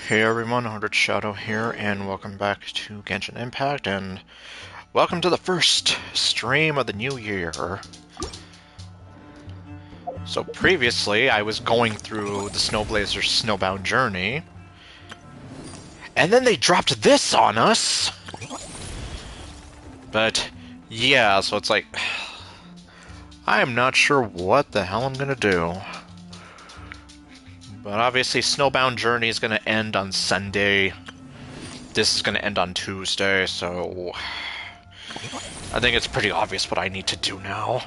Hey everyone, Hundred Shadow here, and welcome back to Genshin Impact, and welcome to the first stream of the new year. So previously, I was going through the Snowblazer's Snowbound Journey, and then they dropped this on us! But, yeah, so it's like, I am not sure what the hell I'm gonna do. But obviously, Snowbound Journey is gonna end on Sunday. This is gonna end on Tuesday, so I think it's pretty obvious what I need to do now.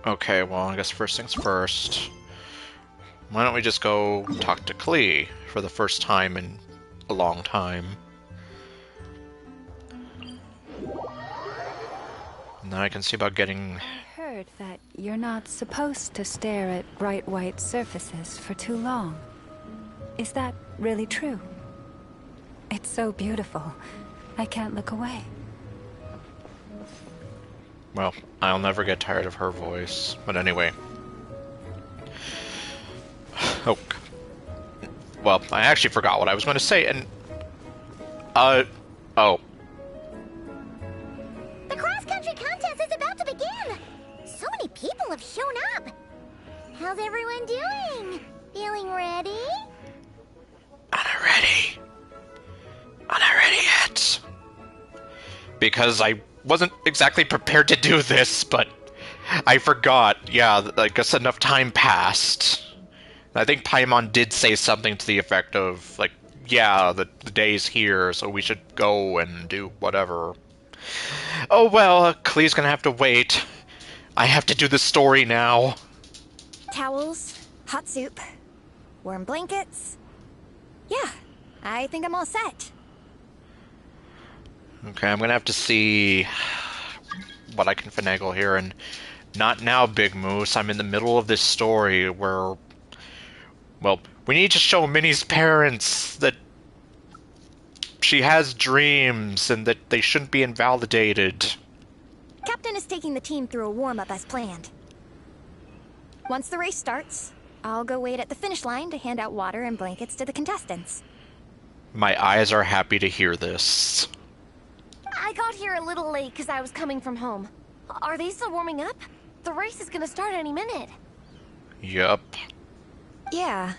Okay, well, I guess first things first. Why don't we just go talk to Klee for the first time in a long time. And then I can see about getting... I heard that you're not supposed to stare at bright white surfaces for too long. Is that really true? It's so beautiful. I can't look away. Well, I'll never get tired of her voice. But anyway. Oh. Well, I actually forgot what I was going to say, and... Oh. The cross-country contest is about to begin! So many people have shown up! How's everyone doing? Feeling ready? I'm not ready. I'm not ready yet. Because I wasn't exactly prepared to do this, but I forgot. Yeah, I guess enough time passed. I think Paimon did say something to the effect of, like, yeah, the day's here, so we should go and do whatever. Oh well, Klee's gonna have to wait. I have to do the story now. Towels, hot soup, warm blankets. Yeah, I think I'm all set. Okay, I'm gonna have to see what I can finagle here, and not now, Big Moose. I'm in the middle of this story where, well, we need to show Minnie's parents that she has dreams and that they shouldn't be invalidated. Captain is taking the team through a warm-up as planned. Once the race starts, I'll go wait at the finish line to hand out water and blankets to the contestants. My eyes are happy to hear this. I got here a little late because I was coming from home. Are they still warming up? The race is gonna start any minute. Yup. Yeah.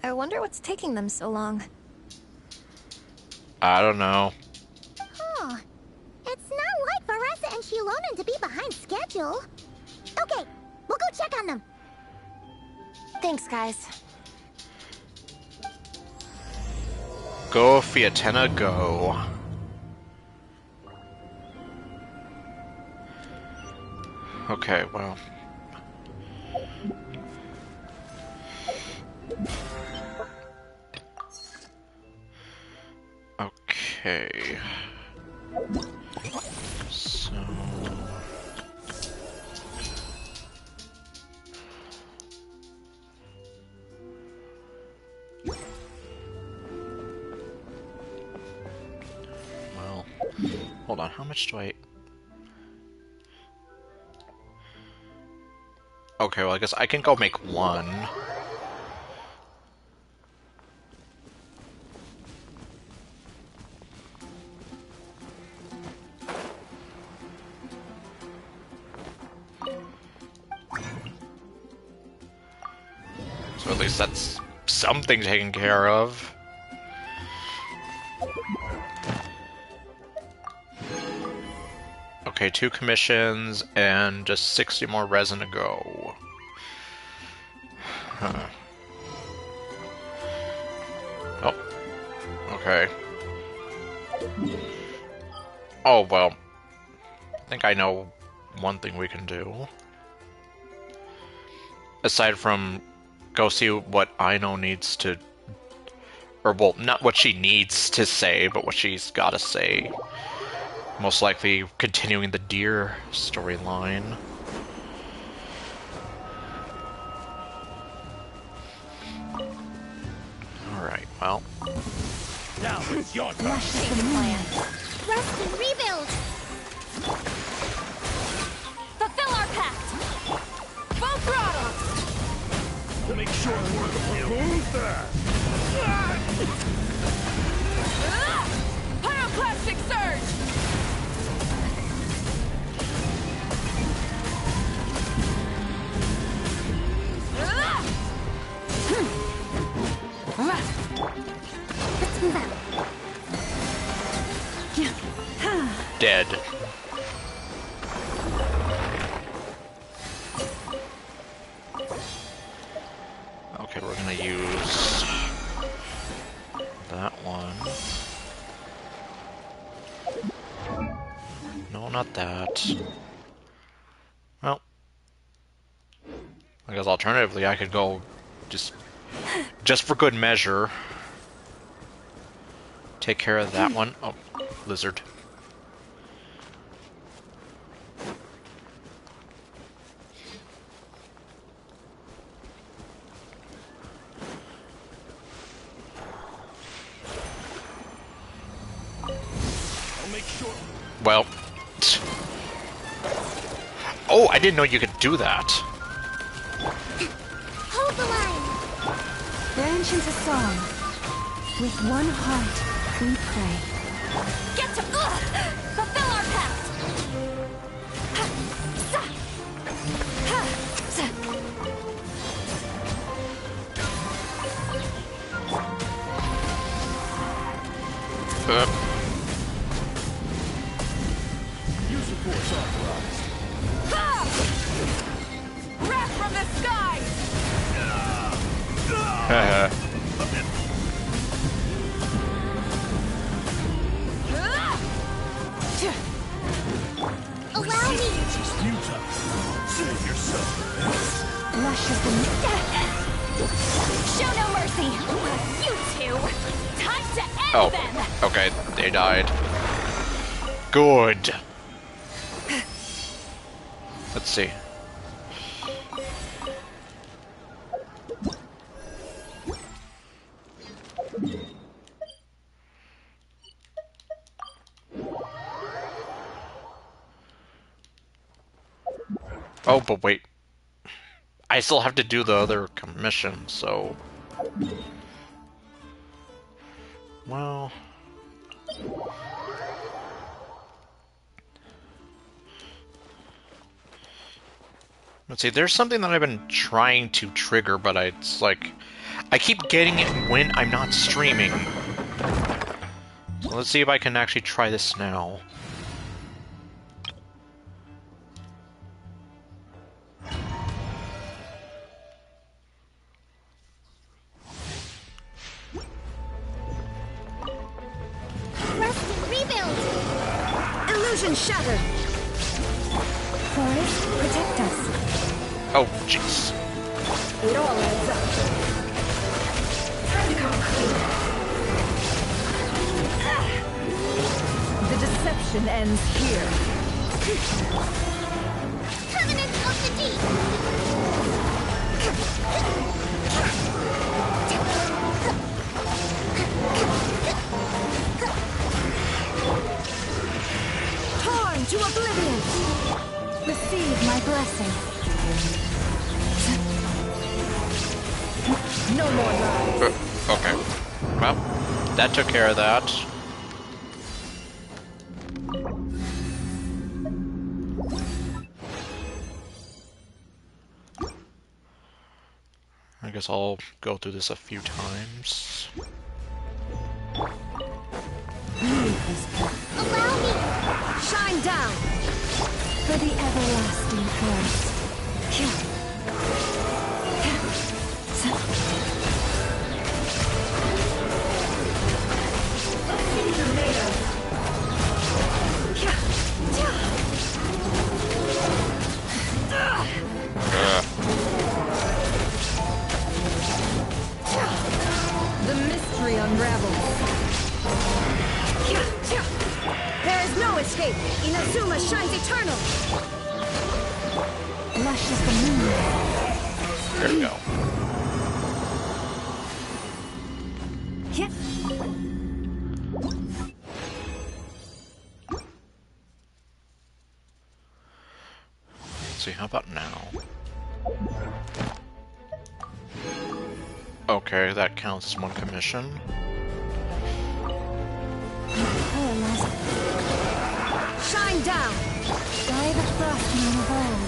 I wonder what's taking them so long. I don't know. Huh. It's not like Varessa and Shilonen to be behind schedule. Okay, we'll go check on them. Thanks, guys. Go, Fiatena, go. Okay, well. Okay. So... Well, hold on, how much do I... Okay, well, I guess I can go make one. So at least that's something taken care of. Okay, 2 commissions and just 60 more resin to go. Huh. Oh. Okay. Oh, well. I think I know one thing we can do. Aside from go see what Aino needs to... Or, well, not what she needs to say, but what she's gotta say. Most likely continuing the deer storyline. Alright, well. Now it's your turn. Rest and rebuild. Make sure who's that? Pyroclastic surge! Let's move out. Dead. Okay, we're gonna use that one. No, not that. Well, I guess alternatively I could go just for good measure. Take care of that one. Oh, lizard. I'll make sure. Well. Oh, I didn't know you could do that. Hold the line. Branch into song. With one heart, we pray. Get to fulfill our pact! Use the force authorized. Wrath from the sky! Haha. Allow me. It's futile. Save yourself. Luscious and Show no mercy! You two! Time to end Oh, them! okay, they died. Good. Let's see. Oh, but wait. I still have to do the other commission, so... Well... Let's see, there's something that I've been trying to trigger, but it's like... I keep getting it when I'm not streaming. So let's see if I can actually try this now. Rest and rebuild. illusion shattered. Forest, protect us. Oh, jeez. It all adds up. Time to come clean. The deception ends here. Covenant of the Deep. Torn to oblivion. Receive my blessing. No more lies. Okay. Well, that took care of that. I guess I'll go through this a few times. Allow me. Shine down for the everlasting force. The mystery unravels. There is no escape. Inazuma shines eternal. Lush as the moon. There we go. Yeah. Let's see, how about now? Okay, that counts as one commission. Shine down! By the frost moon of old.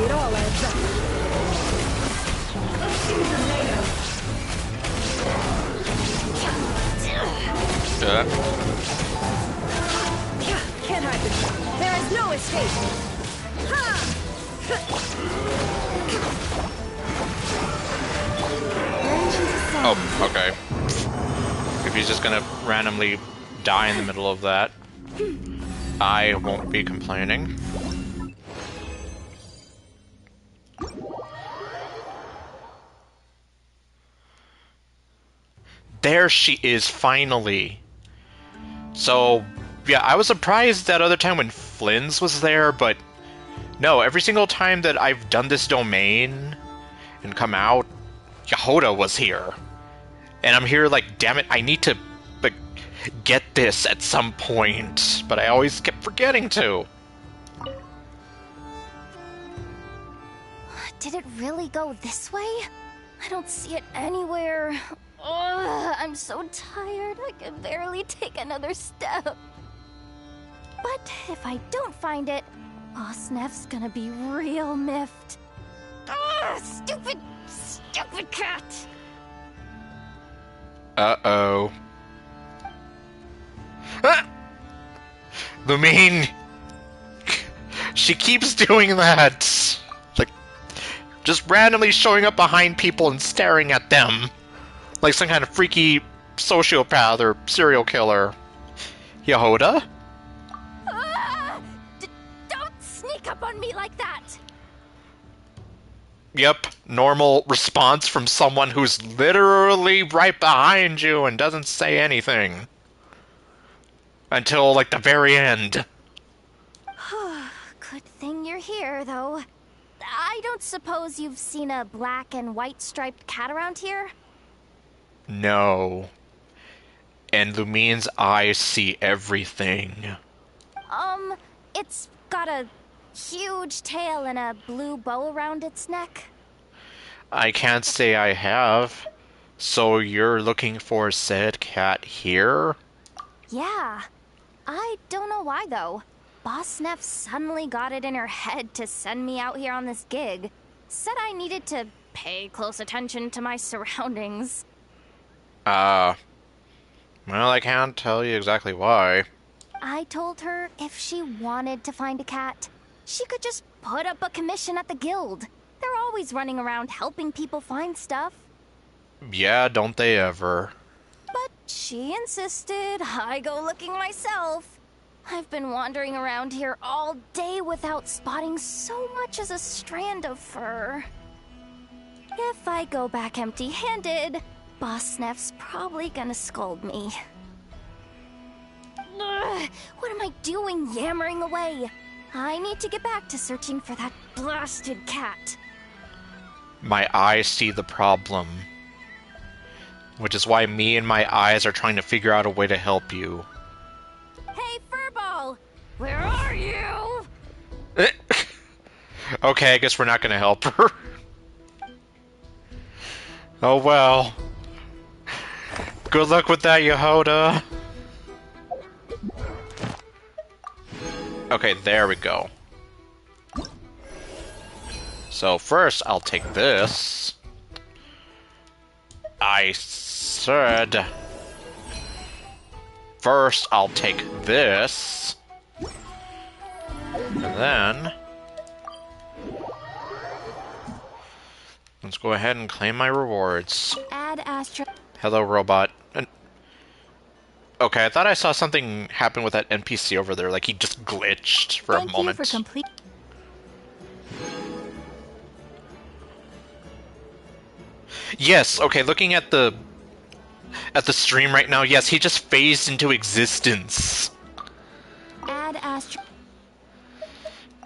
It all adds up. Can't hide this. There is no escape. Oh, okay. If he's just gonna randomly die in the middle of that, I won't be complaining. There she is, finally. So, yeah, I was surprised that other time when Flynn's was there, but no, every single time that I've done this domain and come out, Yehoda was here. And I'm here like, damn it, I need to like, get this at some point, but I always kept forgetting to. Did it really go this way? I don't see it anywhere. Ugh, I'm so tired, I can barely take another step. But if I don't find it, Boss Neff's gonna be real miffed. Ugh, stupid cat! Uh-oh. Ah! Lumine! She keeps doing that! Like, just randomly showing up behind people and staring at them. Like some kind of freaky sociopath or serial killer. Yehoda? Don't sneak up on me like that! Yep, normal response from someone who's literally right behind you and doesn't say anything. Until, like, the very end. Good thing you're here, though. I don't suppose you've seen a black and white striped cat around here? No. And Lumine's eyes see everything. It's got a huge tail and a blue bow around its neck. I can't say I have. So you're looking for said cat here? Yeah. I don't know why, though. Boss Neff suddenly got it in her head to send me out here on this gig. Said I needed to pay close attention to my surroundings. Well, I can't tell you exactly why. I told her if she wanted to find a cat, she could just put up a commission at the guild. They're always running around helping people find stuff. Yeah, don't they ever. But she insisted I go looking myself. I've been wandering around here all day without spotting so much as a strand of fur. If I go back empty-handed, Boss Neff's probably gonna scold me. Ugh, what am I doing yammering away? I need to get back to searching for that blasted cat. My eyes see the problem. Which is why me and my eyes are trying to figure out a way to help you. Hey, Furball! Where are you? Okay, I guess we're not gonna help her. Oh well. Good luck with that, Yehoda. Okay, there we go. So first, I'll take this. I said... First, I'll take this. And then... Let's go ahead and claim my rewards. Add Astra. Hello, robot. Okay, I thought I saw something happen with that NPC over there, like he just glitched for a moment. Thank you for complete. Yes, okay, looking at the stream right now, yes, he just phased into existence. Add Astra.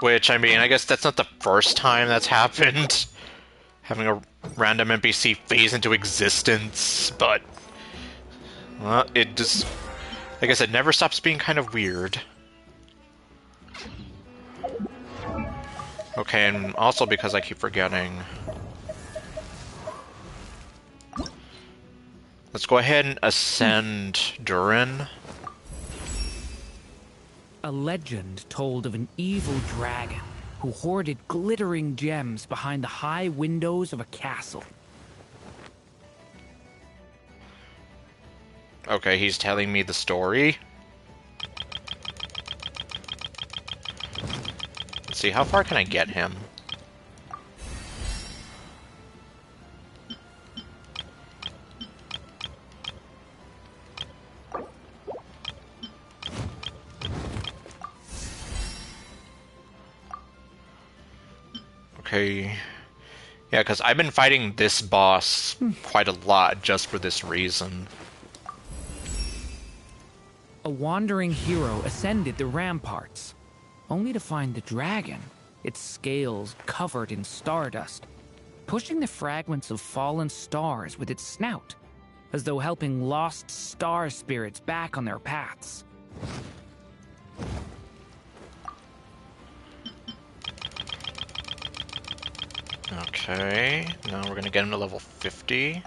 Which, I mean, I guess that's not the first time that's happened. Having a random NPC phase into existence, but... Well, it just... Like I said, never stops being kind of weird. Okay, and also because I keep forgetting. Let's go ahead and ascend Durin. A legend told of an evil dragon who hoarded glittering gems behind the high windows of a castle. Okay, he's telling me the story. Let's see, how far can I get him? Okay. Yeah, because I've been fighting this boss quite a lot just for this reason. A wandering hero ascended the ramparts, only to find the dragon, its scales covered in stardust, pushing the fragments of fallen stars with its snout, as though helping lost star spirits back on their paths. Okay, now we're gonna get him to level 50.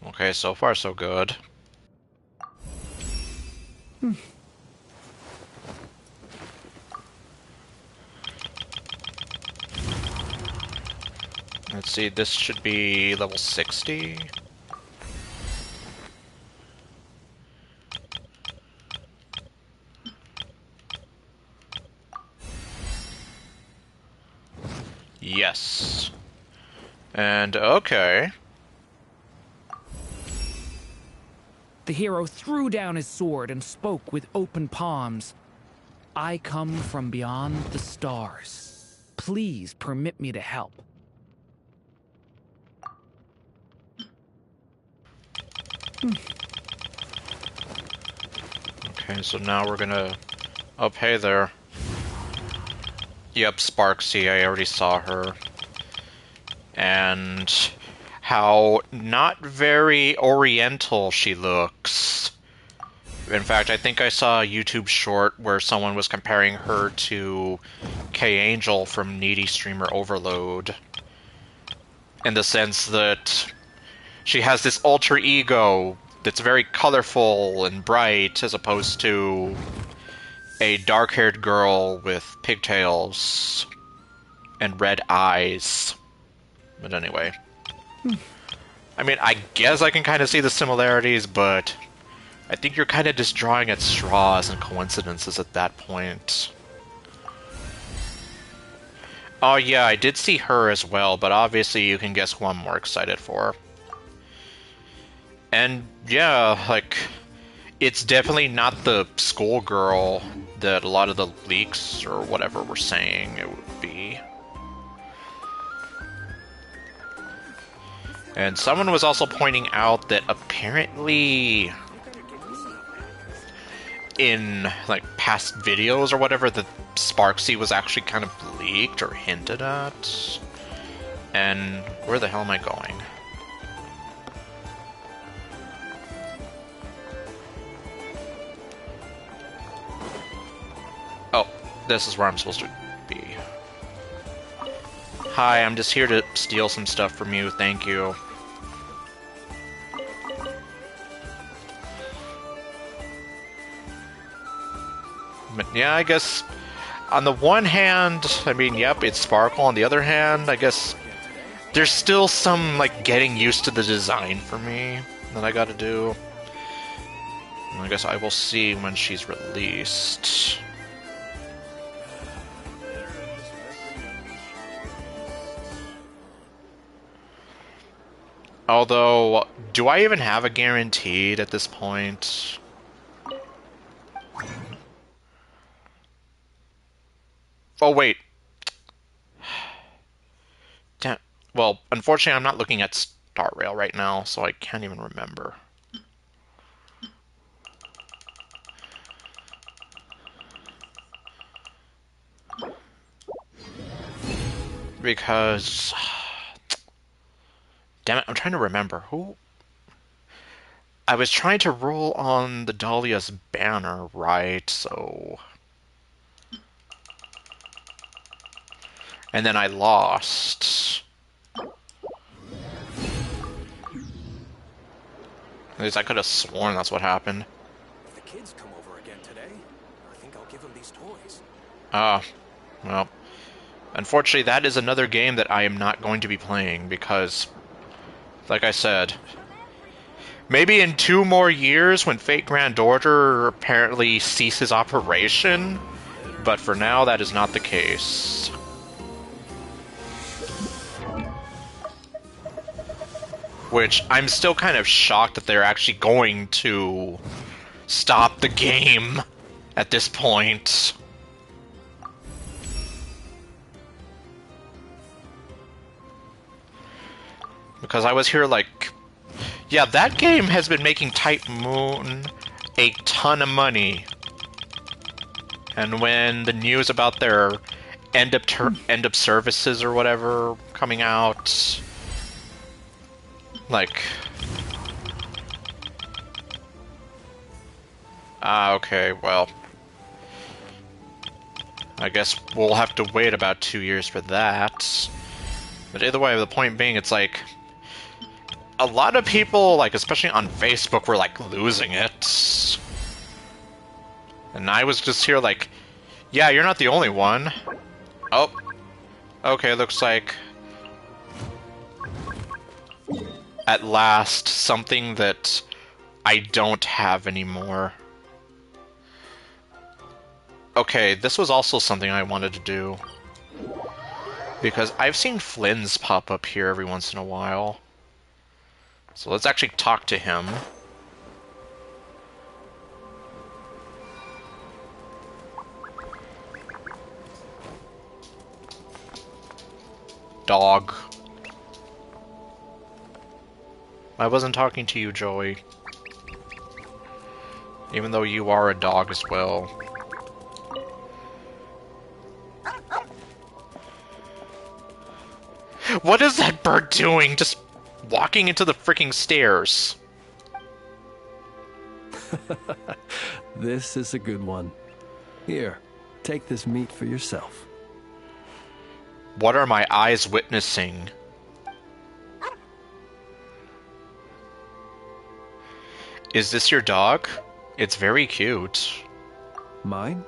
Okay, so far so good. Let's see, this should be level 60. Yes. And okay. The hero threw down his sword and spoke with open palms. I come from beyond the stars. Please permit me to help. Okay, so now we're gonna... Oh, hey there. Yep, Sparksy, I already saw her. And how not very oriental she looks. In fact, I think I saw a YouTube short where someone was comparing her to K-Angel from Needy Streamer Overload. In the sense that she has this alter ego that's very colorful and bright, as opposed to a dark-haired girl with pigtails and red eyes. But anyway. I mean, I guess I can kind of see the similarities, but I think you're kind of just drawing at straws and coincidences at that point. Oh yeah, I did see her as well, but obviously you can guess who I'm more excited for. And yeah, like, it's definitely not the schoolgirl that a lot of the leaks or whatever were saying it would be. And someone was also pointing out that apparently in like past videos or whatever that Sparksy was actually kind of leaked or hinted at. And where the hell am I going? Oh, this is where I'm supposed to be. Hi, I'm just here to steal some stuff from you, thank you. But yeah, I guess on the one hand, I mean, yep, it's Sparkle. On the other hand, I guess there's still some, like, getting used to the design for me that I gotta do. And I guess I will see when she's released. Although, do I even have a guaranteed at this point? Oh, wait. Damn. Well, unfortunately, I'm not looking at Star Rail right now, so I can't even remember. Because... Damn it, I'm trying to remember. Who... I was trying to roll on the Dahlia's banner, right? So... And then I lost. At least I could have sworn that's what happened. If the kids come over again today, I think I'll give them these toys. Ah, well. Unfortunately, that is another game that I am not going to be playing because, like I said, maybe in 2 more years when Fate Grand Order apparently ceases operation, but for now that is not the case. Which, I'm still kind of shocked that they're actually going to stop the game at this point. Because I was here like, yeah, that game has been making Type Moon a ton of money. And when the news about their end up services or whatever coming out, like, okay, well, I guess we'll have to wait about 2 years for that. But either way, the point being, it's like, a lot of people, like, especially on Facebook, were, like, losing it. And I was just here like, yeah, you're not the only one. Oh. Okay, looks like... at last, something that I don't have anymore. Okay, this was also something I wanted to do. Because I've seen Flynn's pop up here every once in a while. So let's actually talk to him. Dog. I wasn't talking to you, Joey. Even though you are a dog as well. What is that bird doing? Just walking into the freaking stairs. This is a good one. Here, take this meat for yourself. What are my eyes witnessing? Is this your dog? It's very cute. Mine?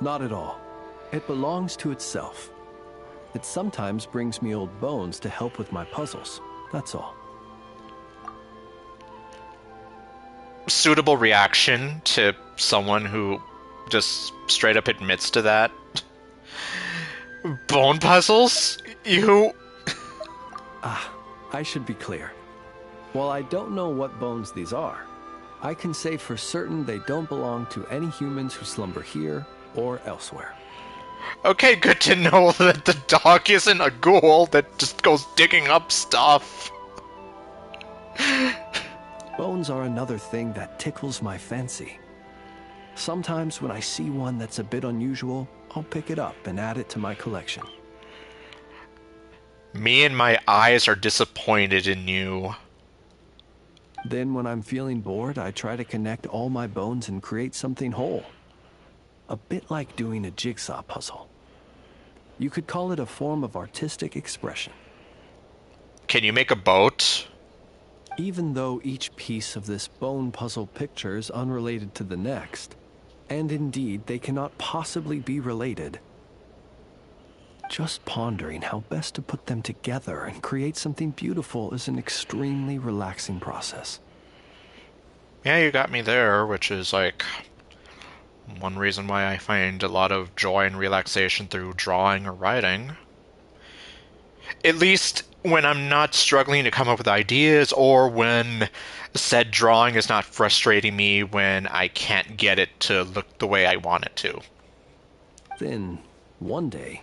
Not at all. It belongs to itself. It sometimes brings me old bones to help with my puzzles. That's all. Suitable reaction to someone who just straight up admits to that. Bone puzzles? You... I should be clear. While I don't know what bones these are, I can say for certain they don't belong to any humans who slumber here or elsewhere. Okay, good to know that the dog isn't a ghoul that just goes digging up stuff. Bones are another thing that tickles my fancy. Sometimes when I see one that's a bit unusual, I'll pick it up and add it to my collection. Me and my eyes are disappointed in you. Then when I'm feeling bored, I try to connect all my bones and create something whole. A bit like doing a jigsaw puzzle. You could call it a form of artistic expression. Can you make a boat? Even though each piece of this bone puzzle picture is unrelated to the next, and indeed they cannot possibly be related, just pondering how best to put them together and create something beautiful is an extremely relaxing process. Yeah, you got me there, which is like one reason why I find a lot of joy and relaxation through drawing or writing. At least when I'm not struggling to come up with ideas, or when said drawing is not frustrating me when I can't get it to look the way I want it to. Then, one day,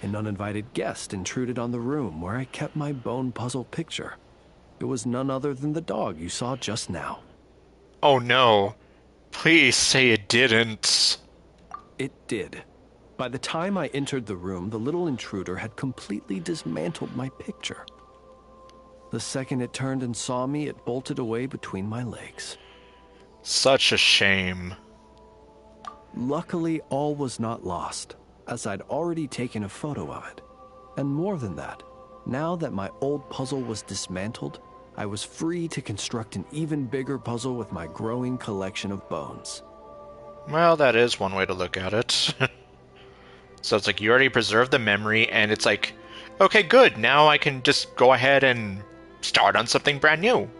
an uninvited guest intruded on the room where I kept my bone puzzle picture. It was none other than the dog you saw just now. Oh no. Please say it didn't. It did. By the time I entered the room, the little intruder had completely dismantled my picture. The second it turned and saw me, it bolted away between my legs. Such a shame. Luckily, all was not lost, as I'd already taken a photo of it. And more than that, now that my old puzzle was dismantled, I was free to construct an even bigger puzzle with my growing collection of bones. Well, that is one way to look at it. So it's like you already preserved the memory, and it's like, okay, good, now I can just go ahead and start on something brand new.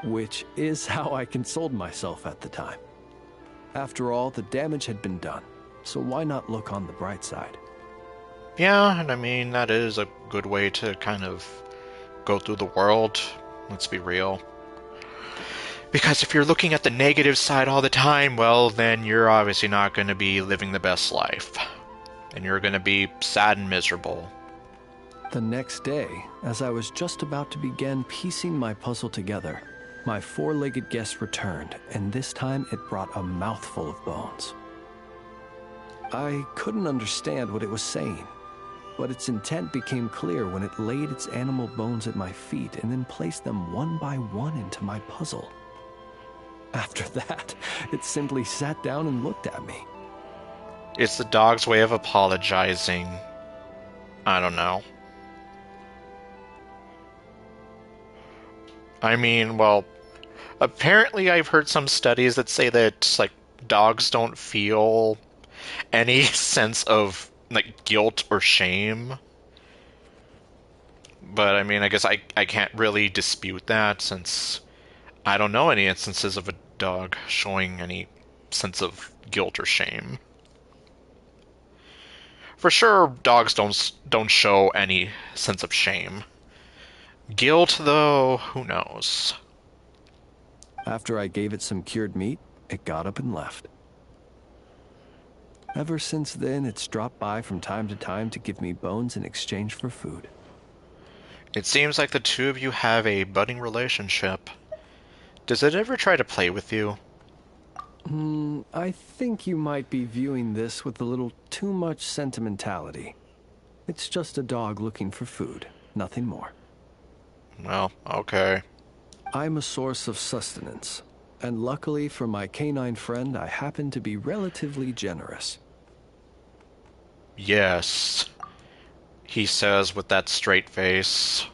Which is how I consoled myself at the time. After all, the damage had been done, so why not look on the bright side? Yeah, and I mean, that is a good way to kind of go through the world. Let's be real. Because if you're looking at the negative side all the time, well, then you're obviously not going to be living the best life. And you're going to be sad and miserable. The next day, as I was just about to begin piecing my puzzle together, my four-legged guest returned, and this time it brought a mouthful of bones. I couldn't understand what it was saying, but its intent became clear when it laid its animal bones at my feet and then placed them one by one into my puzzle. After that, it simply sat down and looked at me. It's the dog's way of apologizing. I don't know. I mean, well, apparently I've heard some studies that say that, like, dogs don't feel any sense of, like, guilt or shame. But, I mean, I guess I can't really dispute that, since I don't know any instances of a dog showing any sense of guilt or shame. For sure, dogs don't show any sense of shame. Guilt, though, who knows? After I gave it some cured meat, it got up and left. Ever since then, it's dropped by from time to time to give me bones in exchange for food. It seems like the two of you have a budding relationship. Does it ever try to play with you? I think you might be viewing this with a little too much sentimentality. It's just a dog looking for food, nothing more. Well, okay. I'm a source of sustenance, and luckily for my canine friend, I happen to be relatively generous. Yes, he says with that straight face.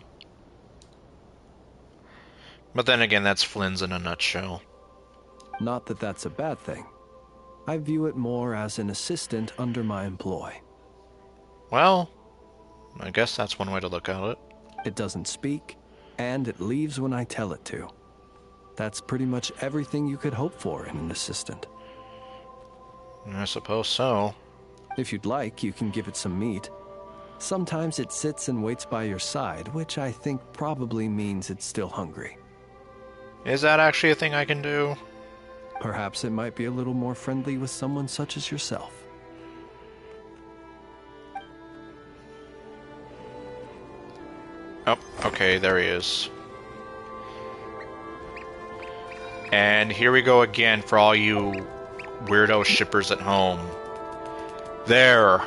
But then again, that's Flynn's in a nutshell. Not that that's a bad thing. I view it more as an assistant under my employ. Well, I guess that's one way to look at it. It doesn't speak, and it leaves when I tell it to. That's pretty much everything you could hope for in an assistant. I suppose so. If you'd like, you can give it some meat. Sometimes it sits and waits by your side, which I think probably means it's still hungry. Is that actually a thing I can do? Perhaps it might be a little more friendly with someone such as yourself. Oh, okay, there he is. And here we go again for all you weirdo shippers at home. There's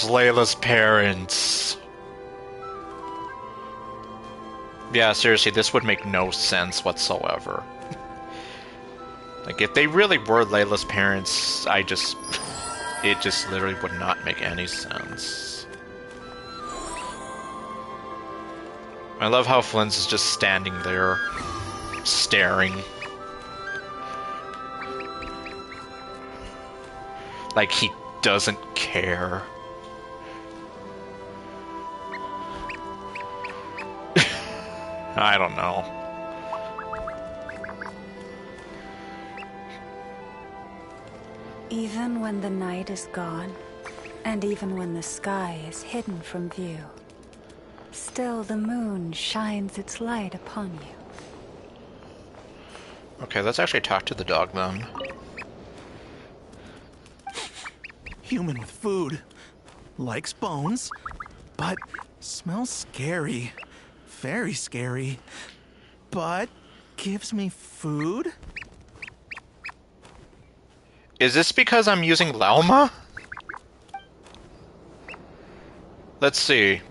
Layla's parents. Yeah, seriously, this would make no sense whatsoever. Like, if they really were Layla's parents, it just literally would not make any sense. I love how Flynn's is just standing there, staring. Like he doesn't care. I don't know. Even when the night is gone, and even when the sky is hidden from view, still the moon shines its light upon you. Okay, let's actually talk to the dog then. Human with food. Likes bones, but smells scary. Very scary. But gives me food? Is this because I'm using Lalma? Let's see.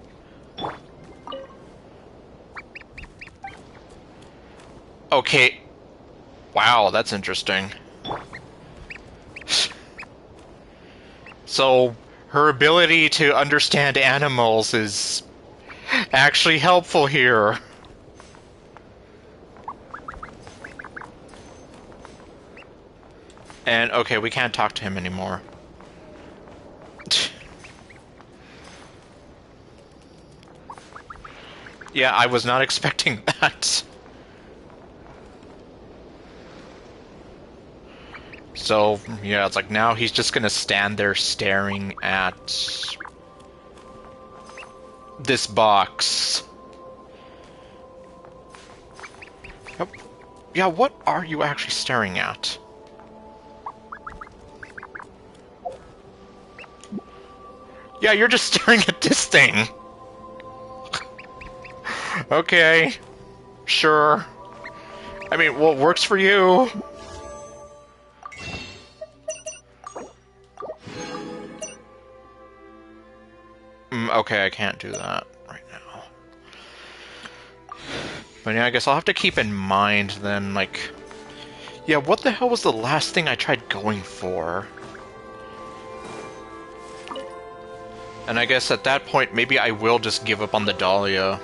Okay. Wow, that's interesting. So, her ability to understand animals is actually helpful here. And, okay, we can't talk to him anymore. Yeah, I was not expecting that. So, yeah, it's like now he's just gonna stand there staring at this box. Yep. Yeah, what are you actually staring at? Yeah, you're just staring at this thing. Okay. Sure. I mean, what works for you? Okay, I can't do that right now. But yeah, I guess I'll have to keep in mind then, like... Yeah, what the hell was the last thing I tried going for? And I guess at that point, maybe I will just give up on the Dahlia.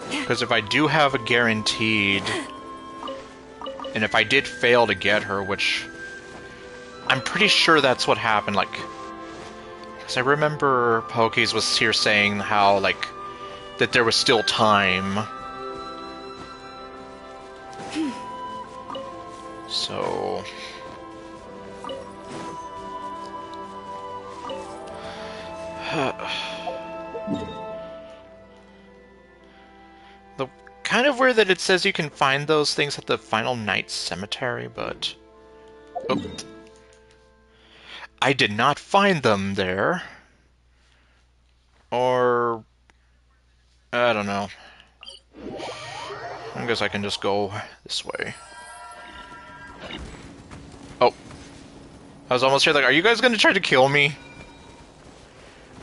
Because if I do have a guaranteed... And if I did fail to get her, which... I'm pretty sure that's what happened, like... Because I remember Pokies was here saying how, like... that there was still time. So... The kind of weird that it says you can find those things at the Final Night Cemetery, but... Oh. I did not find them there. Or... I don't know. I guess I can just go this way. Oh. I was almost here like, are you guys gonna try to kill me?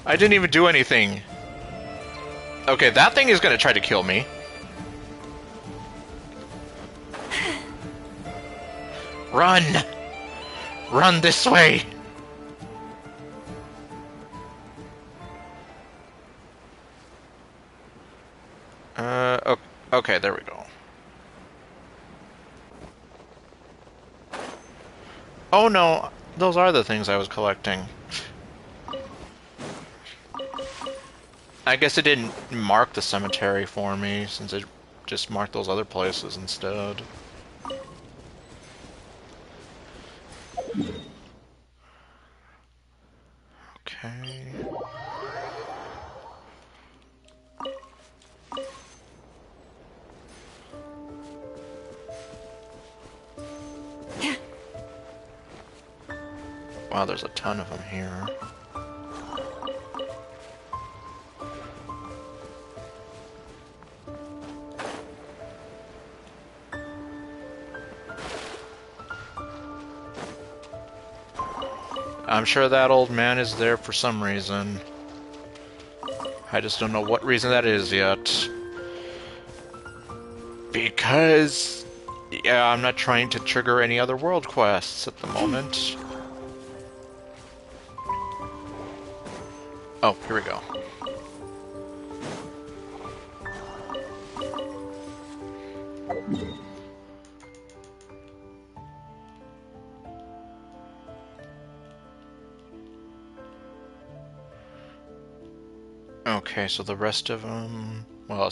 I didn't even do anything. Okay, that thing is gonna try to kill me. Run! Run this way! Okay, there we go. Oh no, those are the things I was collecting. I guess it didn't mark the cemetery for me, since it just marked those other places instead. Okay. Wow, there's a ton of them here. I'm sure that old man is there for some reason. I just don't know what reason that is yet. Because... yeah, I'm not trying to trigger any other world quests at the moment. Oh, here we go. Okay, so the rest of them... well,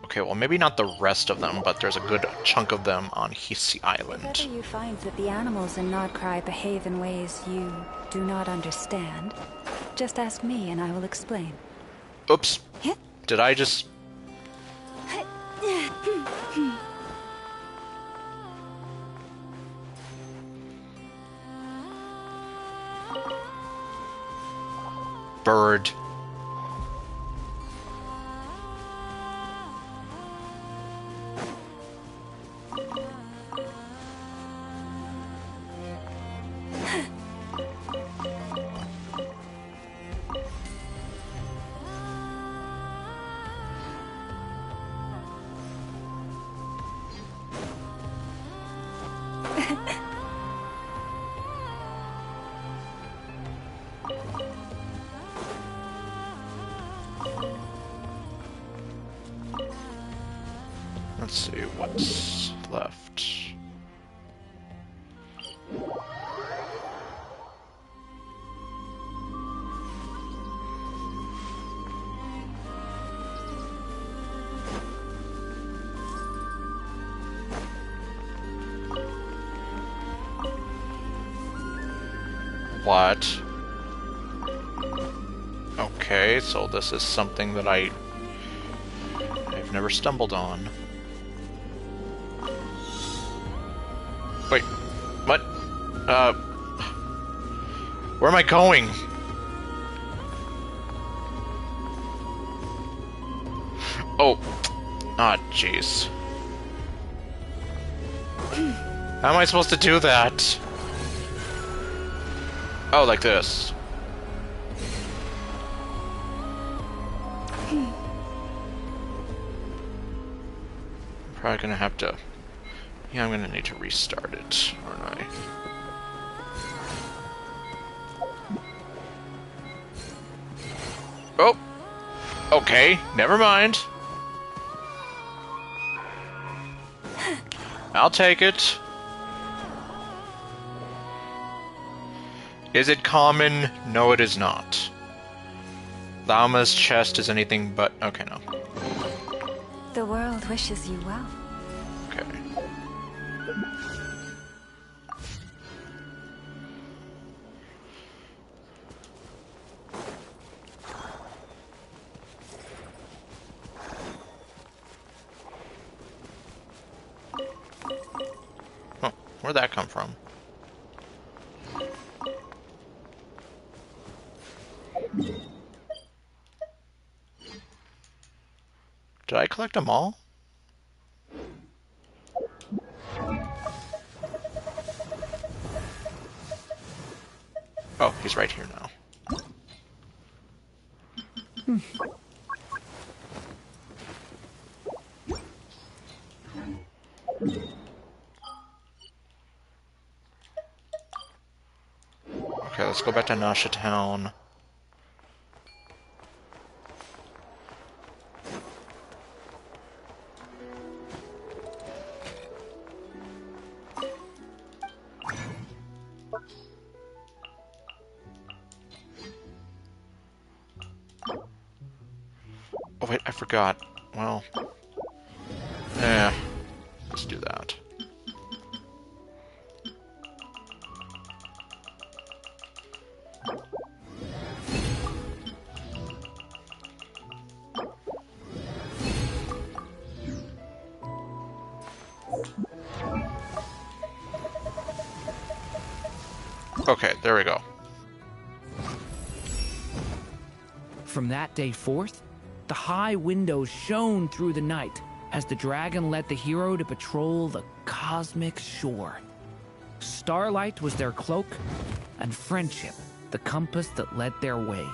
okay, well, maybe not the rest of them, but there's a good chunk of them on Hisi Island. If ever you find that the animals in Nordcry behave in ways you do not understand, just ask me and I will explain. Oops. Did I just... bird. Let's see what's left. What? Okay, so this is something that I've never stumbled on. Wait, what? Where am I going? Oh, ah, jeez. How am I supposed to do that? Oh, like this. Probably gonna have to... Yeah, I'm gonna need to restart it, aren't I? Oh! Okay, never mind. I'll take it. Is it common? No, it is not. Lama's chest is anything but... Okay, no. The world wishes you well. Okay. Oh, where'd that come from? Did I collect them all? Oh, he's right here now. Okay, let's go back to Nasha Town. Oh wait, I forgot. Well... let's do that. Okay, there we go. From that day forth, the high windows shone through the night as the dragon led the hero to patrol the cosmic shore. Starlight was their cloak, and friendship the compass that led their way.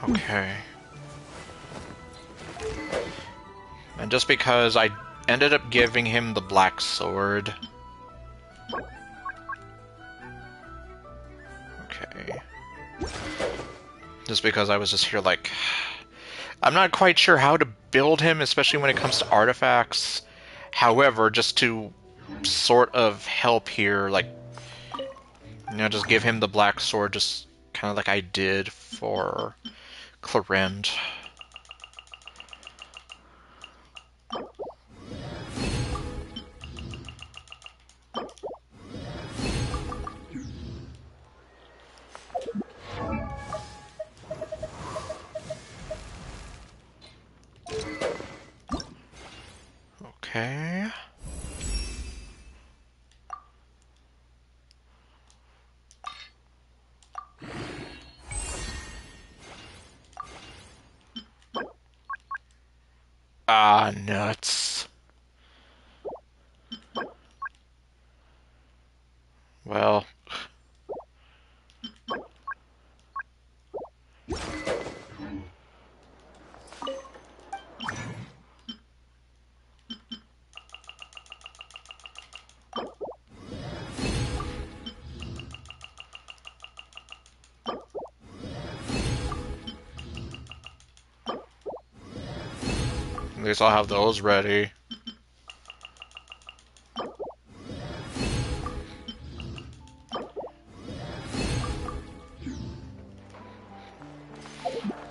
Okay. And just because I ended up giving him the black sword... Okay. Just because I was just here like... I'm not quite sure how to build him, especially when it comes to artifacts. However, just to sort of help here, like... You know, just give him the black sword, just kind of like I did for Clarend. Okay. Ah, nuts. Well... least I'll have those ready.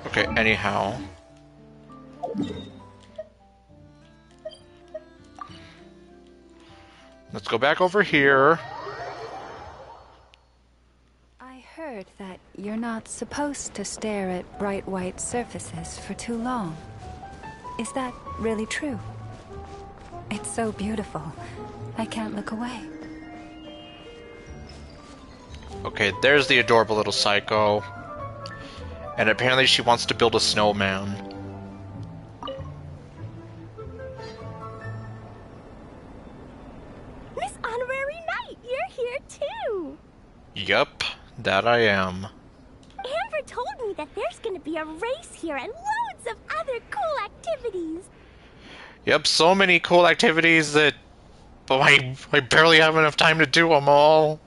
Okay, anyhow. Let's go back over here. I heard that you're not supposed to stare at bright white surfaces for too long. Is that really true? It's so beautiful. I can't look away. Okay, there's the adorable little psycho. And apparently she wants to build a snowman. Miss Honorary Knight, you're here too! Yup, that I am. Amber told me that there's gonna be a race here and loads of other cool activities. Yep, so many cool activities that I barely have enough time to do them all.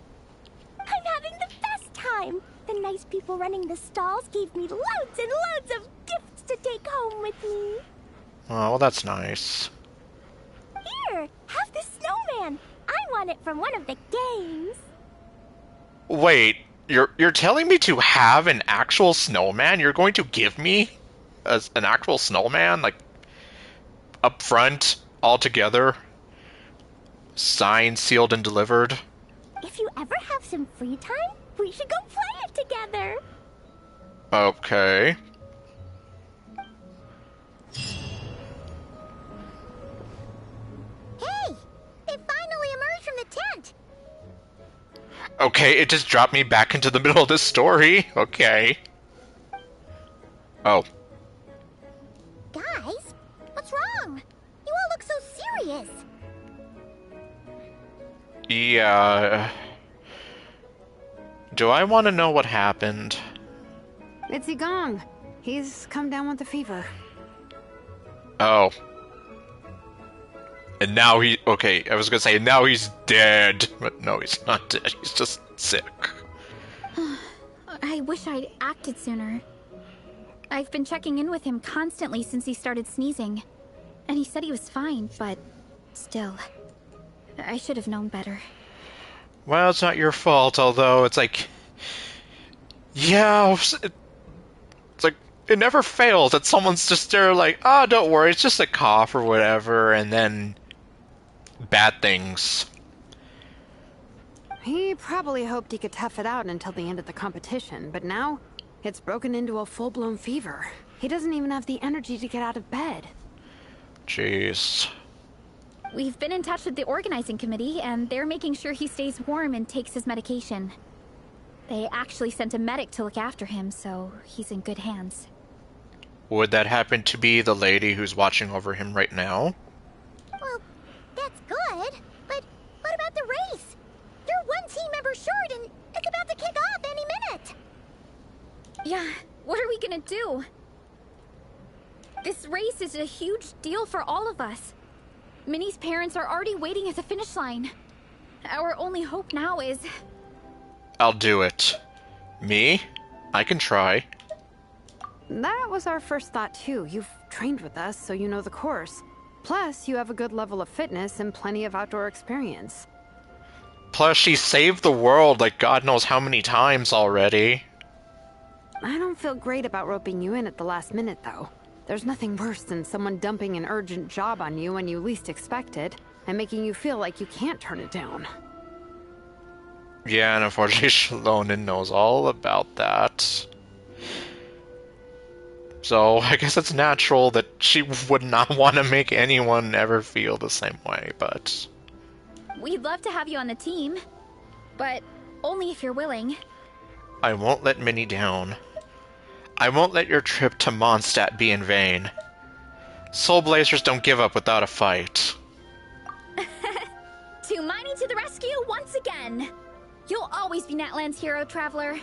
I'm having the best time. The nice people running the stalls gave me loads and loads of gifts to take home with me. Oh, well, that's nice. Here, have this snowman. I won it from one of the games. Wait, you're telling me to have an actual snowman? You're going to give me an actual snowman, like up front, all together, signed, sealed, and delivered? If you ever have some free time, we should go play it together. Okay. Hey! They finally emerged from the tent! Okay, it just dropped me back into the middle of this story. Okay. Oh. Guys, what's wrong? You all look so serious. Yeah. Do I want to know what happened? It's Gong. He's come down with the fever. Oh. And now okay, I was gonna say, now he's dead. But no, he's not dead. He's just sick. I wish I'd acted sooner. I've been checking in with him constantly since he started sneezing. And he said he was fine, but still. I should have known better. Well, it's not your fault, although it's like... Yeah, it's like, it never fails that someone's just there like, oh, don't worry, it's just a cough or whatever, and then... bad things. He probably hoped he could tough it out until the end of the competition, but now it's broken into a full-blown fever. He doesn't even have the energy to get out of bed. Jeez. We've been in touch with the organizing committee, and they're making sure he stays warm and takes his medication. They actually sent a medic to look after him, so he's in good hands. Would that happen to be the lady who's watching over him right now? Well, that's good, but what about the race? You're one team member short and it's about to kick off any minute. Yeah, what are we gonna do? This race is a huge deal for all of us. Minnie's parents are already waiting at the finish line. Our only hope now is... I'll do it. Me? I can try. That was our first thought too. You've trained with us, so you know the course. Plus, you have a good level of fitness and plenty of outdoor experience. Plus, she saved the world like God knows how many times already. I don't feel great about roping you in at the last minute, though. There's nothing worse than someone dumping an urgent job on you when you least expect it, and making you feel like you can't turn it down. Yeah, and unfortunately, Shalonen knows all about that. So, I guess it's natural that she would not want to make anyone ever feel the same way, but... We'd love to have you on the team, but only if you're willing. I won't let Minnie down. I won't let your trip to Mondstadt be in vain. Soul Blazers don't give up without a fight. Miney to the rescue once again! You'll always be Natlan's hero, Traveler.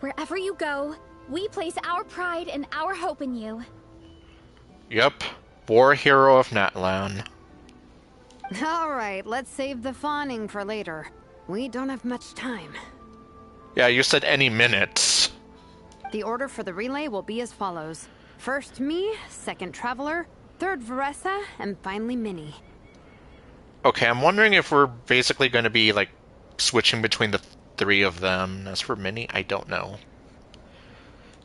Wherever you go, we place our pride and our hope in you. Yep, war hero of Natlan. Alright, let's save the fawning for later. We don't have much time. Yeah, you said any minute. The order for the relay will be as follows. First me, second Traveler, third Veressa, and finally Minnie. Okay, I'm wondering if we're basically going to be, like, switching between the three of them. As for Minnie, I don't know.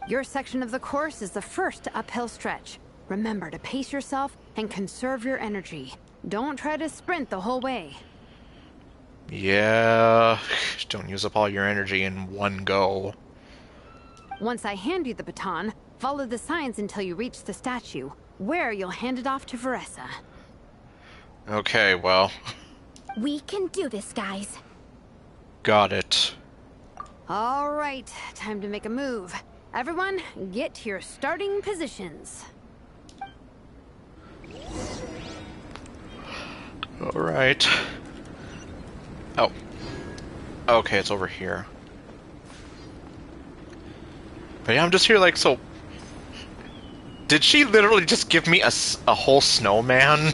Your section of the course is the first uphill stretch. Remember to pace yourself and conserve your energy. Don't try to sprint the whole way. Yeah, don't use up all your energy in one go. Once I hand you the baton, follow the signs until you reach the statue, where you'll hand it off to Veressa. Okay, well, We can do this, guys. got it. All right, time to make a move. Everyone, get to your starting positions. Alright. Oh. Okay, it's over here. But yeah, I'm just here like, so... Did she literally just give me a whole snowman?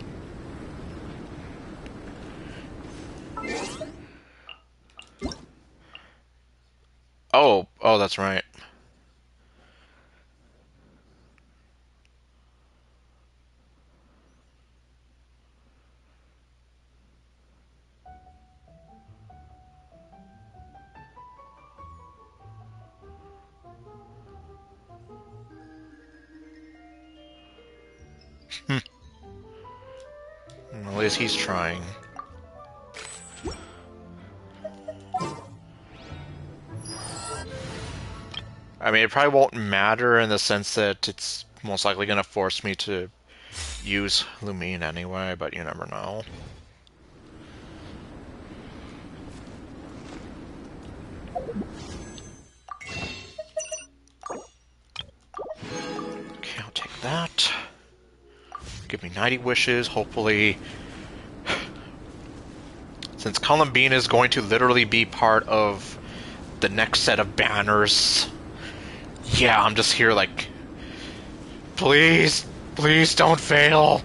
Oh, that's right. At least he's trying. I mean, it probably won't matter in the sense that it's most likely going to force me to use Lumine anyway, but you never know. Okay, I'll take that. Give me 90 wishes, hopefully. Since Columbine is going to literally be part of the next set of banners, yeah, I'm just here like, please, please don't fail.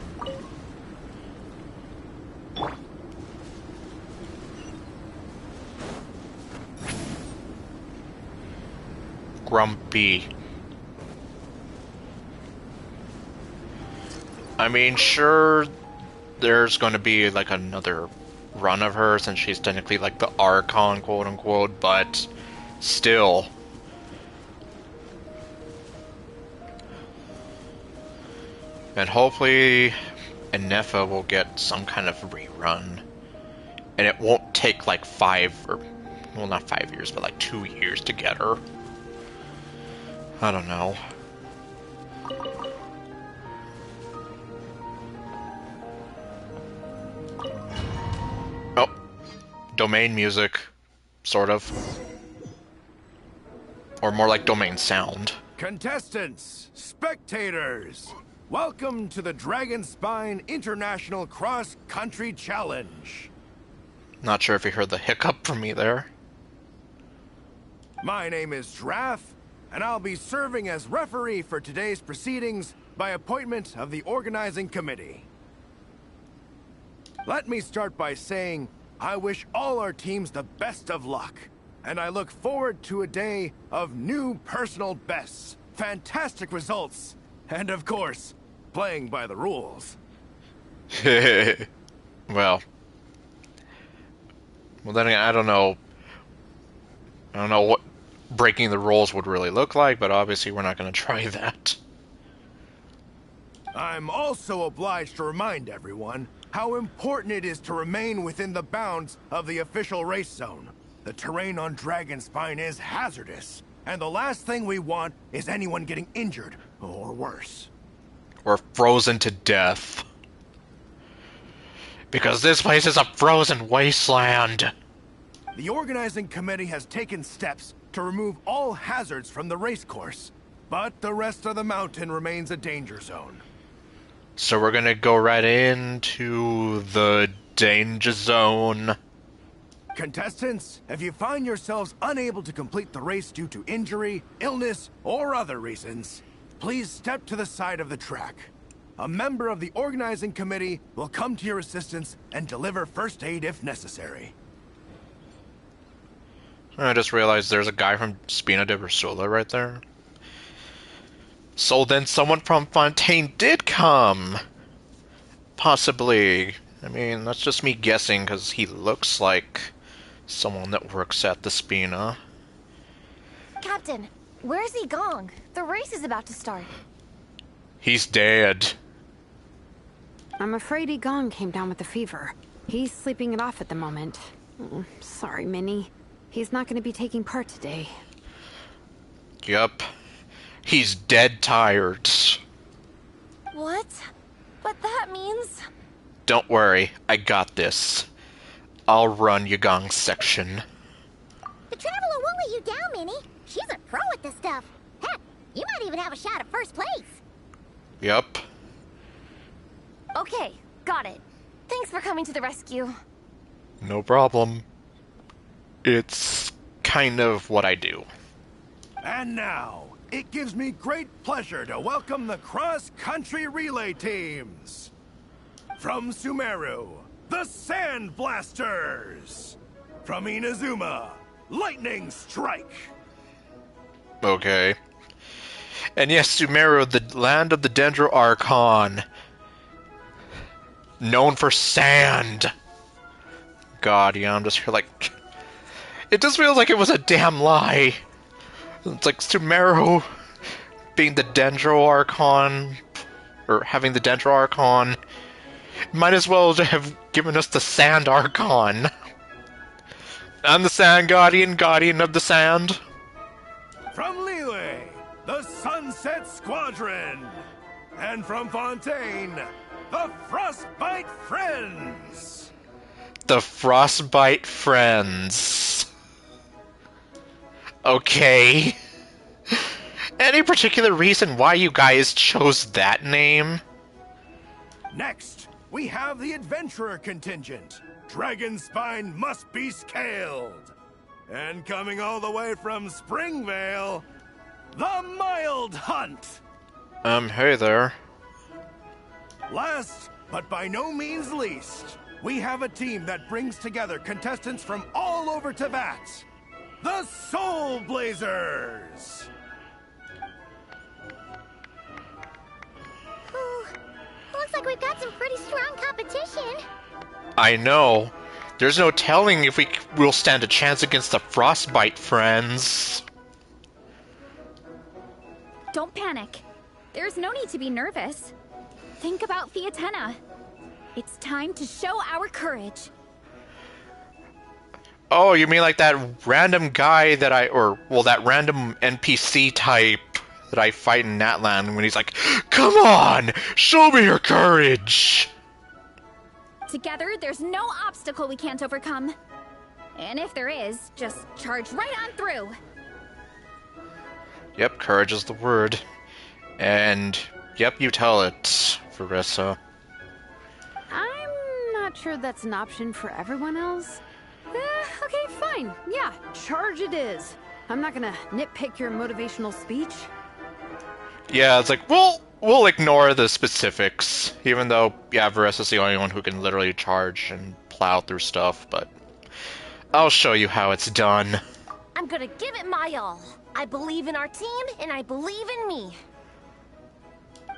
Grumpy. I mean, sure, there's going to be like another run of her since she's technically like the Archon, quote unquote, but still. And hopefully Enefa will get some kind of rerun. And it won't take like 5 or, well, not 5 years, but like 2 years to get her. I don't know. Oh, domain music, sort of. Or more like domain sound. Contestants, spectators, welcome to the Dragon Spine International Cross Country Challenge. Not sure if you heard the hiccup from me there. My name is Drath, and I'll be serving as referee for today's proceedings by appointment of the organizing committee. Let me start by saying I wish all our teams the best of luck, and I look forward to a day of new personal bests, fantastic results, and of course, playing by the rules. Well, then again, I don't know what breaking the rules would really look like, but obviously we're not going to try that. I'm also obliged to remind everyone how important it is to remain within the bounds of the official race zone. The terrain on Dragonspine is hazardous, and the last thing we want is anyone getting injured, or worse. Or frozen to death. Because this place is a frozen wasteland. The organizing committee has taken steps to remove all hazards from the race course, but the rest of the mountain remains a danger zone. So we're gonna go right into the danger zone. Contestants, if you find yourselves unable to complete the race due to injury, illness, or other reasons, please step to the side of the track. A member of the organizing committee will come to your assistance and deliver first aid if necessary. I just realized there's a guy from Spina de Ursula right there. So then someone from Fontaine did come. Possibly. I mean, that's just me guessing, because he looks like someone that works at the Spina. Captain, where's Gong? The race is about to start. He's dead. I'm afraid Gong came down with the fever. He's sleeping it off at the moment. Sorry, Minnie. He's not going to be taking part today. Yup. He's dead tired. What? But that means... Don't worry, I got this. I'll run Yagong's section. The Traveler won't let you down, Minnie. She's a pro at this stuff. Heck, you might even have a shot at first place. Yup. Okay, got it. Thanks for coming to the rescue. No problem. It's kind of what I do. And now, it gives me great pleasure to welcome the cross-country relay teams. From Sumeru, the Sand Blasters. From Inazuma, Lightning Strike. Okay. And yes, Sumeru, the land of the Dendro Archon. Known for sand. God, yeah, I'm just here like... It just feels like it was a damn lie. It's like Sumeru being the Dendro Archon, or having the Dendro Archon. Might as well have given us the Sand Archon. I'm the Sand Guardian, Guardian of the Sand. From Liyue, the Sunset Squadron. And from Fontaine, the Frostbite Friends. The Frostbite Friends. Okay. Any particular reason why you guys chose that name? Next, we have the Adventurer contingent. Dragon Spine must be scaled. And coming all the way from Springvale, the Mild Hunt. Hey there. Last, but by no means least, we have a team that brings together contestants from all over Teyvat. The Soul Blazers! Ooh, looks like we've got some pretty strong competition. I know. There's no telling if we'll stand a chance against the Frostbite Friends. Don't panic. There's no need to be nervous. Think about Fiatena. It's time to show our courage. Oh, you mean like that random guy that that random NPC type that I fight in Natlan when he's like, "Come on, show me your courage!" Together, there's no obstacle we can't overcome. And if there is, just charge right on through. Yep, courage is the word. And, yep, you tell it, Verissa. I'm not sure that's an option for everyone else. Okay, fine. Yeah, charge it is. I'm not gonna nitpick your motivational speech. Yeah, it's like, we'll ignore the specifics, even though, yeah, Verissa's the only one who can literally charge and plow through stuff, but I'll show you how it's done. I'm gonna give it my all. I believe in our team, and I believe in me.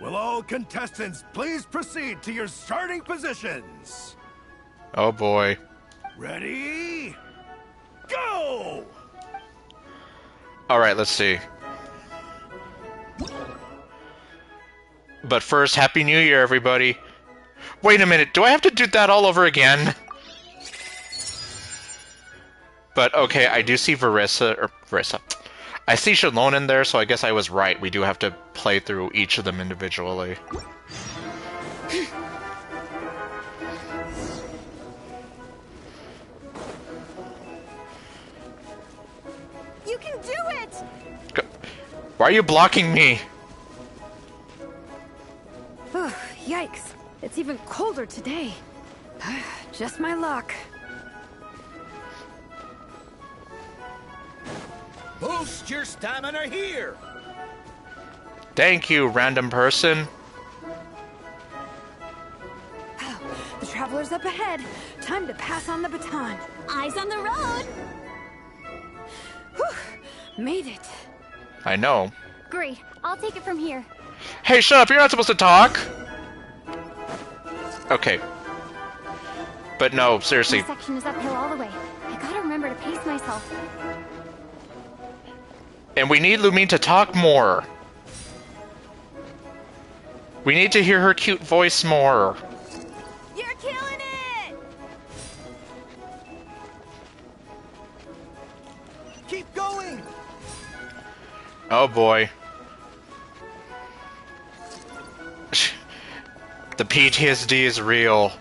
Will all contestants please proceed to your starting positions? Oh boy. Ready? Go! Alright, let's see. But first, Happy New Year, everybody. Wait a minute, do I have to do that all over again? But, okay, I do see Verissa. I see Shalon in there, so I guess I was right. We do have to play through each of them individually. You can do it! Why are you blocking me? Yikes. It's even colder today. Just my luck. Boost your stamina here! Thank you, random person. The Traveler's up ahead. Time to pass on the baton. Eyes on the road! Whew, made it. I know. Great, I'll take it from here. Hey, shut up, you're not supposed to talk! Okay. But no, seriously. My section is uphill all the way. I gotta remember to pace myself. And we need Lumine to talk more. We need to hear her cute voice more. You're killing it! Keep going! Oh boy. The PTSD is real.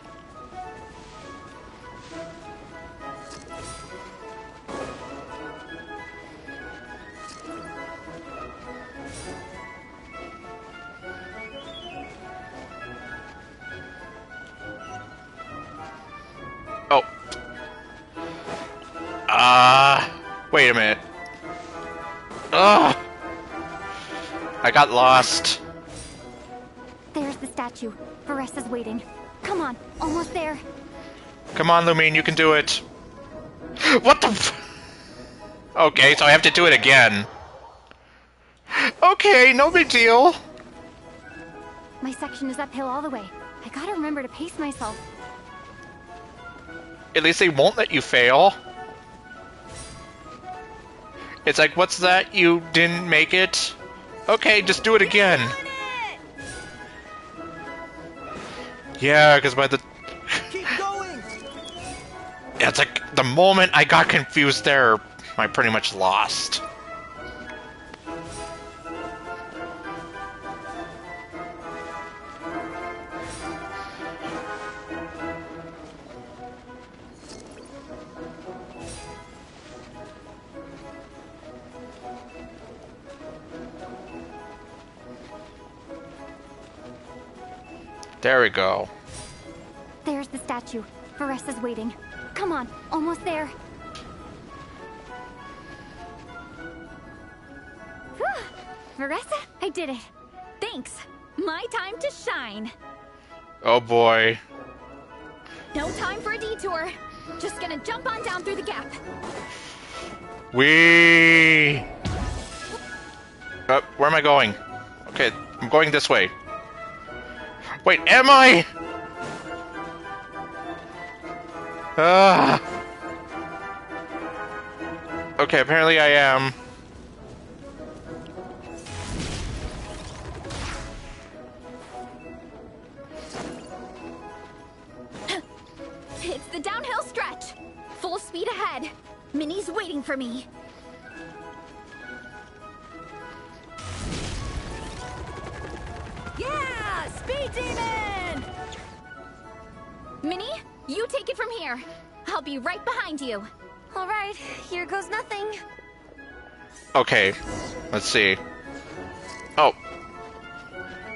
Oh. Wait a minute. Ugh. I got lost. There's the statue. Varessa's waiting. Come on, almost there. Come on, Lumine, you can do it. What the Okay, so I have to do it again. Okay, no big deal. My section is uphill all the way. I gotta remember to pace myself. At least they won't let you fail. It's like, what's that? You didn't make it? Okay, just do it again. Yeah, because by the... Keep going! Yeah, it's like, the moment I got confused there, I pretty much lost. There we go. There's the statue. Varessa's waiting. Come on, almost there. Whew. Varessa, I did it. Thanks. My time to shine. Oh boy. No time for a detour. Just gonna jump on down through the gap. Whee! Where am I going? Okay, I'm going this way. Wait, am I? Okay, apparently I am. It's the downhill stretch. Full speed ahead. Minnie's waiting for me. Yeah! Speed Demon! Minnie, you take it from here. I'll be right behind you. All right, here goes nothing. Okay, let's see. Oh.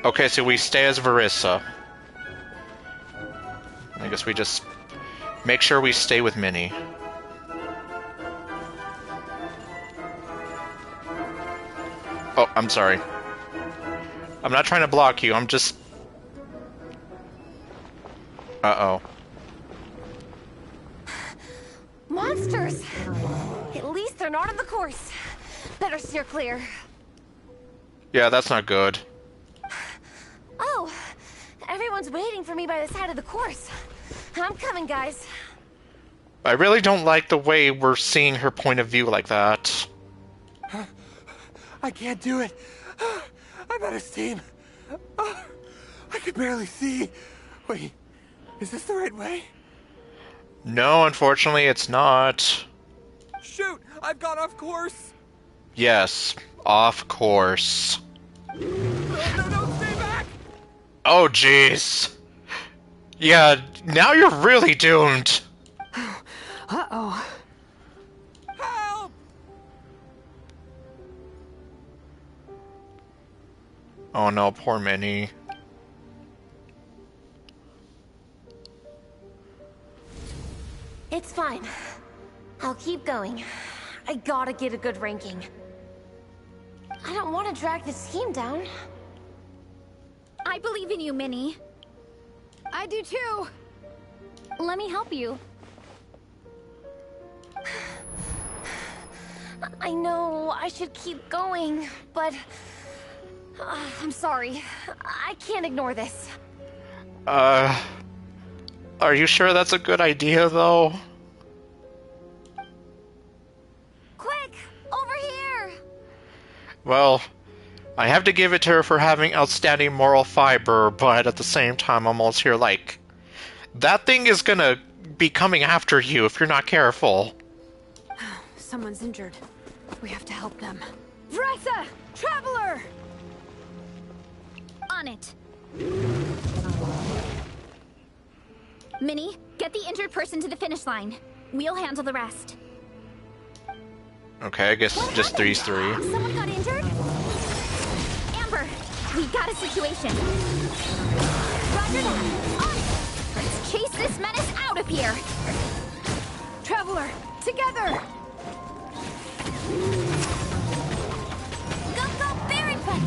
Okay, so we stay as Varissa. I guess we just make sure we stay with Minnie. Oh, I'm sorry. I'm not trying to block you, I'm just... Uh-oh. Monsters! At least they're not on the course. Better steer clear. Yeah, that's not good. Oh, everyone's waiting for me by the side of the course. I'm coming, guys. I really don't like the way we're seeing her point of view like that. I can't do it. I'm out of steam. I can barely see. Wait, is this the right way? No, unfortunately, it's not. Shoot, I've gone off course. Yes, off course. No, stay back. Oh, jeez. Yeah, now you're really doomed. Uh-oh. Help! Oh no, poor Minnie. It's fine. I'll keep going. I gotta get a good ranking. I don't want to drag this team down. I believe in you, Minnie. I do too. Let me help you. I know I should keep going, but... I'm sorry. I can't ignore this. Are you sure that's a good idea, though? Quick! Over here! Well, I have to give it to her for having outstanding moral fiber, but at the same time, I'm almost here like, that thing is gonna be coming after you if you're not careful. Someone's injured. We have to help them. Vressa! Traveler! On it. Minnie, get the injured person to the finish line. We'll handle the rest. Okay, I guess just three's three. Someone got injured? Amber, we got a situation. Roger that. On it. Let's chase this menace out of here. Traveler, together! Go, go, Barrington!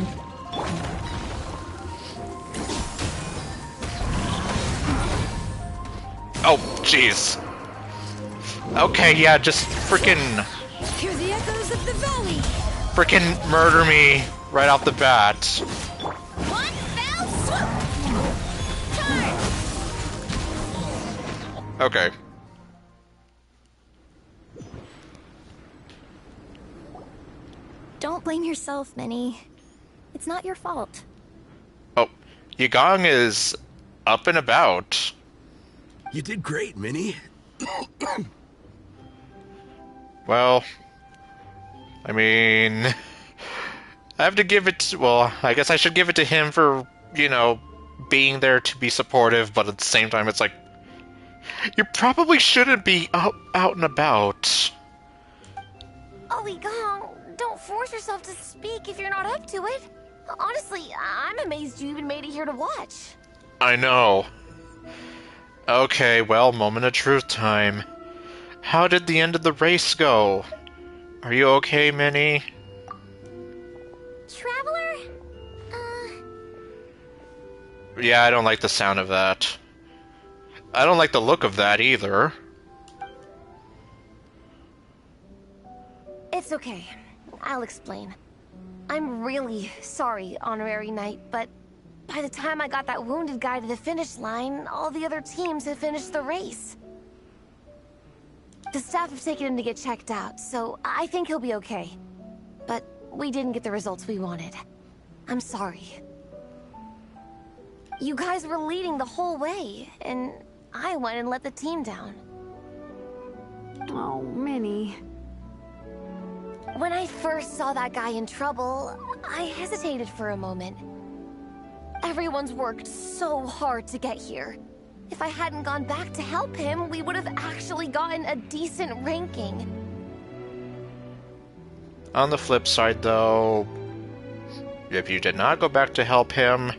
Oh, jeez. Okay, yeah, just freaking... Hear the echoes of the valley! freaking murder me right off the bat. One fell swoop! Charge! Okay. Don't blame yourself, Minnie. It's not your fault. Oh, Yagong is up and about. You did great, Minnie. Well, I mean, I have to give it to, well, I guess I should give it to him for, you know, being there to be supportive, but at the same time, it's like, you probably shouldn't be out and about. Ollie Gong, don't force yourself to speak if you're not up to it. Honestly, I'm amazed you even made it here to watch. I know. Okay, well, moment of truth time. How did the end of the race go? Are you okay, Minnie? Traveler? Yeah, I don't like the sound of that. I don't like the look of that either. It's okay. I'll explain. I'm really sorry, Honorary Knight, but by the time I got that wounded guy to the finish line, all the other teams had finished the race. The staff have taken him to get checked out, so I think he'll be okay. But we didn't get the results we wanted. I'm sorry. You guys were leading the whole way, and I went and let the team down. Oh, Minnie. When I first saw that guy in trouble, I hesitated for a moment. Everyone's worked so hard to get here. If I hadn't gone back to help him, we would have actually gotten a decent ranking. On the flip side, though, if you did not go back to help him,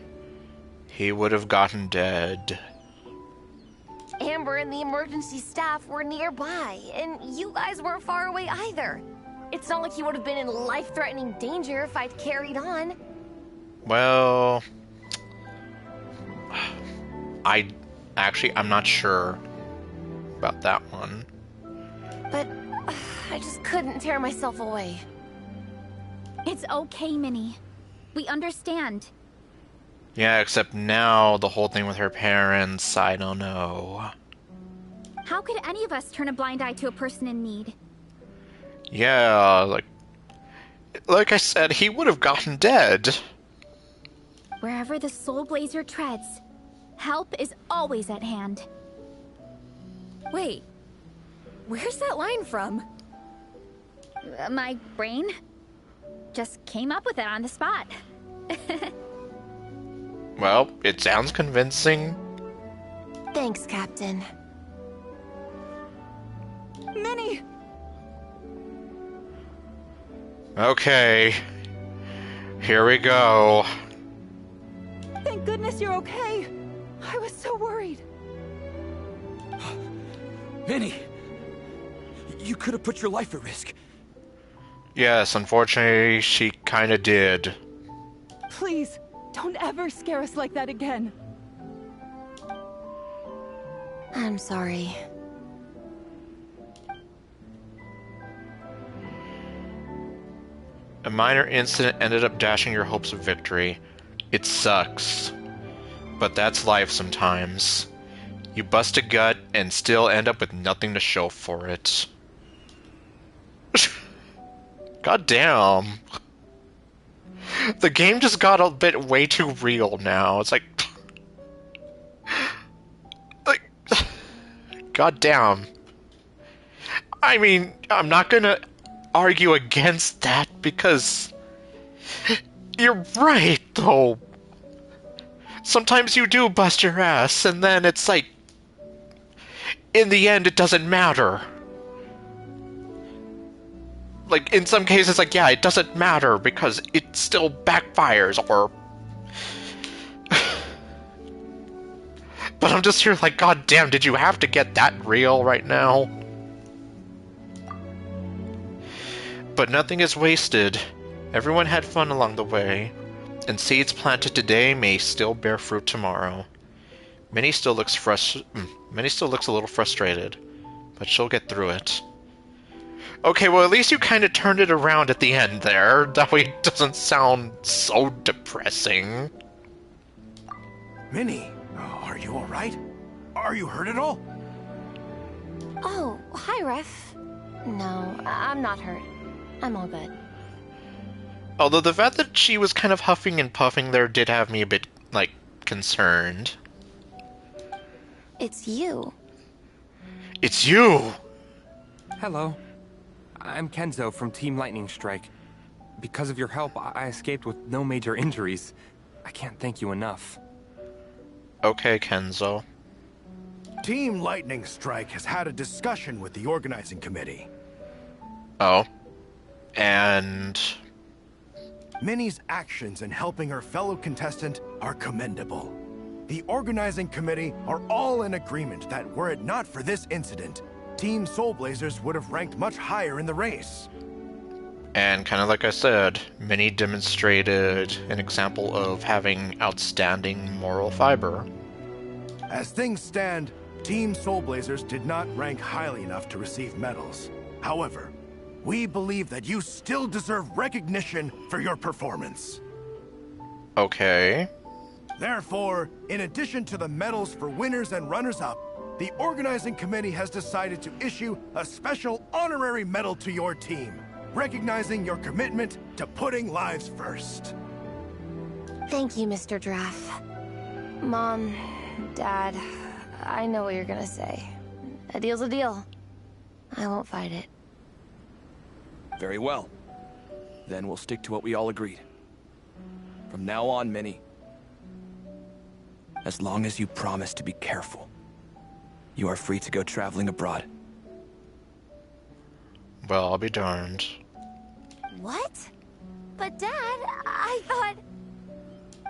he would have gotten dead. Amber and the emergency staff were nearby, and you guys weren't far away either. It's not like he would have been in life-threatening danger if I'd carried on. Well, I'm not sure about that one. But I just couldn't tear myself away. It's okay, Minnie. We understand. Yeah, except now the whole thing with her parents, I don't know. How could any of us turn a blind eye to a person in need? Yeah, like I said, he would have gotten dead. Wherever the Soul Blazer treads, help is always at hand. Wait, where's that line from? My brain just came up with it on the spot. Well, it sounds convincing. Thanks, Captain. Minnie! Okay. Here we go. Thank goodness you're okay. I was so worried. Minnie! You could have put your life at risk. Yes, unfortunately, she kinda did. Please, don't ever scare us like that again. I'm sorry. A minor incident ended up dashing your hopes of victory. It sucks. But that's life sometimes. You bust a gut and still end up with nothing to show for it. God damn. The game just got a bit way too real now. It's like... God damn. I mean, I'm not gonna argue against that because... You're right, though. Sometimes you do bust your ass, and then it's like... In the end, it doesn't matter. Like, in some cases, like, yeah, it doesn't matter because it still backfires, or... But I'm just here like, god damn, did you have to get that real right now? But nothing is wasted. Everyone had fun along the way, and seeds planted today may still bear fruit tomorrow. Minnie still looks a little frustrated, but she'll get through it. Okay, well at least you kind of turned it around at the end there. That way it doesn't sound so depressing. Minnie, are you alright? Are you hurt at all? Oh, hi, Ref. No, I'm not hurt. I'm all good. Although the fact that she was kind of huffing and puffing there did have me a bit, like, concerned. It's you. It's you! Hello. I'm Kenzo from Team Lightning Strike. Because of your help, I escaped with no major injuries. I can't thank you enough. Okay, Kenzo. Team Lightning Strike has had a discussion with the organizing committee. Oh. And... Minnie's actions in helping her fellow contestant are commendable. The organizing committee are all in agreement that were it not for this incident, Team Soul Blazers would have ranked much higher in the race. And kind of like I said, Minnie demonstrated an example of having outstanding moral fiber. As things stand, Team Soul Blazers did not rank highly enough to receive medals. However, we believe that you still deserve recognition for your performance. Okay. Therefore, in addition to the medals for winners and runners-up, the organizing committee has decided to issue a special honorary medal to your team, recognizing your commitment to putting lives first. Thank you, Mr. Draff. Mom, Dad, I know what you're gonna say. A deal's a deal. I won't fight it. Very well. Then we'll stick to what we all agreed. From now on, Minnie, as long as you promise to be careful, you are free to go traveling abroad. Well, I'll be darned. What? But Dad, I thought...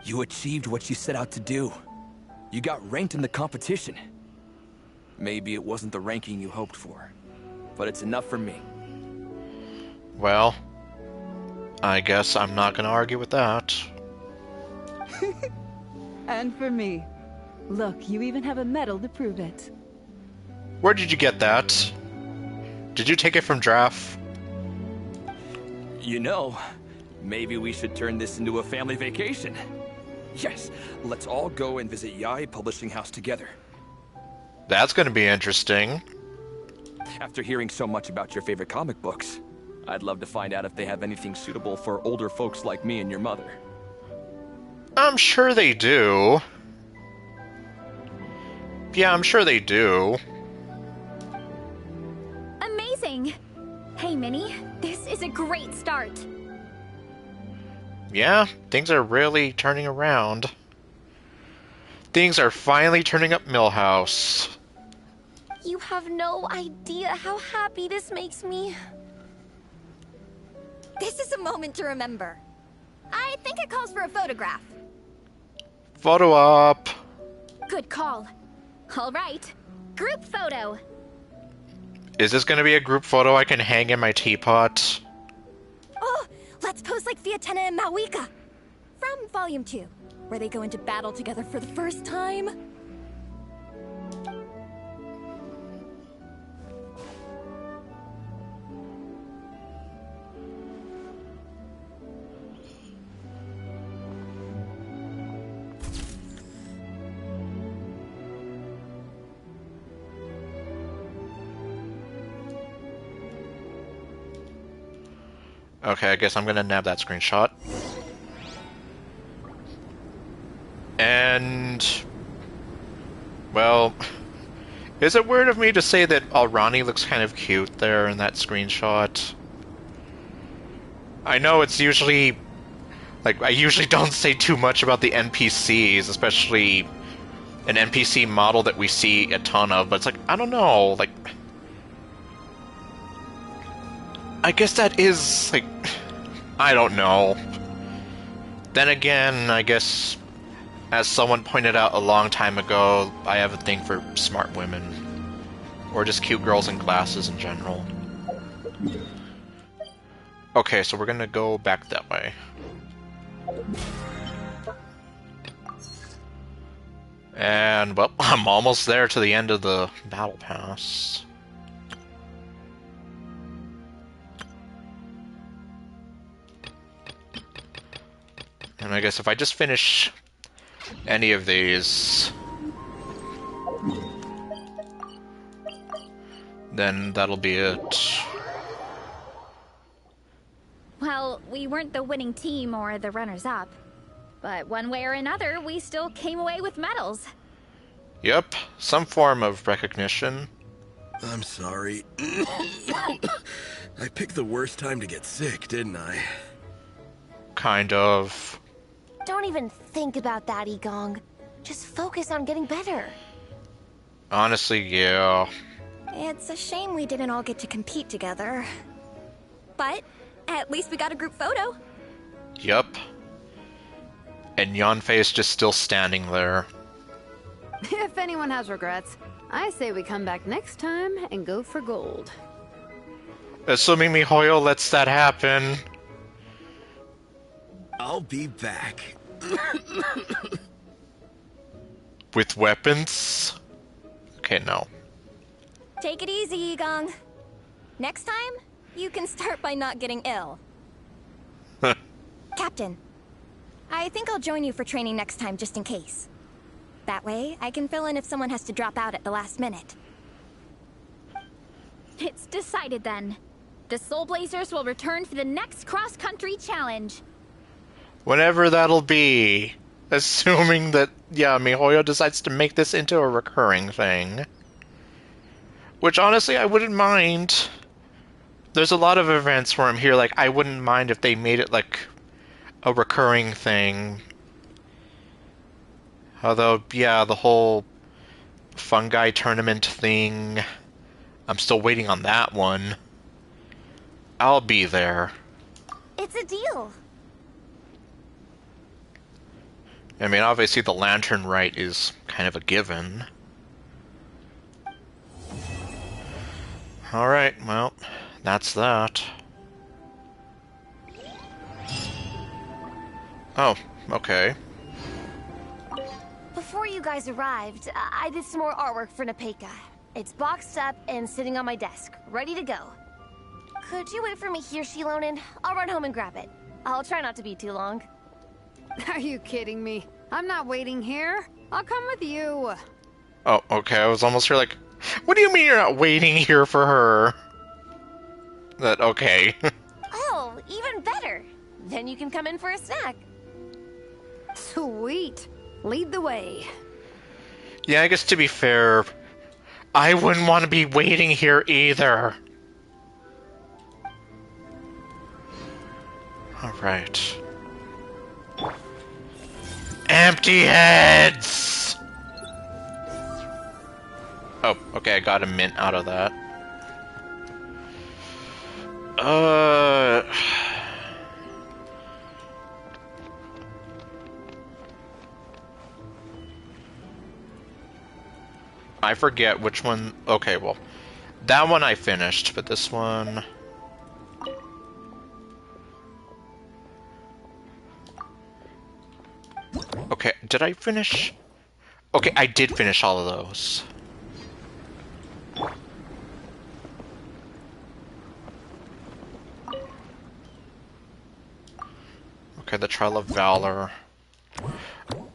You achieved what you set out to do. You got ranked in the competition. Maybe it wasn't the ranking you hoped for, but it's enough for me. Well, I guess I'm not gonna argue with that. And for me. Look, you even have a medal to prove it. Where did you get that? Did you take it from Draff? You know, maybe we should turn this into a family vacation. Yes, let's all go and visit Yai Publishing House together. That's gonna be interesting. After hearing so much about your favorite comic books, I'd love to find out if they have anything suitable for older folks like me and your mother. I'm sure they do. Yeah, I'm sure they do. Amazing! Hey, Minnie, this is a great start. Yeah, things are really turning around. Things are finally turning up Millhouse. You have no idea how happy this makes me. This is a moment to remember. I think it calls for a photograph. Photo op. Good call. All right, group photo. Is this gonna be a group photo I can hang in my teapot? Oh, let's pose like Fiatena and Mawika. From Volume 2, where they go into battle together for the first time. Okay, I guess I'm gonna nab that screenshot. And... well... is it weird of me to say that Alrani looks kind of cute there in that screenshot? I know it's usually... like, I usually don't say too much about the NPCs, especially an NPC model that we see a ton of, but it's like, I don't know, like... I guess that is, like... I don't know. Then again, I guess, as someone pointed out a long time ago, I have a thing for smart women. Or just cute girls in glasses in general. Okay, so we're gonna go back that way. And, well, I'm almost there to the end of the battle pass. And I guess if I just finish any of these, then that'll be it. Well, we weren't the winning team or the runners-up. But one way or another, we still came away with medals. Yep, some form of recognition. I'm sorry. I picked the worst time to get sick, didn't I? Kind of. Don't even think about that, Egong. Just focus on getting better. Honestly, yeah. It's a shame we didn't all get to compete together. But at least we got a group photo. Yep. And Yanfei is just still standing there. If anyone has regrets, I say we come back next time and go for gold. Assuming MiHoYo lets that happen. I'll be back. With weapons? Okay, no. Take it easy, Egong. Next time, you can start by not getting ill. Captain, I think I'll join you for training next time just in case. That way, I can fill in if someone has to drop out at the last minute. It's decided then. The Soul Blazers will return for the next cross-country challenge. Whenever that'll be. Assuming that, yeah, MiHoYo decides to make this into a recurring thing. Which, honestly, I wouldn't mind. There's a lot of events where I'm here, like, I wouldn't mind if they made it, like, a recurring thing. Although, yeah, the whole fungi tournament thing, I'm still waiting on that one. I'll be there. It's a deal. I mean, obviously the lantern rite is kind of a given. Alright, well, that's that. Oh, okay. Before you guys arrived, I did some more artwork for Nepeka. It's boxed up and sitting on my desk, ready to go. Could you wait for me here, Shilonen? I'll run home and grab it. I'll try not to be too long. Are you kidding me? I'm not waiting here. I'll come with you. Oh, okay, I was almost here like, what do you mean you're not waiting here for her? That, okay. Oh, even better. Then you can come in for a snack. Sweet. Lead the way. Yeah, I guess to be fair, I wouldn't want to be waiting here either. Alright. Empty heads! Oh, okay, I got a mint out of that. I forget which one. Okay, well, that one I finished, but this one. Okay, did I finish? Okay, I did finish all of those. Okay, the Trial of Valor.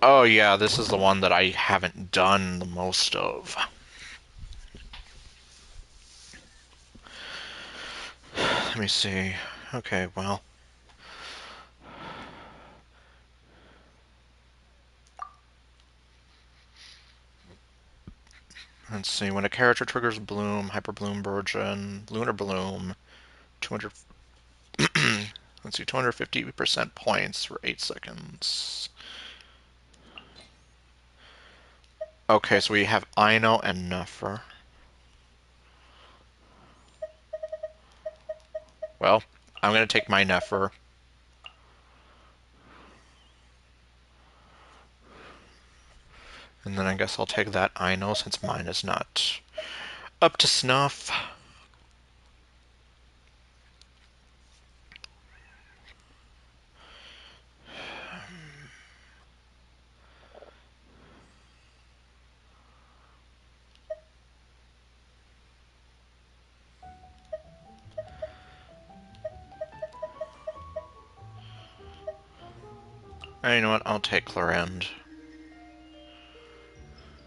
Oh yeah, this is the one that I haven't done the most of. Let me see. Okay, well. Let's see, when a character triggers Bloom, Hyper Bloom, Virgin, Lunar Bloom, 200... let's see, 250% points for 8 seconds. Okay, so we have Ino and Nefer. Well, I'm going to take my Nefer. And then I guess I'll take that Ino since mine is not up to snuff. And you know what? I'll take Clorend.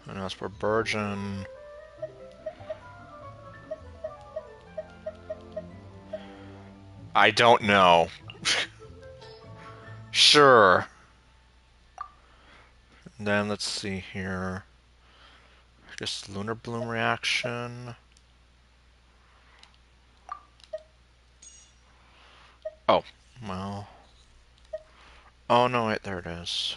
And as for Burgeon... I don't know. Sure. And then let's see here. Just Lunar Bloom reaction. Oh, well... Oh no, wait, there it is.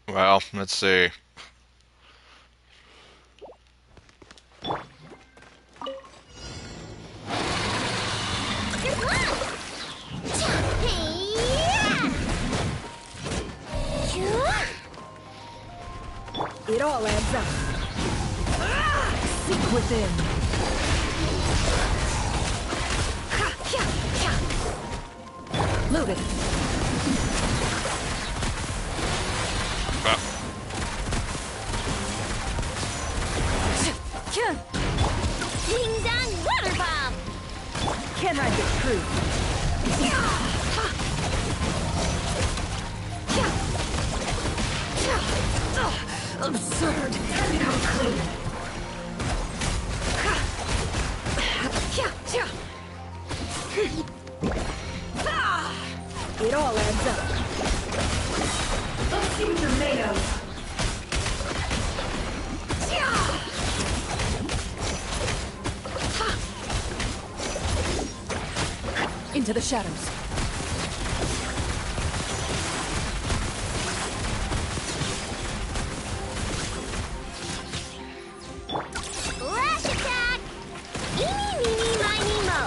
Well, let's see. It all adds up. Seek within. Loaded. Ding dong water bomb! Can't hide the truth. Absurd. It all adds up. Let's see tomatoes. Into the shadows. Flash attack! Eeny, meeny, miny, mo.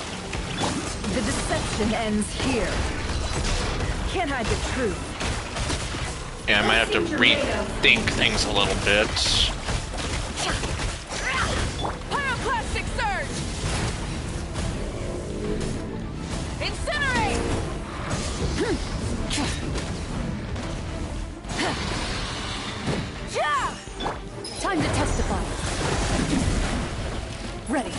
The deception ends here. Can't hide the truth. Yeah, I might have to rethink things a little bit. Pyroclastic surge! Incinerate! Time to testify. Ready.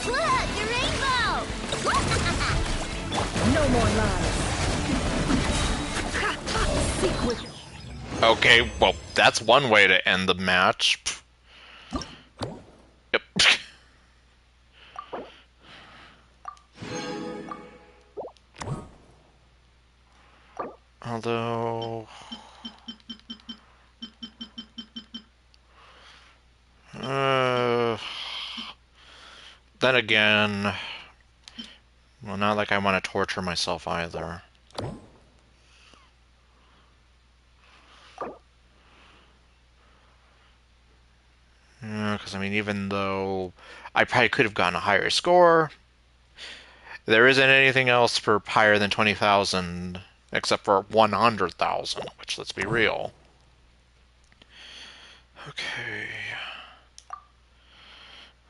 Look, the rainbow! No more lies. Secret. Okay, well, that's one way to end the match. Yep. Although... then again... Well, not like I want to torture myself either. Yeah, because I mean, even though I probably could have gotten a higher score, there isn't anything else for higher than 20,000 except for 100,000, which, let's be real. Okay.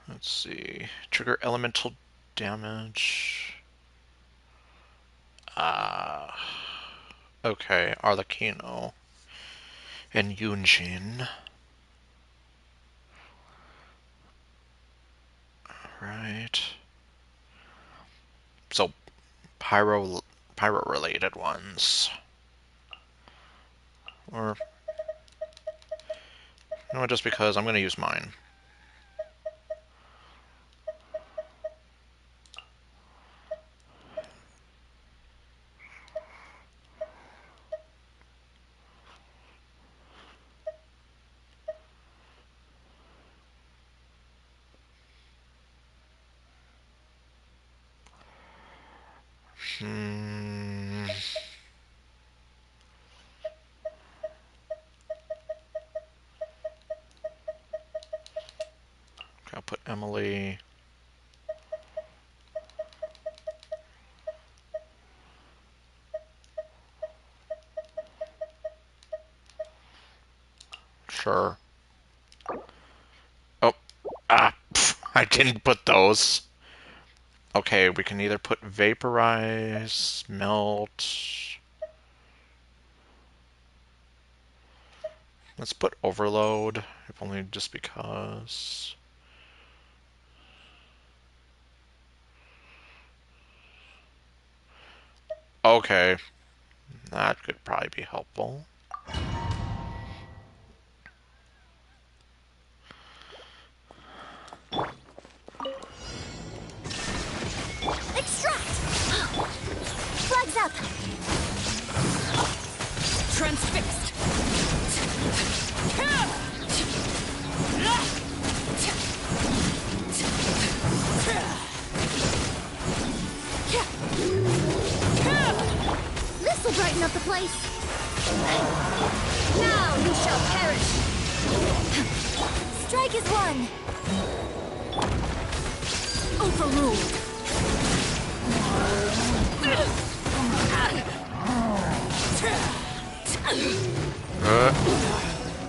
Let's see. Trigger elemental damage. Okay, Arlecchino and Yunjin. Right. So, pyro-related ones. Or, no, just because I'm going to use mine. Okay, I'll put Emily. Sure. Oh, I didn't put those. Okay, we can either put vaporize, melt. Let's put overload, if only just because. Okay, that could probably be helpful. Extract! Flags up! Transfixed! This'll brighten up the place! Now you shall perish! Strike is one! Overruled!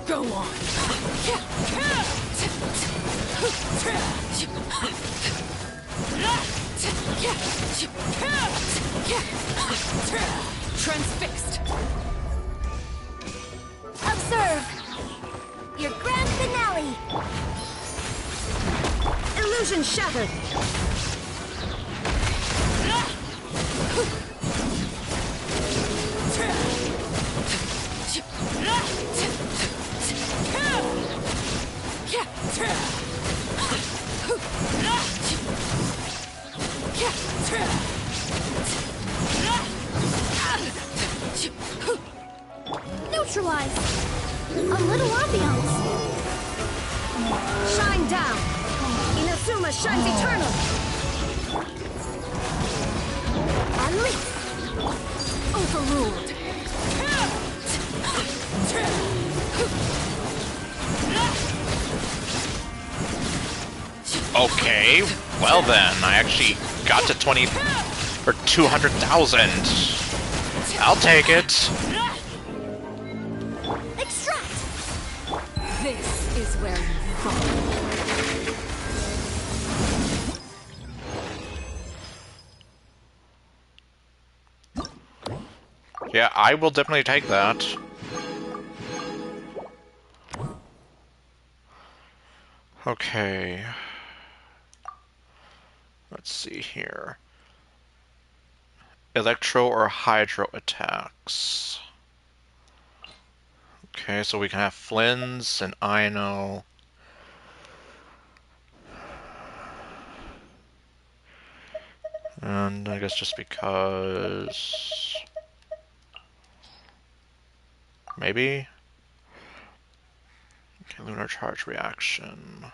Go on! Transfixed! Observe! Your grand finale! Illusion shattered! Neutralize! A little ambiance! Shine down! Inazuma shines eternal! Unleash! Overruled! Okay, well then, I actually got to 20 or 200,000. I'll take it. Extract! This is where you fall. Yeah, I will definitely take that. Okay. Let's see here. Electro or hydro attacks. Okay, so we can have Flynn's and Ino. And I guess just because... Maybe? Okay, lunar charge reaction.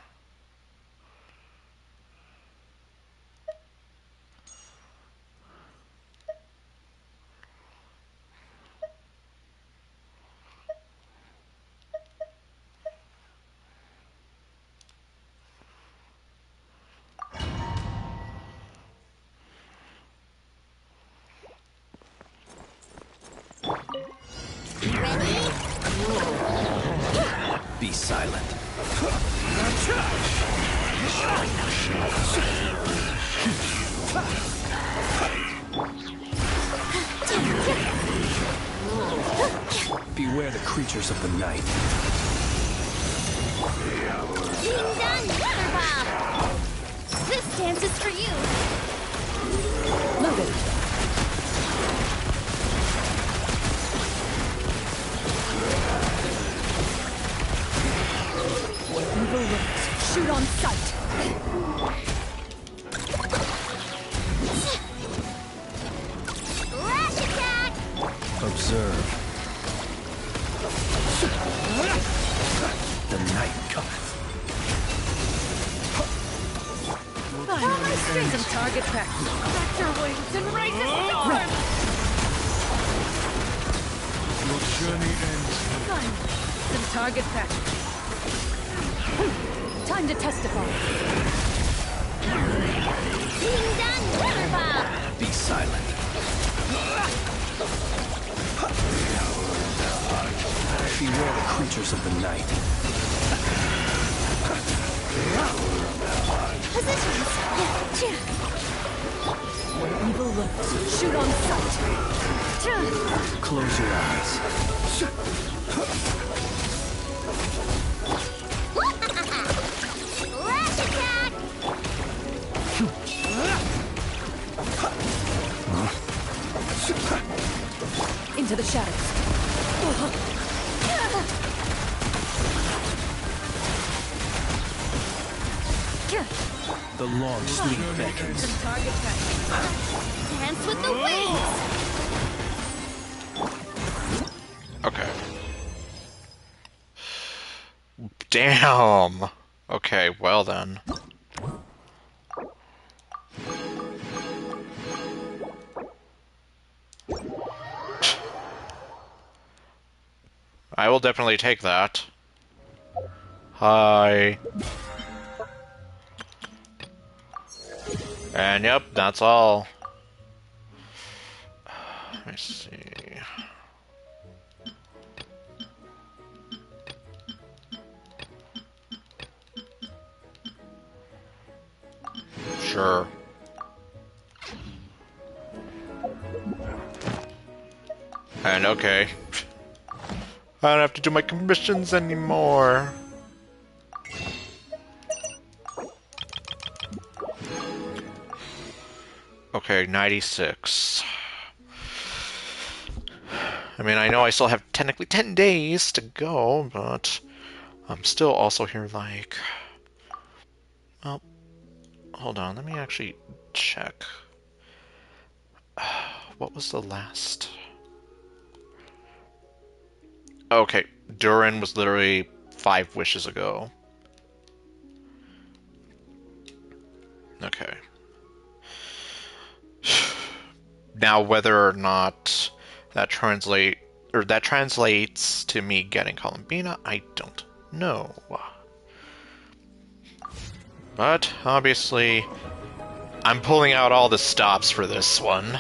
Be silent. Beware the creatures of the night. Being done, Weather Bob! This dance is for you! Loaded. Where evil lurks, shoot on sight! Rash attack! Observe. The night cometh. Pull my strings and target practice. Crack your wings and raise a storm! Your journey ends. Fine. Some target practice. Time to testify. Being done, Weather Bob! Be silent. Beware the creatures of the night. Positions! Where evil lurks, shoot on sight! Close your eyes. Rash attack! Into the shadows. The long sleep beckons. Some target practice. Dance with the wings! Okay. Damn! Okay, well then. I will definitely take that. Hi. And yep, that's all. Let me see. Sure. And okay. I don't have to do my commissions anymore. Okay, 96. I mean, I know I still have technically 10 days to go, but I'm still also here like... Well, hold on, let me actually check. What was the last... Okay, Durin was literally 5 wishes ago. Okay. Now, whether or not that translates to me getting Columbina, I don't know. But obviously, I'm pulling out all the stops for this one.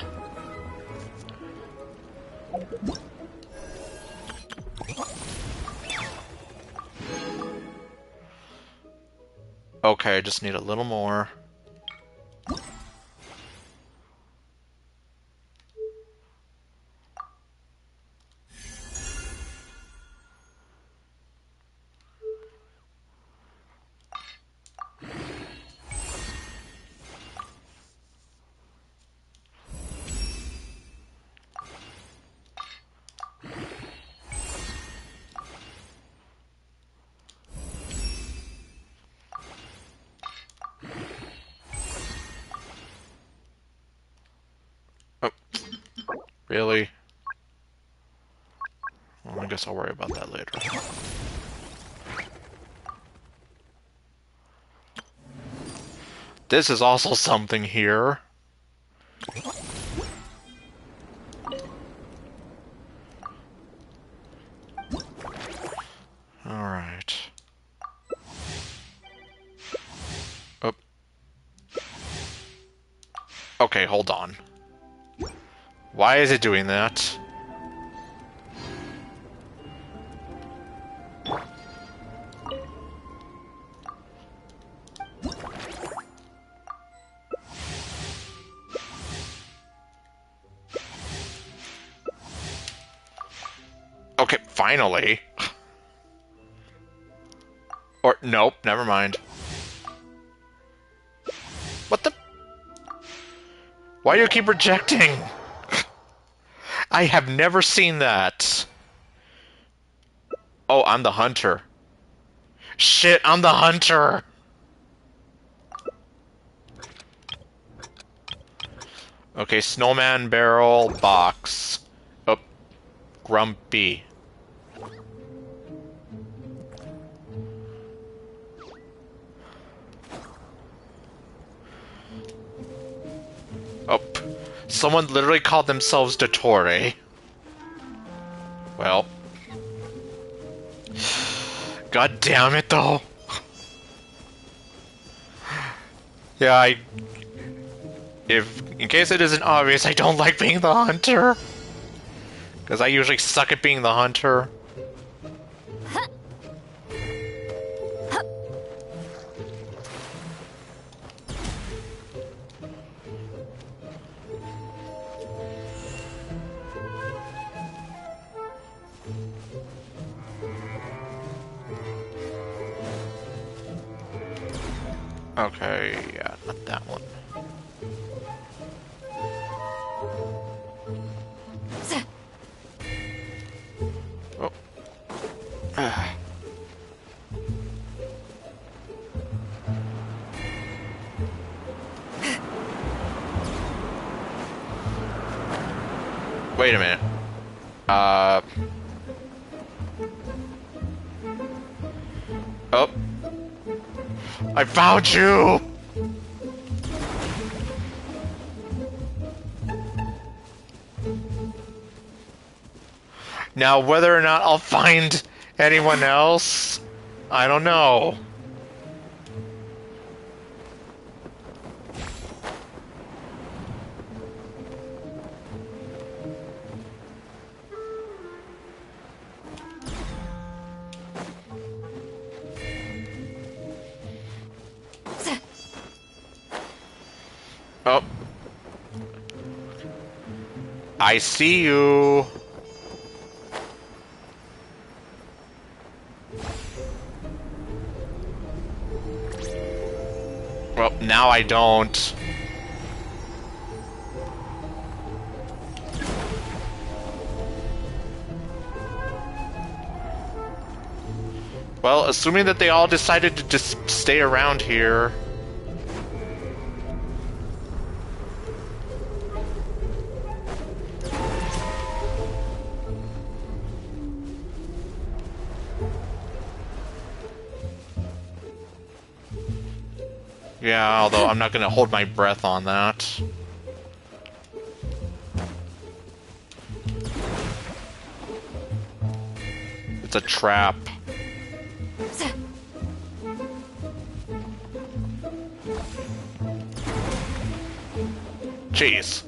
Okay, I just need a little more. Really? Well, I guess I'll worry about that later. This is also something here. Alright. Oh. Okay, hold on. Why is it doing that? Okay, finally. Or, nope, never mind. What the? Why do you keep rejecting? I have never seen that. Oh, I'm the hunter. Shit, I'm the hunter! Okay, snowman, barrel, box. Oh, grumpy. Oh, someone literally called themselves Dottore. Well. God damn it, though. Yeah, in case it isn't obvious, I don't like being the hunter. Because I usually suck at being the hunter. Okay, yeah, not that one. Oh. Wait a minute. Oh. I found you! Now, whether or not I'll find anyone else, I don't know. Oh. I see you. Well, now I don't. Well, assuming that they all decided to just stay around here. Yeah, although I'm not gonna hold my breath on that. It's a trap. Jeez.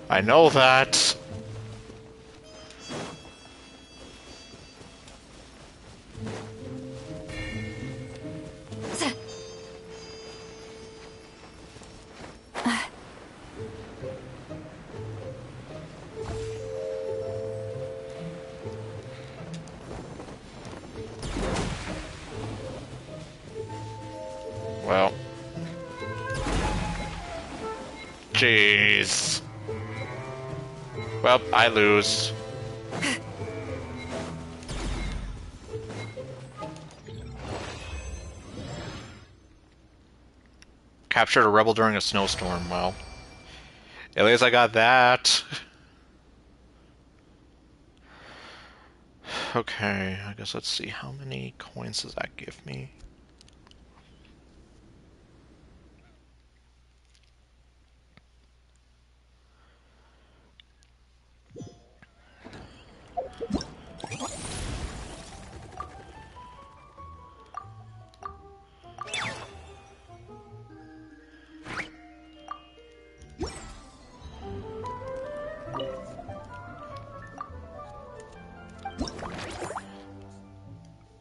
I know that. Well. Jeez. Well, I lose. Captured a rebel during a snowstorm. Well, at least I got that. Okay, I guess let's see. How many coins does that give me?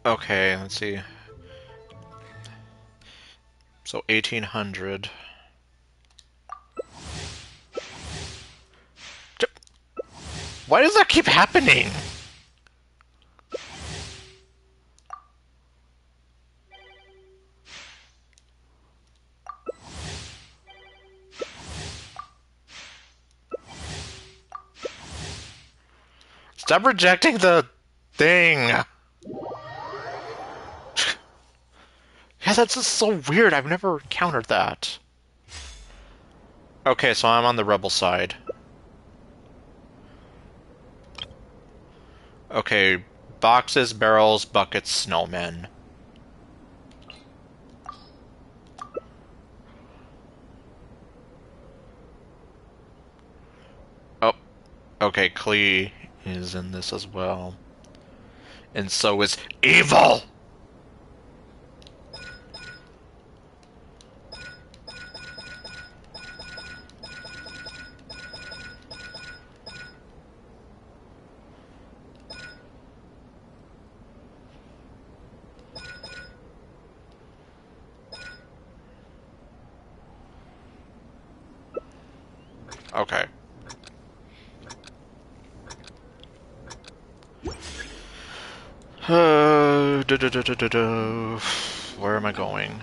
Okay, let's see. So 1800. Why does that keep happening? Stop rejecting the thing. Yeah, that's just so weird. I've never encountered that. Okay, so I'm on the rebel side. Okay, boxes, barrels, buckets, snowmen. Oh, okay, Klee is in this as well. And so is evil! Okay. Where am I going?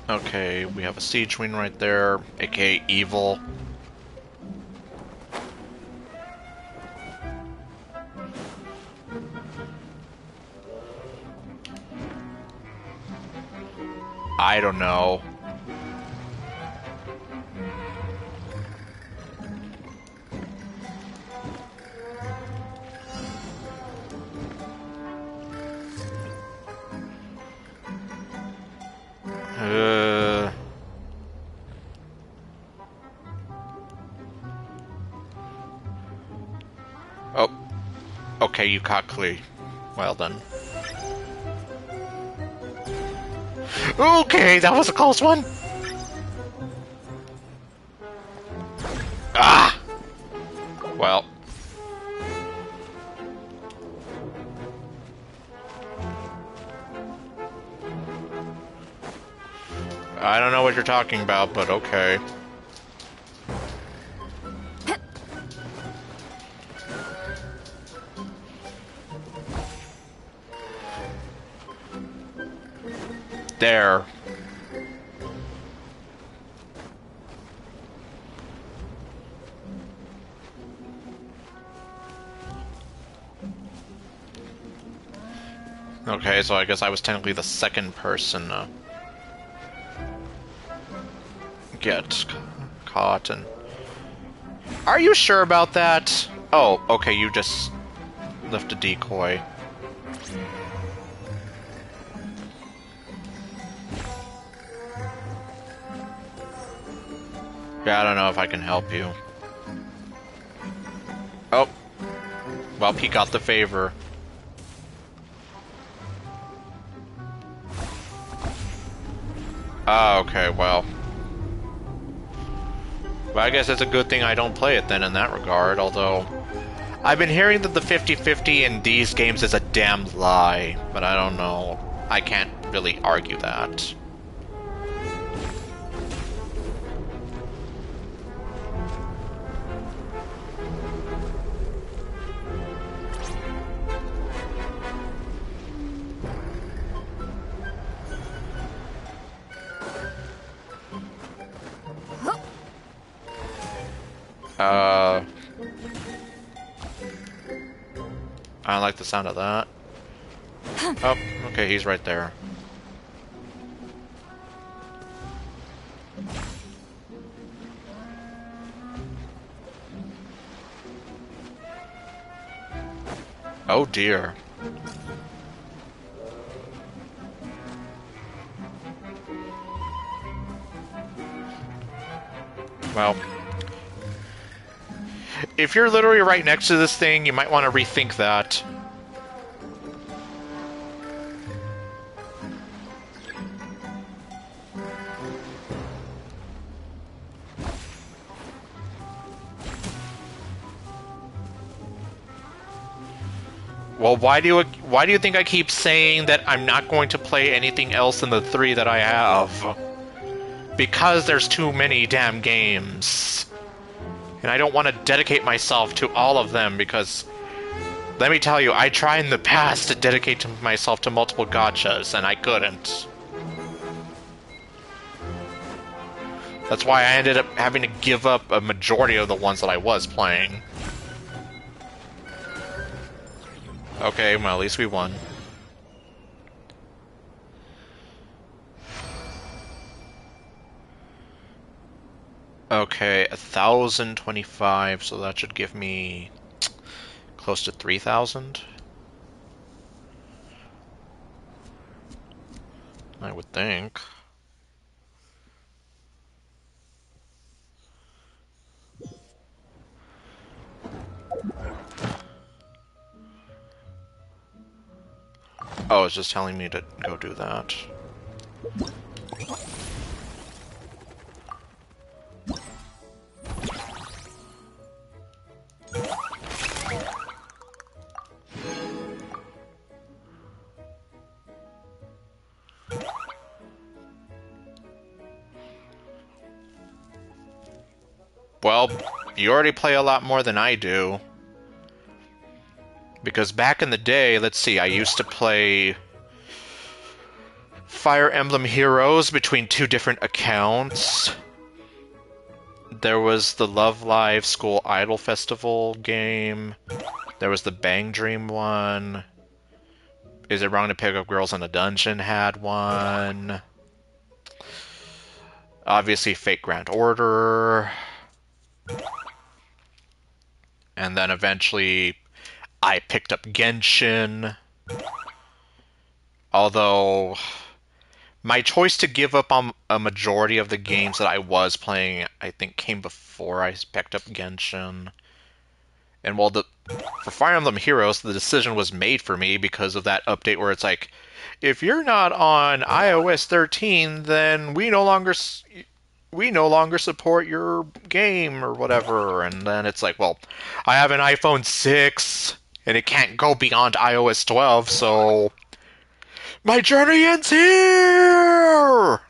Okay, we have a siege wing right there, aka evil. I don't know. Oh. Okay, you caught Klee. Well done. Okay, that was a close one! Ah! Well. I don't know what you're talking about, but okay. There. Okay, so I guess I was technically the second person to get caught. And are you sure about that? Oh, okay, you just left a decoy. Yeah, I don't know if I can help you. Oh. Well, he got the favor. Ah, okay, well. Well, I guess it's a good thing I don't play it then in that regard, although I've been hearing that the 50-50 in these games is a damn lie, but I don't know. I can't really argue that. I don't like the sound of that. Oh, okay, he's right there. Oh dear. Well, if you're literally right next to this thing, you might want to rethink that. Well, why do you think I keep saying that I'm not going to play anything else than the 3 that I have? Because there's too many damn games. And I don't want to dedicate myself to all of them because, let me tell you, I tried in the past to dedicate myself to multiple gachas, and I couldn't. That's why I ended up having to give up a majority of the ones that I was playing. Okay, well, at least we won. Okay, 1,025, so that should give me close to 3,000. I would think. Oh, it's just telling me to go do that. Well, you already play a lot more than I do. Because back in the day, let's see, I used to play Fire Emblem Heroes between 2 different accounts. There was the Love Live School Idol Festival game. There was the Bang Dream one. Is It Wrong to Pick Up Girls in a Dungeon had one. Obviously, Fate Grand Order. And then eventually, I picked up Genshin. Although, my choice to give up on a majority of the games that I was playing, I think, came before I picked up Genshin. And while for Fire Emblem Heroes, the decision was made for me because of that update where it's like, if you're not on iOS 13, then we no longer support your game or whatever. And then it's like, well, I have an iPhone 6 and it can't go beyond iOS 12, so my journey ends here.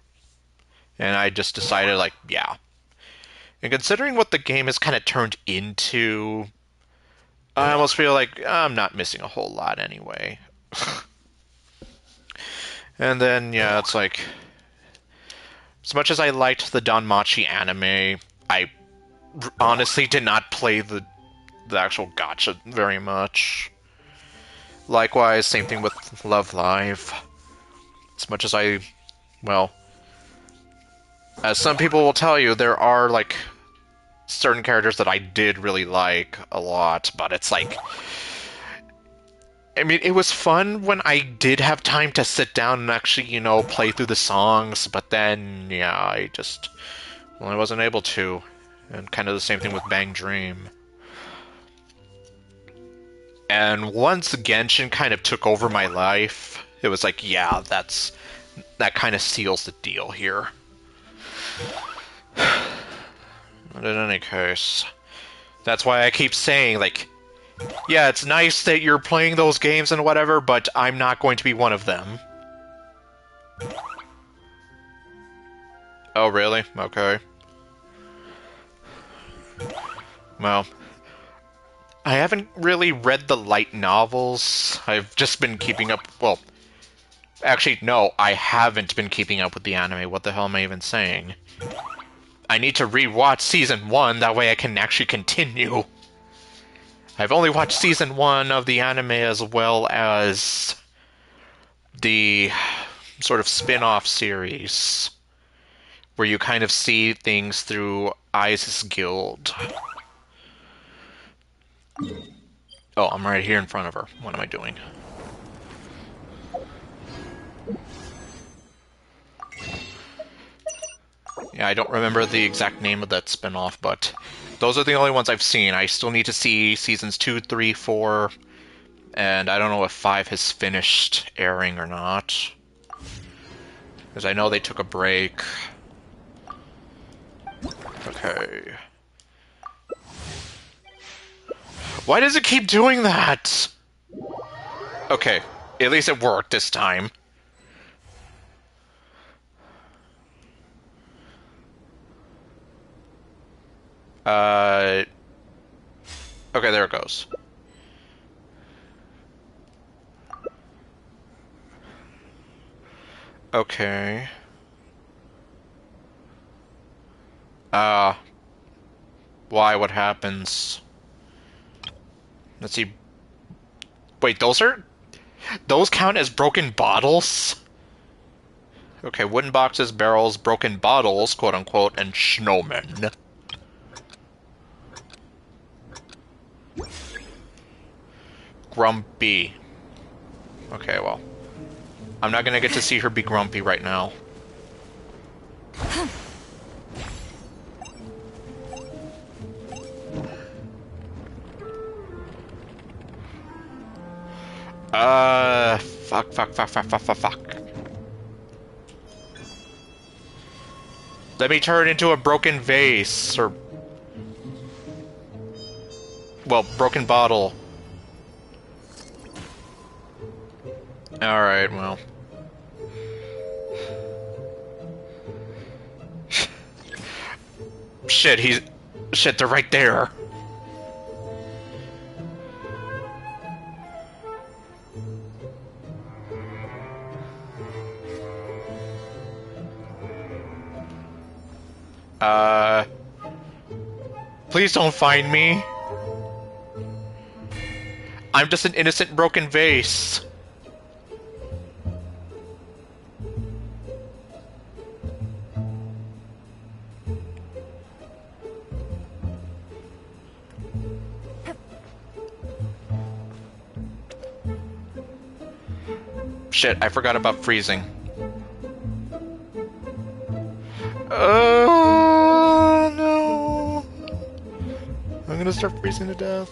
And I just decided, like, yeah. And considering what the game has kind of turned into, I almost feel like I'm not missing a whole lot anyway. And then, yeah, it's like, as much as I liked the Danmachi anime, I honestly did not play the actual gacha very much. Likewise, same thing with Love Live. As much as well, as some people will tell you, there are, like, certain characters that I did really like a lot, but it's like, I mean, it was fun when I did have time to sit down and actually, play through the songs, but then, yeah, I wasn't able to. And kind of the same thing with Bang Dream. And once Genshin kind of took over my life, it was like, yeah, that kind of seals the deal here. But in any case, that's why I keep saying, like, yeah, it's nice that you're playing those games and whatever, but I'm not going to be one of them. Oh, really? Okay. Well, I haven't really read the light novels. I've just been keeping up, well, actually, no, I haven't been keeping up with the anime. What the hell am I even saying? I need to rewatch Season 1, that way I can actually continue. I've only watched Season 1 of the anime as well as the sort of spin-off series, where you kind of see things through Isis Guild. Oh, I'm right here in front of her. What am I doing? Yeah, I don't remember the exact name of that spin-off, but those are the only ones I've seen. I still need to see Seasons 2, 3, 4, and I don't know if 5 has finished airing or not. Because I know they took a break. Okay. Why does it keep doing that? Okay, at least it worked this time. Okay, there it goes. Okay. Why? What happens? Let's see. Wait, those count as broken bottles? Okay, wooden boxes, barrels, broken bottles, quote unquote, and snowmen. Grumpy. Okay, well. I'm not gonna get to see her be grumpy right now. Fuck. Let me turn it into a broken vase, or... well, broken bottle. Alright, well. Shit, shit, they're right there. Please don't find me. I'm just an innocent broken vase. Shit, I forgot about freezing. No. I'm gonna start freezing to death.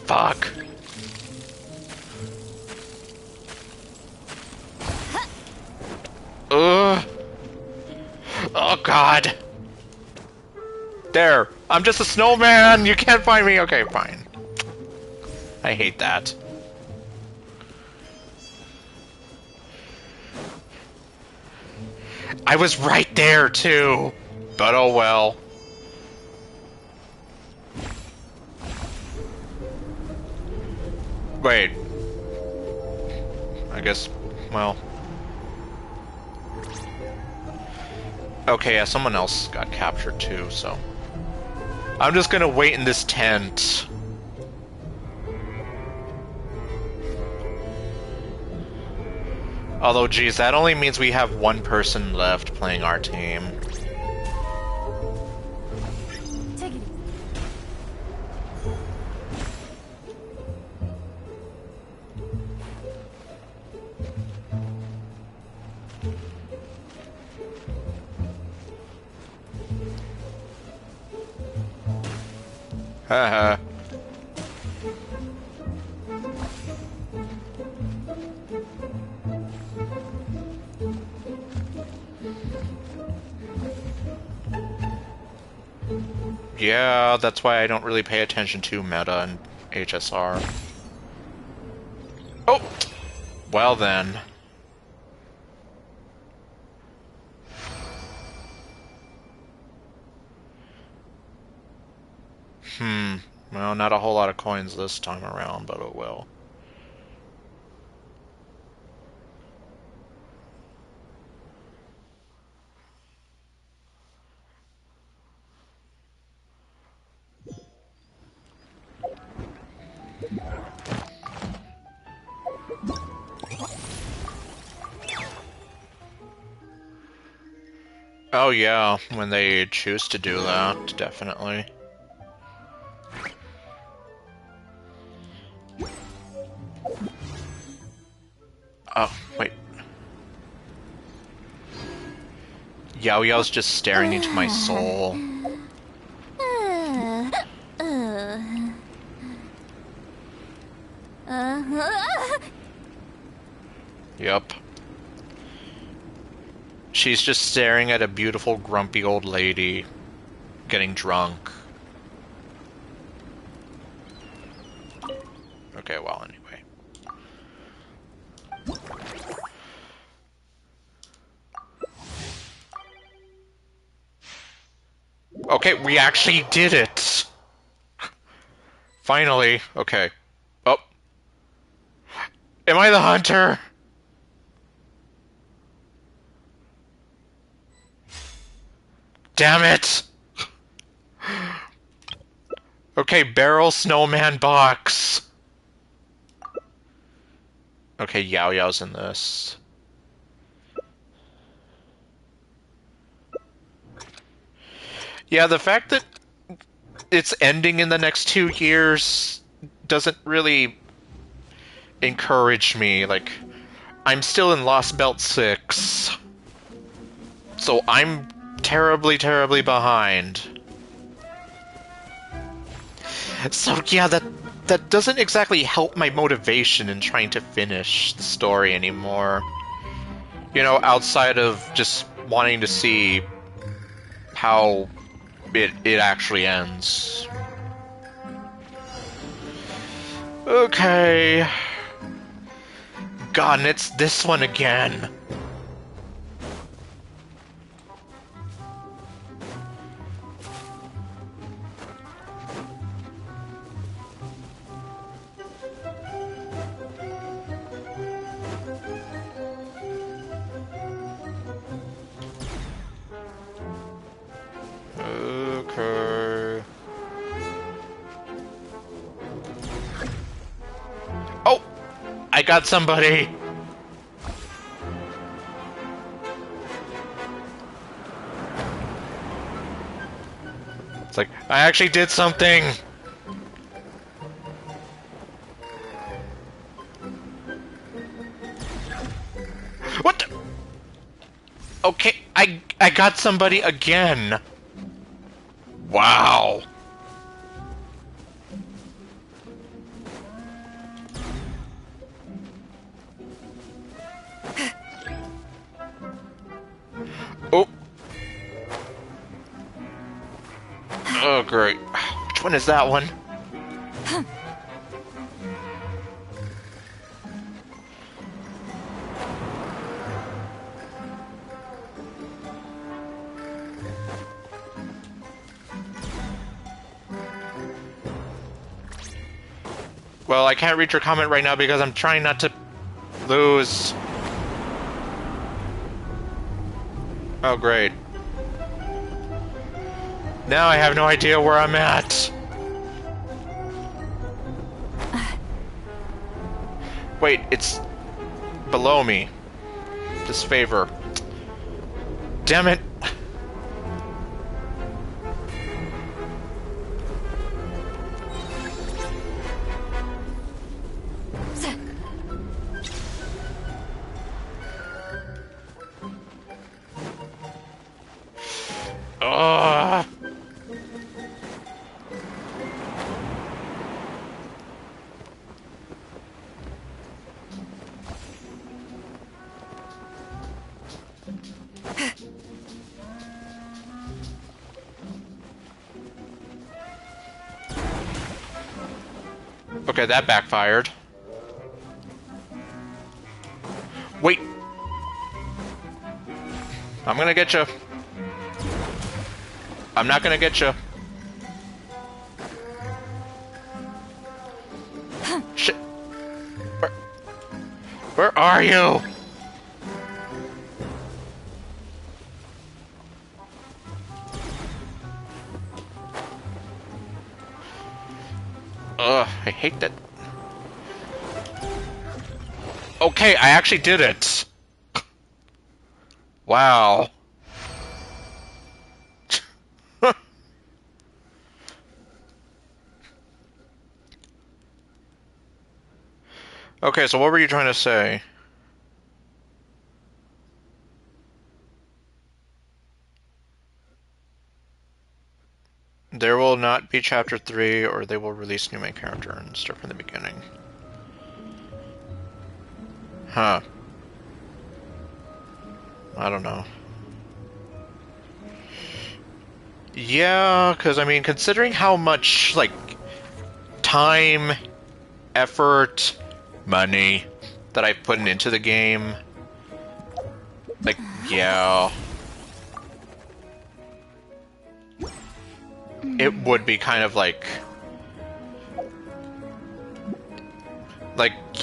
Fuck. Ugh. Oh god. There. I'm just a snowman. You can't find me. Okay, fine. I hate that. I was right there, too. But oh well. Wait. I guess, well... okay, yeah, someone else got captured too, so... I'm just gonna wait in this tent. Although, geez, that only means we have one person left playing our team. Take it. Haha. Yeah, that's why I don't really pay attention to meta and HSR. Oh! Well then. Well, not a whole lot of coins this time around, but oh well. Oh yeah, when they choose to do that, definitely. Oh, wait. Yao Yao's just staring into my soul. Yup. She's just staring at a beautiful, grumpy old lady getting drunk. Okay, well, anyway. Okay, we actually did it! Finally. Okay. Oh. Am I the hunter? Damn it! Okay, barrel snowman box. Okay, Yao Yao's in this. Yeah, the fact that it's ending in the next 2 years doesn't really encourage me. Like, I'm still in Lost Belt 6. So I'm terribly, terribly behind. So yeah, that doesn't exactly help my motivation in trying to finish the story anymore. You know, outside of just wanting to see how it actually ends. Okay. God, and it's this one again. Okay. Oh! I got somebody! It's like, I actually did something! What the? Okay, I got somebody again! Wow! Oh! Oh, great. Which one is that one? Well, I can't read your comment right now because I'm trying not to lose. Oh, great. Now I have no idea where I'm at. Wait, it's below me. Disfavor. Damn it. Ugh. Okay, that backfired. Wait. I'm gonna get you. I'm not gonna get you. Shit. Where are you? Ugh, I hate that. Okay, I actually did it. Wow. Okay, so what were you trying to say? There will not be Chapter 3, or they will release new main character and start from the beginning. Huh. I don't know. Yeah, because, I mean, considering how much, like, time effort, money that I've put into the game, like, yeah, it would be kind of like,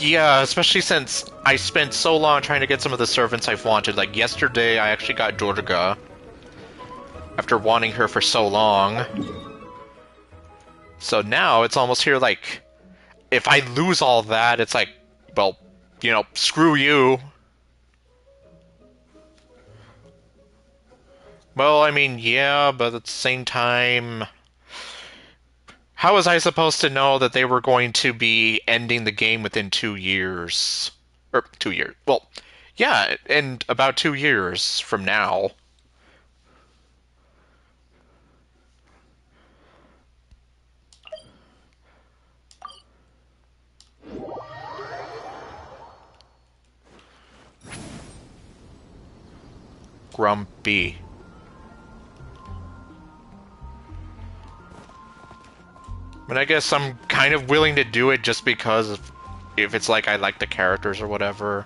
yeah, especially since I spent so long trying to get some of the servants I've wanted. Like, yesterday I actually got Durga, after wanting her for so long. So now it's almost here, like, if I lose all that, it's like, well, you know, screw you. Well, I mean, yeah, but at the same time, how was I supposed to know that they were going to be ending the game within 2 years? Or 2 years. Well, yeah, in about 2 years from now. Grumpy. I mean, I guess I'm kind of willing to do it just because if it's like I like the characters or whatever.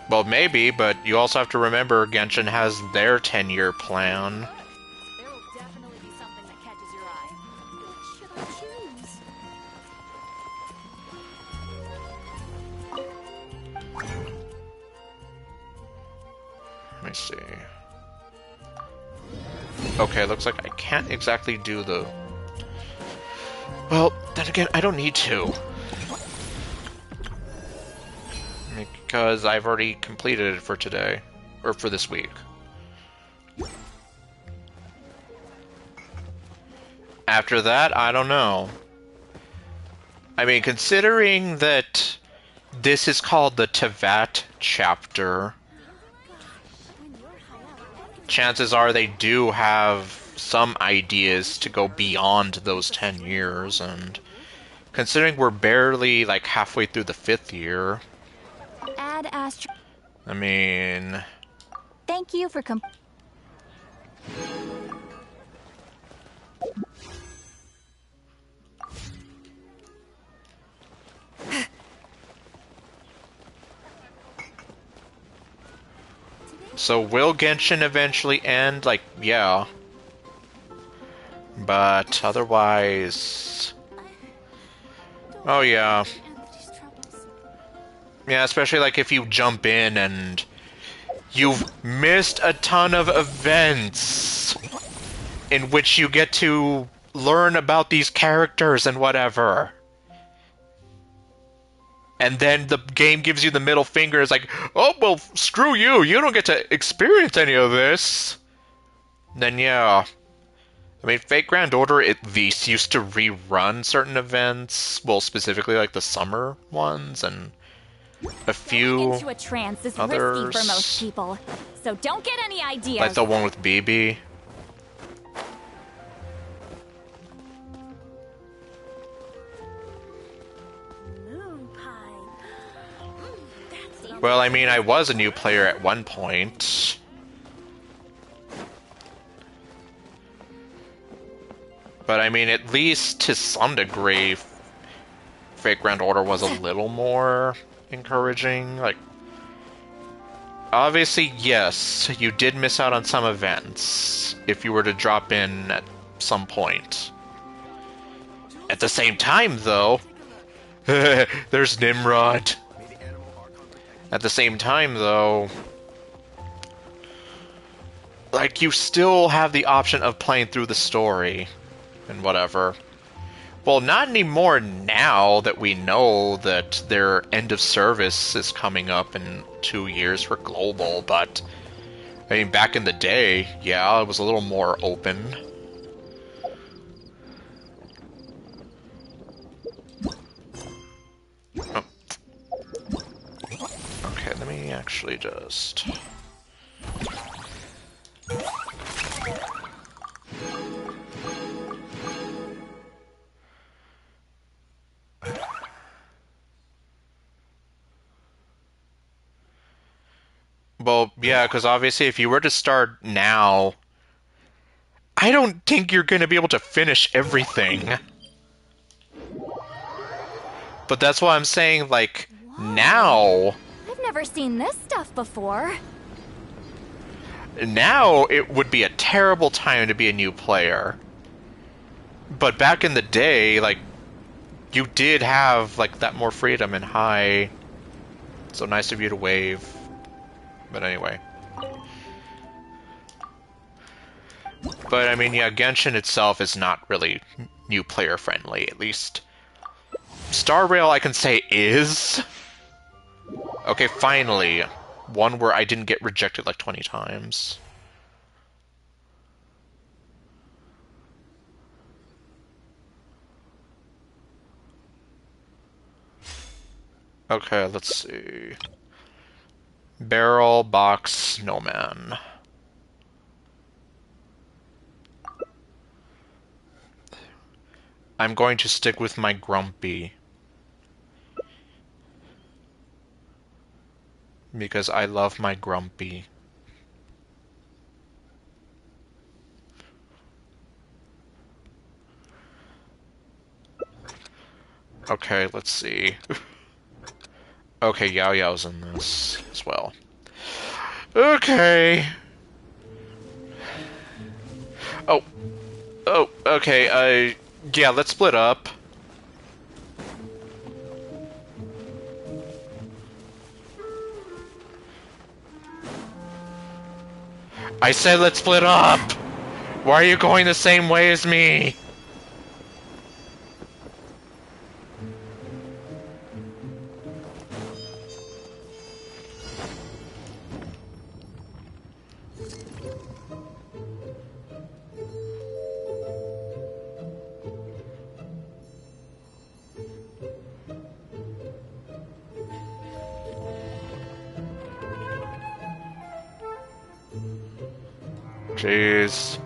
Well, maybe, but you also have to remember Genshin has their 10-year plan. There will definitely be something that catches your eye. Which should I choose? Let me see. Okay, looks like I can't exactly do the... Well, then again, I don't need to. Because I've already completed it for today. Or for this week. After that, I don't know. I mean, considering that this is called the Tevat chapter, chances are they do have some ideas to go beyond those 10 years, and considering we're barely like halfway through the 5th year, Add Astro. I mean... Thank you for So will Genshin eventually end? Like, yeah. But otherwise... Oh yeah. Yeah, especially like if you jump in and you've missed a ton of events in which you get to learn about these characters and whatever. And then the game gives you the middle finger. It's like, oh, well, screw you. You don't get to experience any of this. Then, yeah. I mean, Fate Grand Order at least used to rerun certain events. Well, specifically, like, the summer ones and a few into a trance is others. risky for most people. So don't get any ideas. Like the one with BB. Well, I mean, I was a new player at one point. But I mean, at least to some degree, Fate Grand Order was a little more encouraging. Like, obviously, yes, you did miss out on some events if you were to drop in at some point. At the same time, though, there's Nimrod. At the same time, though, like, you still have the option of playing through the story and whatever. Well, not anymore now that we know that their end of service is coming up in 2 years for Global, but, I mean, back in the day, yeah, it was a little more open. Oh. Okay, let me actually just... Well, yeah, because obviously if you were to start now, I don't think you're going to be able to finish everything. But that's why I'm saying, like, now... I've never seen this stuff before. Now, it would be a terrible time to be a new player. But back in the day, like, you did have, like, that more freedom and hi. So nice of you to wave. But anyway. But, I mean, yeah, Genshin itself is not really new player friendly, at least. Star Rail, I can say, is. Okay, finally. One where I didn't get rejected like 20 times. Okay, let's see. Barrel, box, snowman. I'm going to stick with my grumpy. Because I love my grumpy. Okay, let's see. Okay, Yao Yao's in this as well. Okay. Oh, okay, yeah, let's split up. I said let's split up! Why are you going the same way as me? Jeez.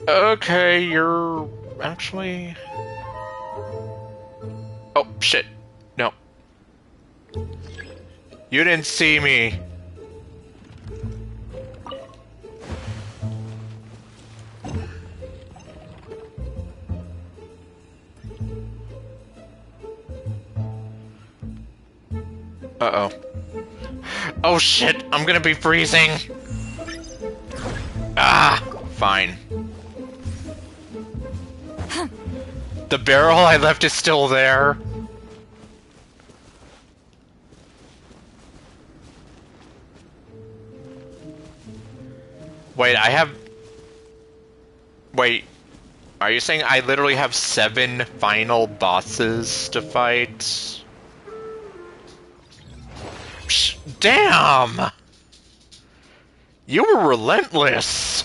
Okay, you're actually... Oh, shit. No. You didn't see me. Uh-oh. Oh shit, I'm gonna be freezing. Ah, fine. The barrel I left is still there. Wait, I have... Wait, are you saying I literally have 7 final bosses to fight? Psh, damn! You were relentless!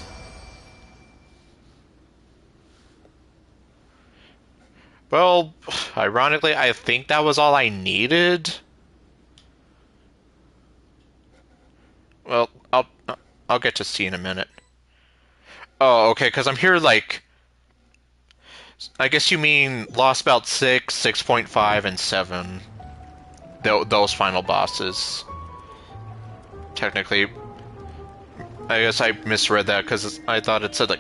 Well, ironically, I think that was all I needed. Well, I'll get to see in a minute. Oh, okay, because I'm here, like... I guess you mean Lost Belt 6, 6.5, and 7. Those final bosses. Technically. I guess I misread that, because I thought it said,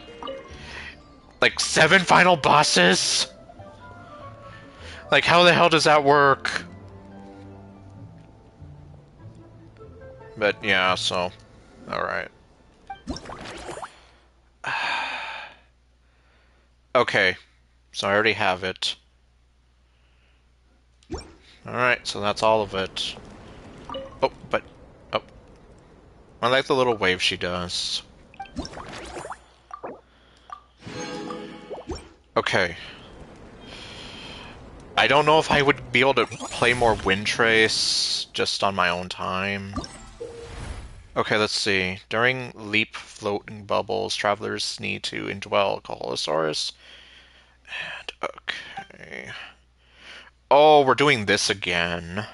like 7 final bosses? Like, how the hell does that work? But, yeah, so... Alright. Okay. So I already have it. Alright, so that's all of it. Oh, but... Oh. I like the little wave she does. Okay. I don't know if I would be able to play more Wind Trace just on my own time. Okay, let's see. During leap floating bubbles, travelers need to indwell Colosaurus. And, okay... Oh, we're doing this again.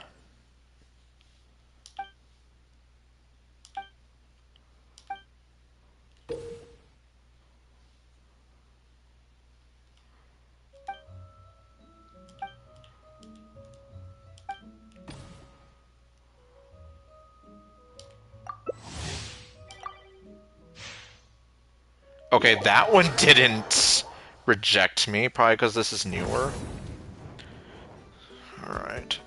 Okay, that one didn't reject me, probably because this is newer. Alright.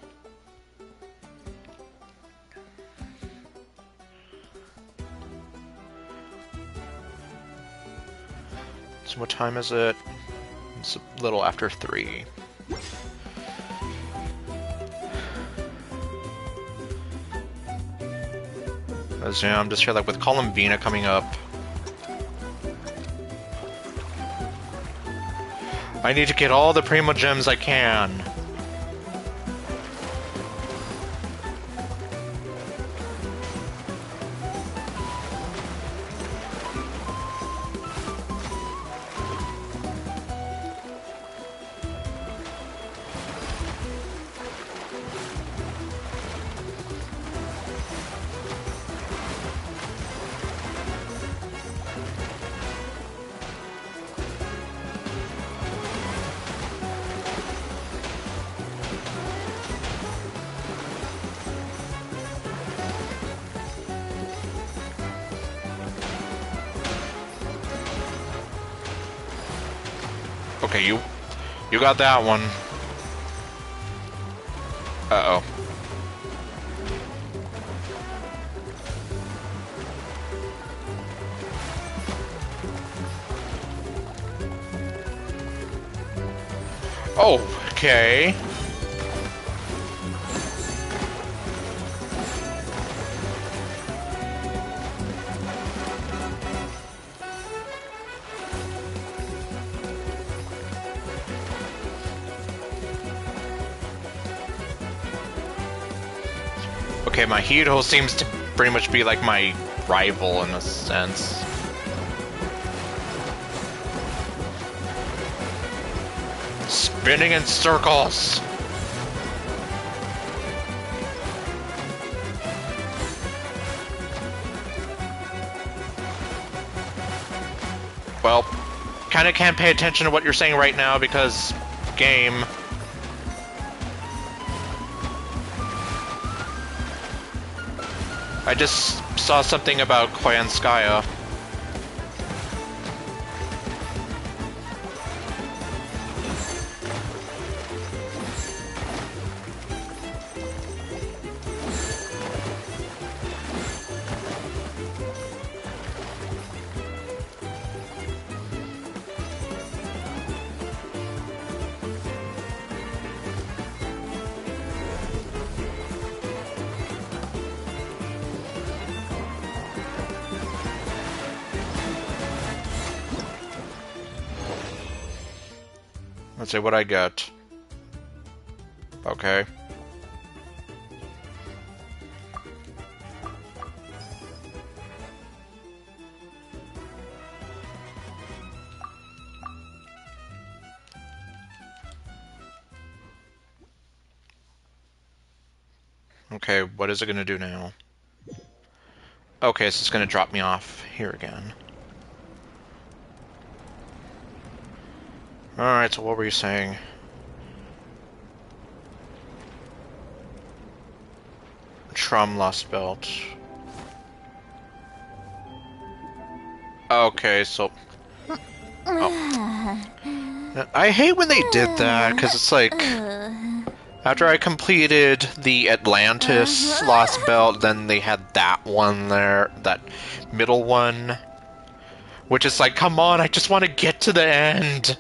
So what time is it? It's a little after 3. As you know, I'm just here like with Columbina coming up. I need to get all the Primo Gems I can. Okay, you got that one. Uh-oh. Oh, okay. Okay, my Hito seems to pretty much be like my rival in a sense. Spinning in circles! Well, kinda can't pay attention to what you're saying right now because... game. I just saw something about Koyanskaya. Let's see what I get. Okay. Okay, what is it gonna do now? Okay, so it's gonna drop me off here again. Alright, so what were you saying? Trum Lost Belt. Okay, so... Oh. I hate when they did that, because it's like... After I completed the Atlantis Lost Belt, then they had that one there, that middle one. Which is like, come on, I just want to get to the end!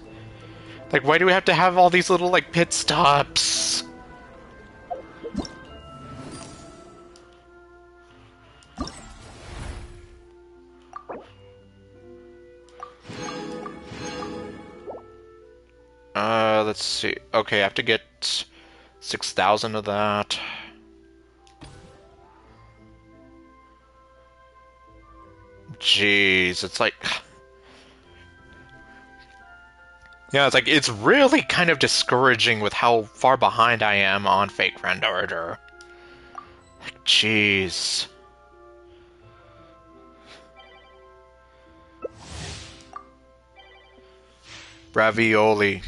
Like, why do we have to have all these little, like, pit stops? Let's see. Okay, I have to get 6,000 of that. Jeez, it's like... Yeah, it's like, it's really kind of discouraging with how far behind I am on Fake Friend Order. Like, jeez. Ravioli.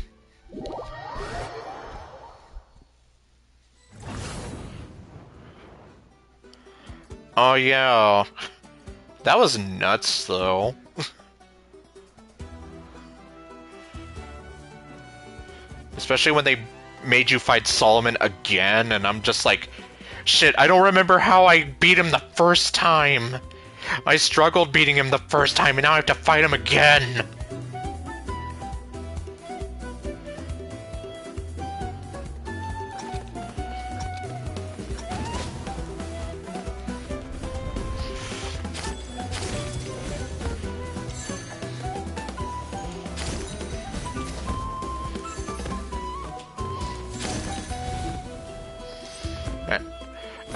Oh yeah. That was nuts, though. Especially when they made you fight Solomon again, and I'm just like, shit, I don't remember how I beat him the first time. I struggled beating him the first time, and now I have to fight him again.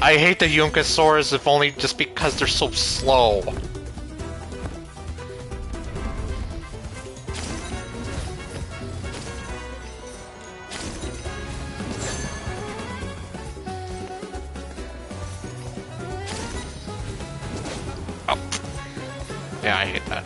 I hate the Yunkasaurs, if only just because they're so slow. Oh. Yeah, I hate that.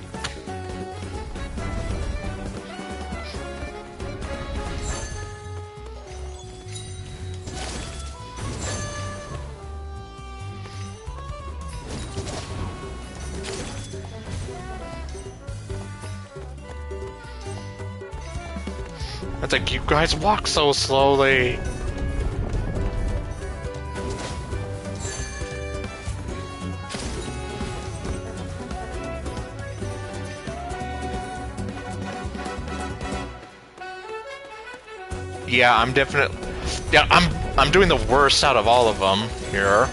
It's like, you guys walk so slowly. Yeah, I'm definitely... Yeah, I'm doing the worst out of all of them here.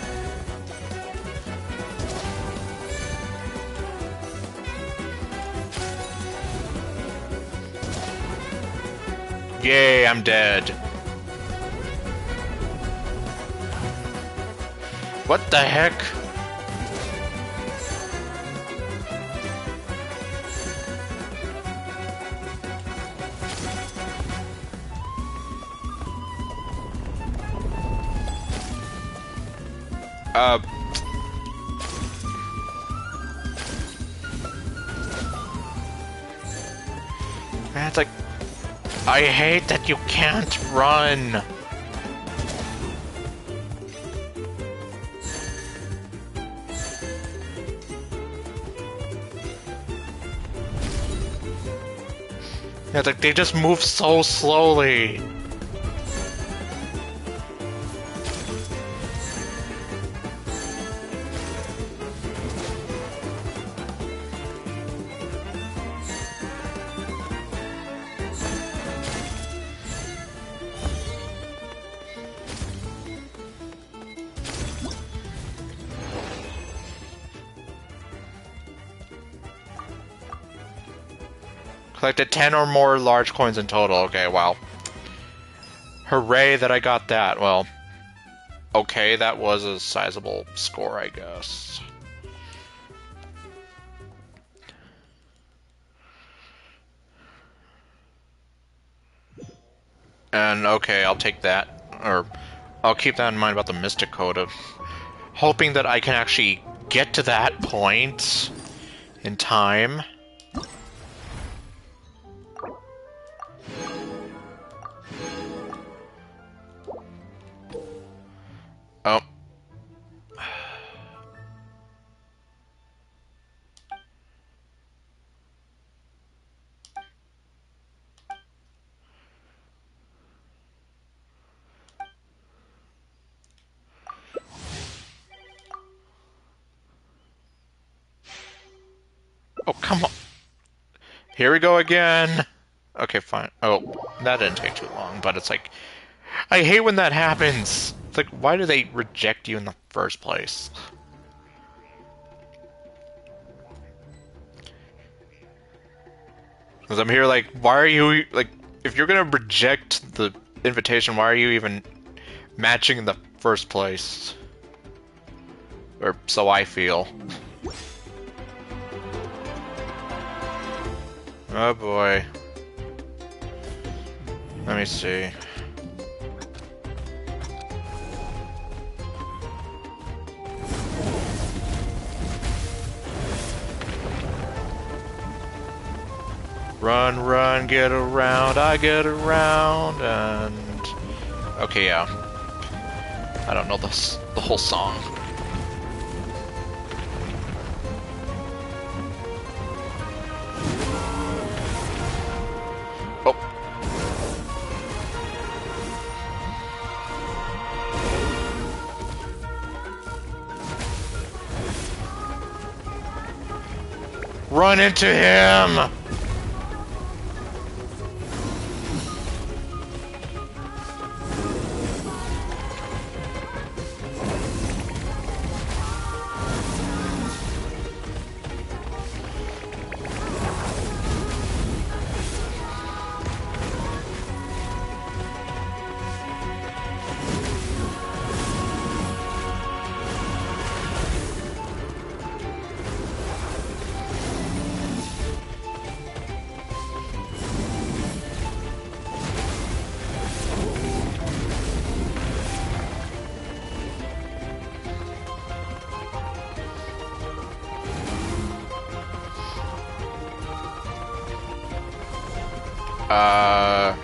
Yay, I'm dead. What the heck? Man, it's like, I hate that you can't run. Yeah, it's like they just move so slowly. Collected 10 or more large coins in total. Okay, wow. Hooray that I got that. Well, okay, that was a sizable score, I guess. And okay, I'll take that. Or I'll keep that in mind about the Mystic Coda. Hoping that I can actually get to that point in time. Oh. Oh, come on. Here we go again. Okay, fine. Oh, that didn't take too long, but it's like, I hate when that happens. It's like, why do they reject you in the first place? Because I'm here like, why are you, like, if you're gonna reject the invitation, why are you even matching in the first place? Or so I feel. Oh boy. Let me see. Run, run, get around, I get around, and... Okay, yeah. I don't know the whole song. Oh. Run into him! Ah.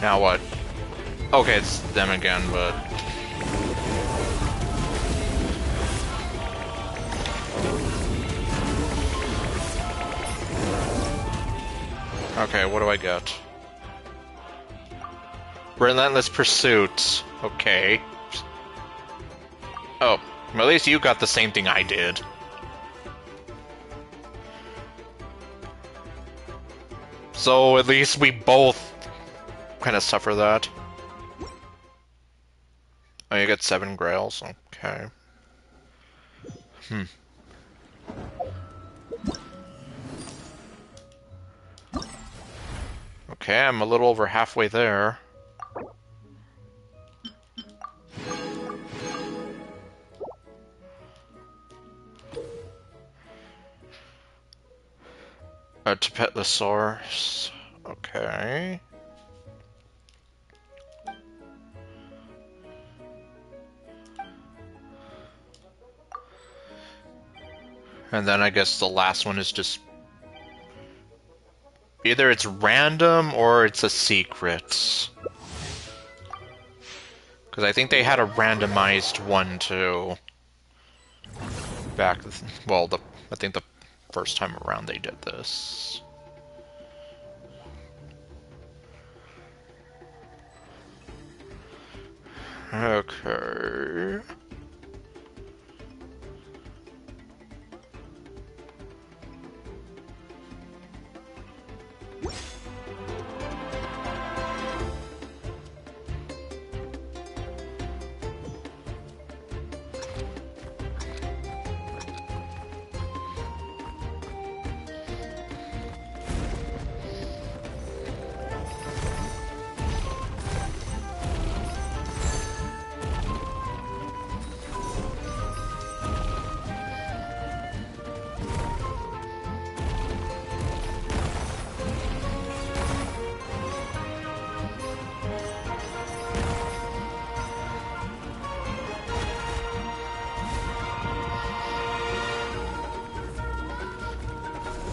Now what? Okay, it's them again, but... Okay, what do I get? Relentless Pursuit. Okay. Oh, well, at least you got the same thing I did. So at least we both kind of suffer that. Oh, you get 7 grails? Okay. Okay, I'm a little over halfway there. To pet the source. Okay. And then I guess the last one is just... either it's random or it's a secret. Because I think they had a randomized one too. Back... well, I think the first time around they did this. Okay...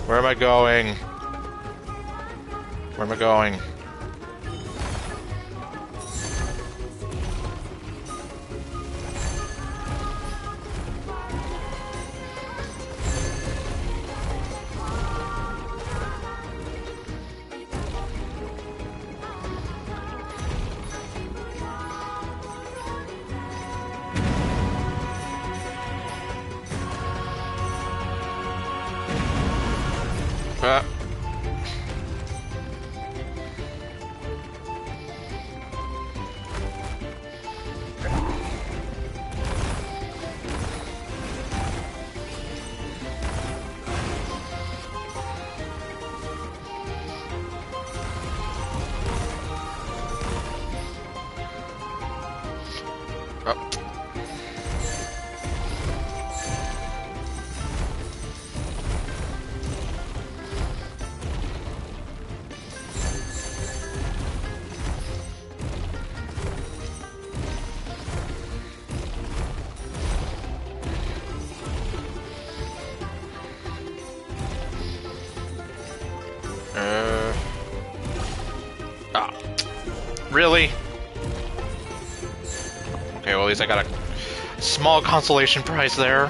Where am I going? Where am I going? Oh. Ah. Really? Okay, well at least I got a small consolation prize there.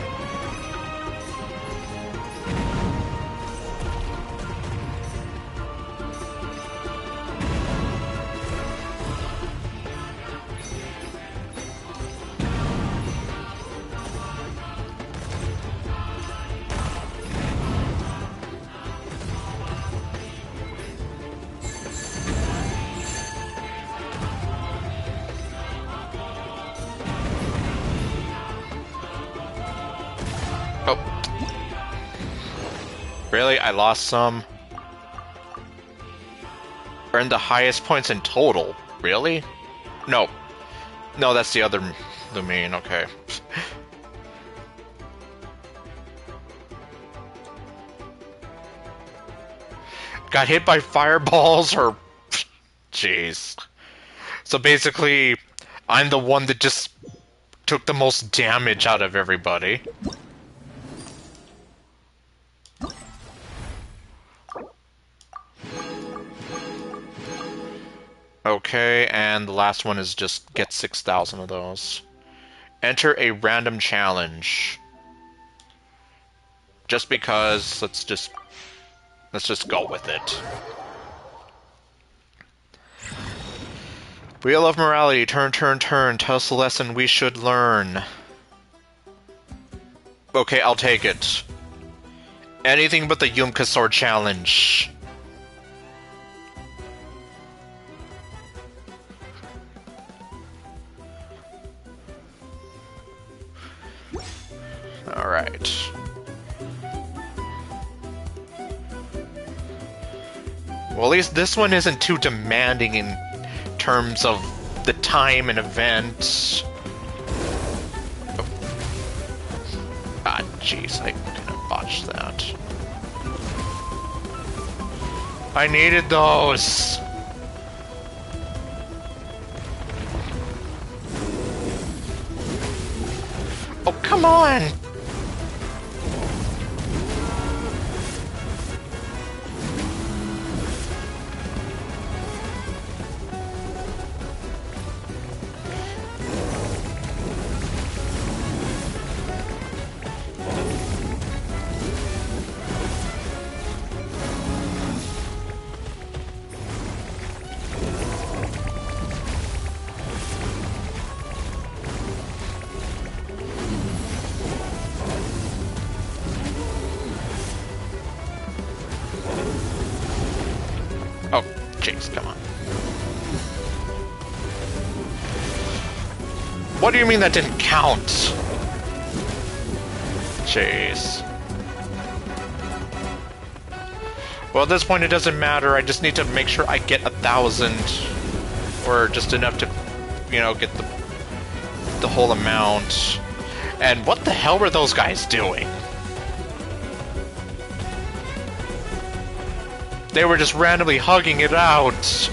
Really? I lost some? Earned the highest points in total. Really? No. No, that's the other domain. Okay. Got hit by fireballs or... Jeez. So basically, I'm the one that just took the most damage out of everybody. Okay, and the last one is just get 6,000 of those. Enter a random challenge. Just because, let's just go with it. Wheel of Morality, turn, turn, turn. Tell us the lesson we should learn. Okay, I'll take it. Anything but the Yumka Sword challenge. Alright. Well, at least this one isn't too demanding in terms of the time and event. Oh. Ah, jeez, I kind of botched that. I needed those! Oh, come on! Oh, jeez, come on. What do you mean that didn't count? Jeez. Well, at this point it doesn't matter, I just need to make sure I get 1,000. Or just enough to, you know, get the whole amount. And what the hell were those guys doing? They were just randomly hugging it out.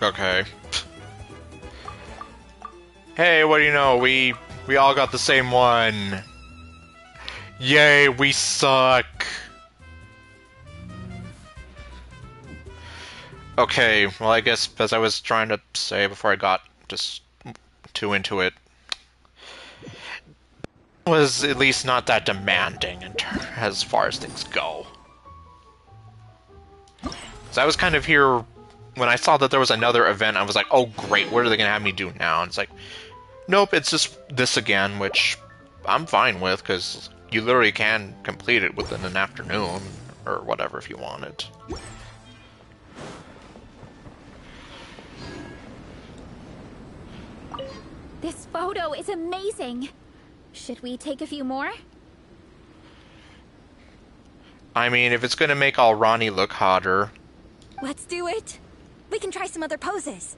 Okay. Hey, what do you know? We all got the same one. Yay, we suck. Okay, well, I guess as I was trying to say before I got just too into it, was at least not that demanding as far as things go. So I was kind of here when I saw that there was another event. I was like, oh great, what are they gonna have me do now? And it's like, nope, it's just this again, which I'm fine with because you literally can complete it within an afternoon or whatever if you want it. This photo is amazing. Should we take a few more? I mean, if it's gonna make all Ronnie look hotter. Let's do it. We can try some other poses.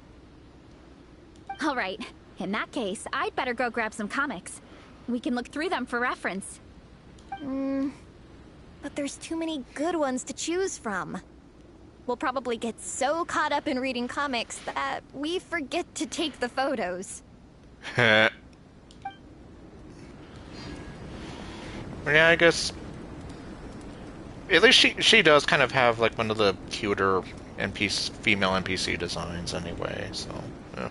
All right. In that case, I'd better go grab some comics. We can look through them for reference. But there's too many good ones to choose from. We'll probably get so caught up in reading comics that we forget to take the photos. Yeah, I guess. At least she does kind of have like one of the cuter female NPC designs anyway, so yeah.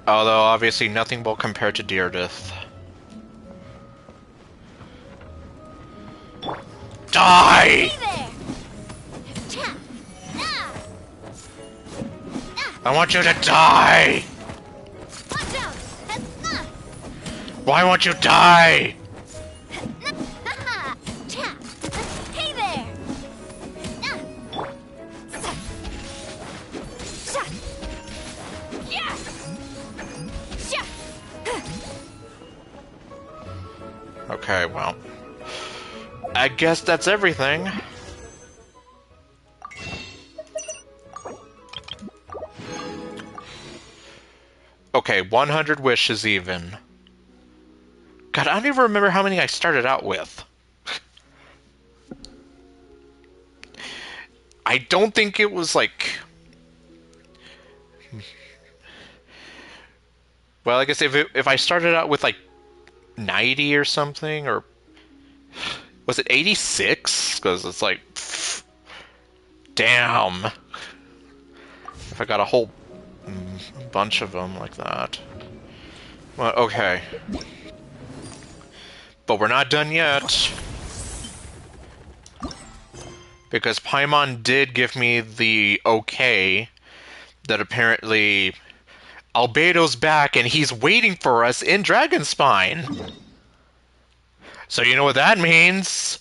Although obviously nothing will compare to Deardith. Die! I want you to die! Why won't you die? Hey there! Okay, well, I guess that's everything. Okay, 100 wishes even. God, I don't even remember how many I started out with. I don't think it was like... Well, I guess if I started out with like 90 or something, or... Was it 86? Because it's like... Pff, damn. If I got a whole bunch of them like that. Well, okay. But we're not done yet. Because Paimon did give me the okay that apparently Albedo's back and he's waiting for us in Dragonspine. So you know what that means?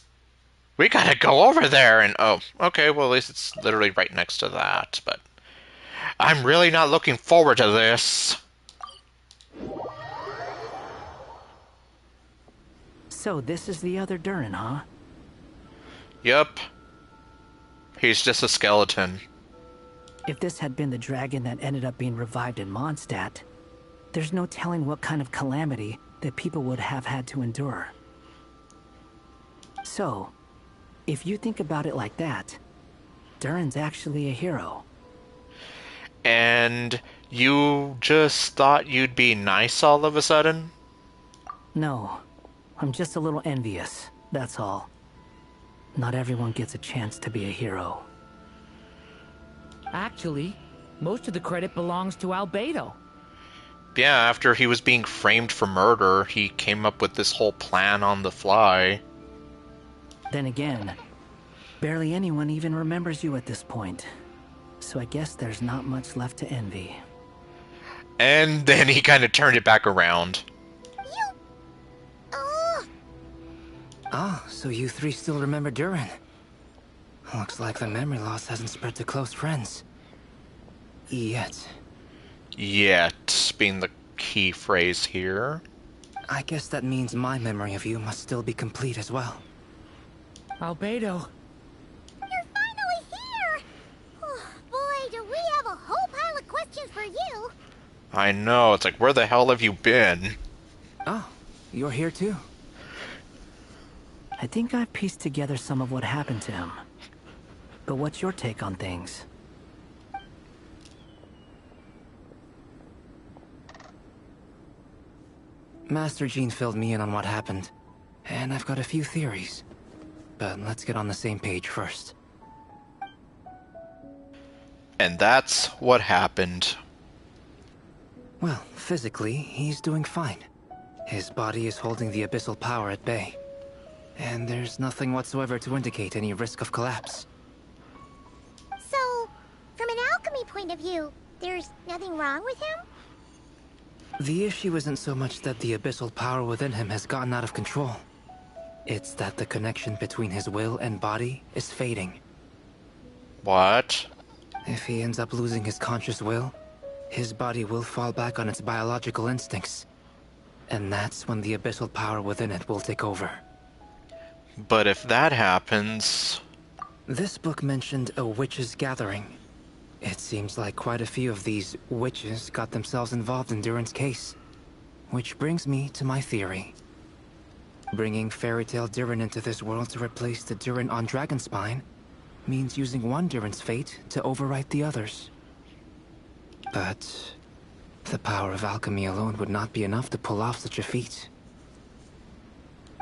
We gotta go over there and oh, okay, well at least it's literally right next to that, but I'm really not looking forward to this. So this is the other Durin, huh? Yep. He's just a skeleton. If this had been the dragon that ended up being revived in Mondstadt, there's no telling what kind of calamity that people would have had to endure. So, if you think about it like that, Durin's actually a hero. And you just thought you'd be nice all of a sudden? No, I'm just a little envious, that's all. Not everyone gets a chance to be a hero. Actually, most of the credit belongs to Albedo. Yeah, after he was being framed for murder, he came up with this whole plan on the fly. Then again, barely anyone even remembers you at this point. So I guess there's not much left to envy. And then he kind of turned it back around. Oh, so you three still remember Durin. Looks like the memory loss hasn't spread to close friends. Yet. Yet, being the key phrase here. I guess that means my memory of you must still be complete as well. Albedo. You're finally here! Oh, boy, do we have a whole pile of questions for you. I know, it's like, where the hell have you been? Oh, you're here too. I think I've pieced together some of what happened to him. But what's your take on things? Master Jean filled me in on what happened, and I've got a few theories. But let's get on the same page first. And that's what happened. Well, physically, he's doing fine. His body is holding the abyssal power at bay. And there's nothing whatsoever to indicate any risk of collapse. So, from an alchemy point of view, there's nothing wrong with him? The issue isn't so much that the abyssal power within him has gotten out of control. It's that the connection between his will and body is fading. What? If he ends up losing his conscious will, his body will fall back on its biological instincts. And that's when the abyssal power within it will take over. But if that happens... This book mentioned a witches' gathering. It seems like quite a few of these witches got themselves involved in Durin's case. Which brings me to my theory. Bringing Fairy Tale Durin into this world to replace the Durin on Dragonspine means using one Durin's fate to overwrite the others. But the power of alchemy alone would not be enough to pull off such a feat.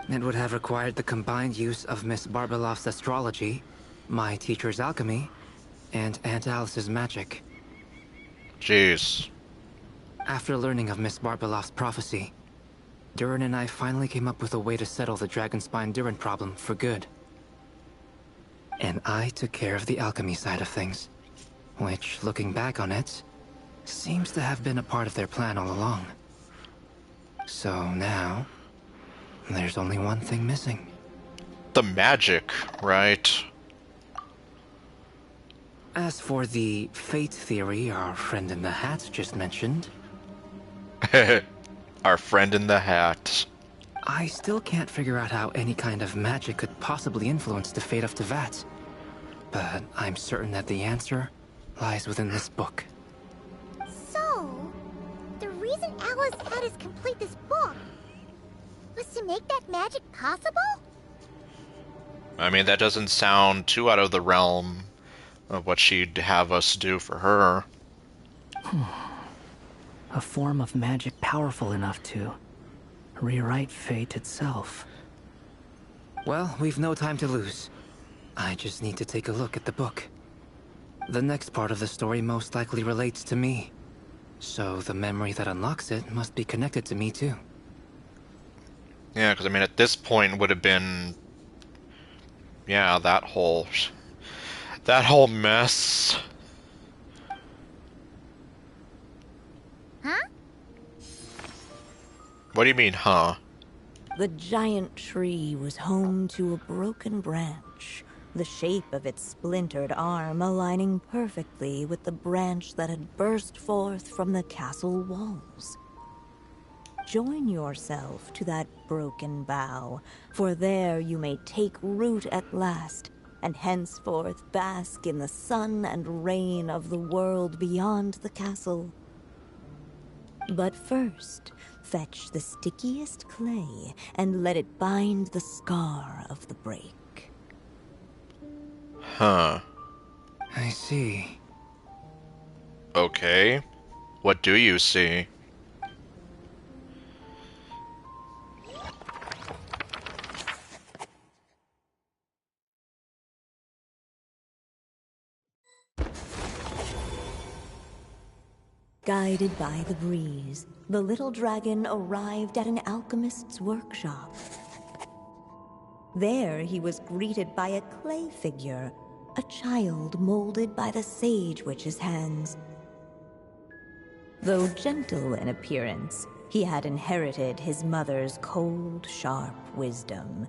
It would have required the combined use of Miss Barbeloff's astrology, my teacher's alchemy, and Aunt Alice's magic. Jeez. After learning of Miss Barbeloff's prophecy, Durin and I finally came up with a way to settle the Dragonspine Durin problem for good. And I took care of the alchemy side of things, which, looking back on it, seems to have been a part of their plan all along. So now, there's only one thing missing. The magic, right? As for the fate theory our friend in the hat just mentioned... Our friend in the hat. I still can't figure out how any kind of magic could possibly influence the fate of Tevat. But I'm certain that the answer lies within this book. So, the reason Alice had us complete this book was to make that magic possible? I mean, that doesn't sound too out of the realm of what she'd have us do for her. A form of magic powerful enough to rewrite fate itself. Well, we've no time to lose. I just need to take a look at the book. The next part of the story most likely relates to me. So the memory that unlocks it must be connected to me too. Yeah, because I mean, at this point would have been... Yeah, that whole mess. Huh? What do you mean, huh? The giant tree was home to a broken branch, the shape of its splintered arm aligning perfectly with the branch that had burst forth from the castle walls. Join yourself to that broken bough, for there you may take root at last, and henceforth bask in the sun and rain of the world beyond the castle. But first, fetch the stickiest clay and let it bind the scar of the break. Huh. I see. Okay. What do you see? Guided by the breeze, the little dragon arrived at an alchemist's workshop. There he was greeted by a clay figure, a child molded by the Sage Witch's hands. Though gentle in appearance, he had inherited his mother's cold, sharp wisdom.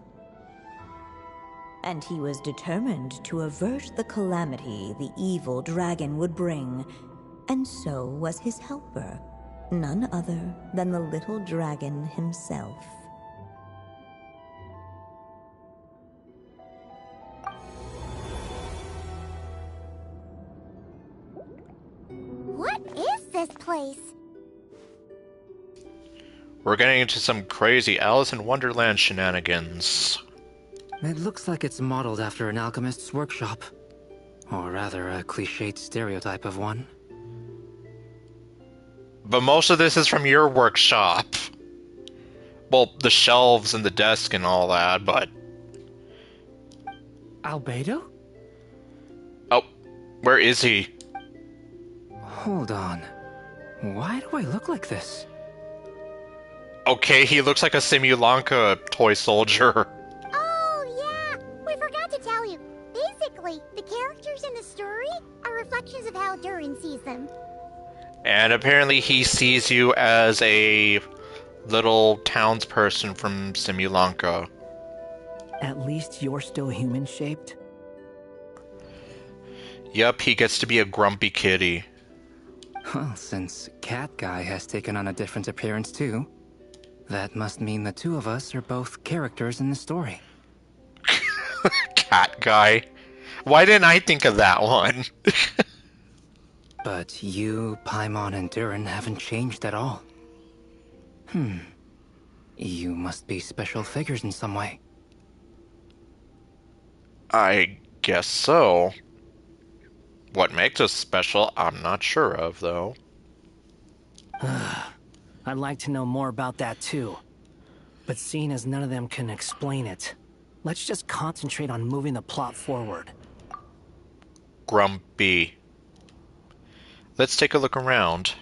And he was determined to avert the calamity the evil dragon would bring, and so was his helper, none other than the little dragon himself. What is this place? We're getting into some crazy Alice in Wonderland shenanigans. It looks like it's modeled after an alchemist's workshop. Or rather, a cliched stereotype of one. But most of this is from your workshop. Well, the shelves and the desk and all that, but... Albedo? Oh, where is he? Hold on. Why do I look like this? Okay, he looks like a Simulanka toy soldier. Oh, yeah! We forgot to tell you. Basically, the characters in the story are reflections of how Durin sees them. And apparently he sees you as a little townsperson from Simulanka. At least you're still human-shaped? Yep, he gets to be a grumpy kitty. Well, since Cat Guy has taken on a different appearance too, that must mean the two of us are both characters in the story. Cat Guy? Why didn't I think of that one? But you, Paimon, and Durin haven't changed at all. You must be special figures in some way. I guess so. What makes us special, I'm not sure of, though. I'd like to know more about that too. But seeing as none of them can explain it, let's just concentrate on moving the plot forward. Grumpy. Let's take a look around.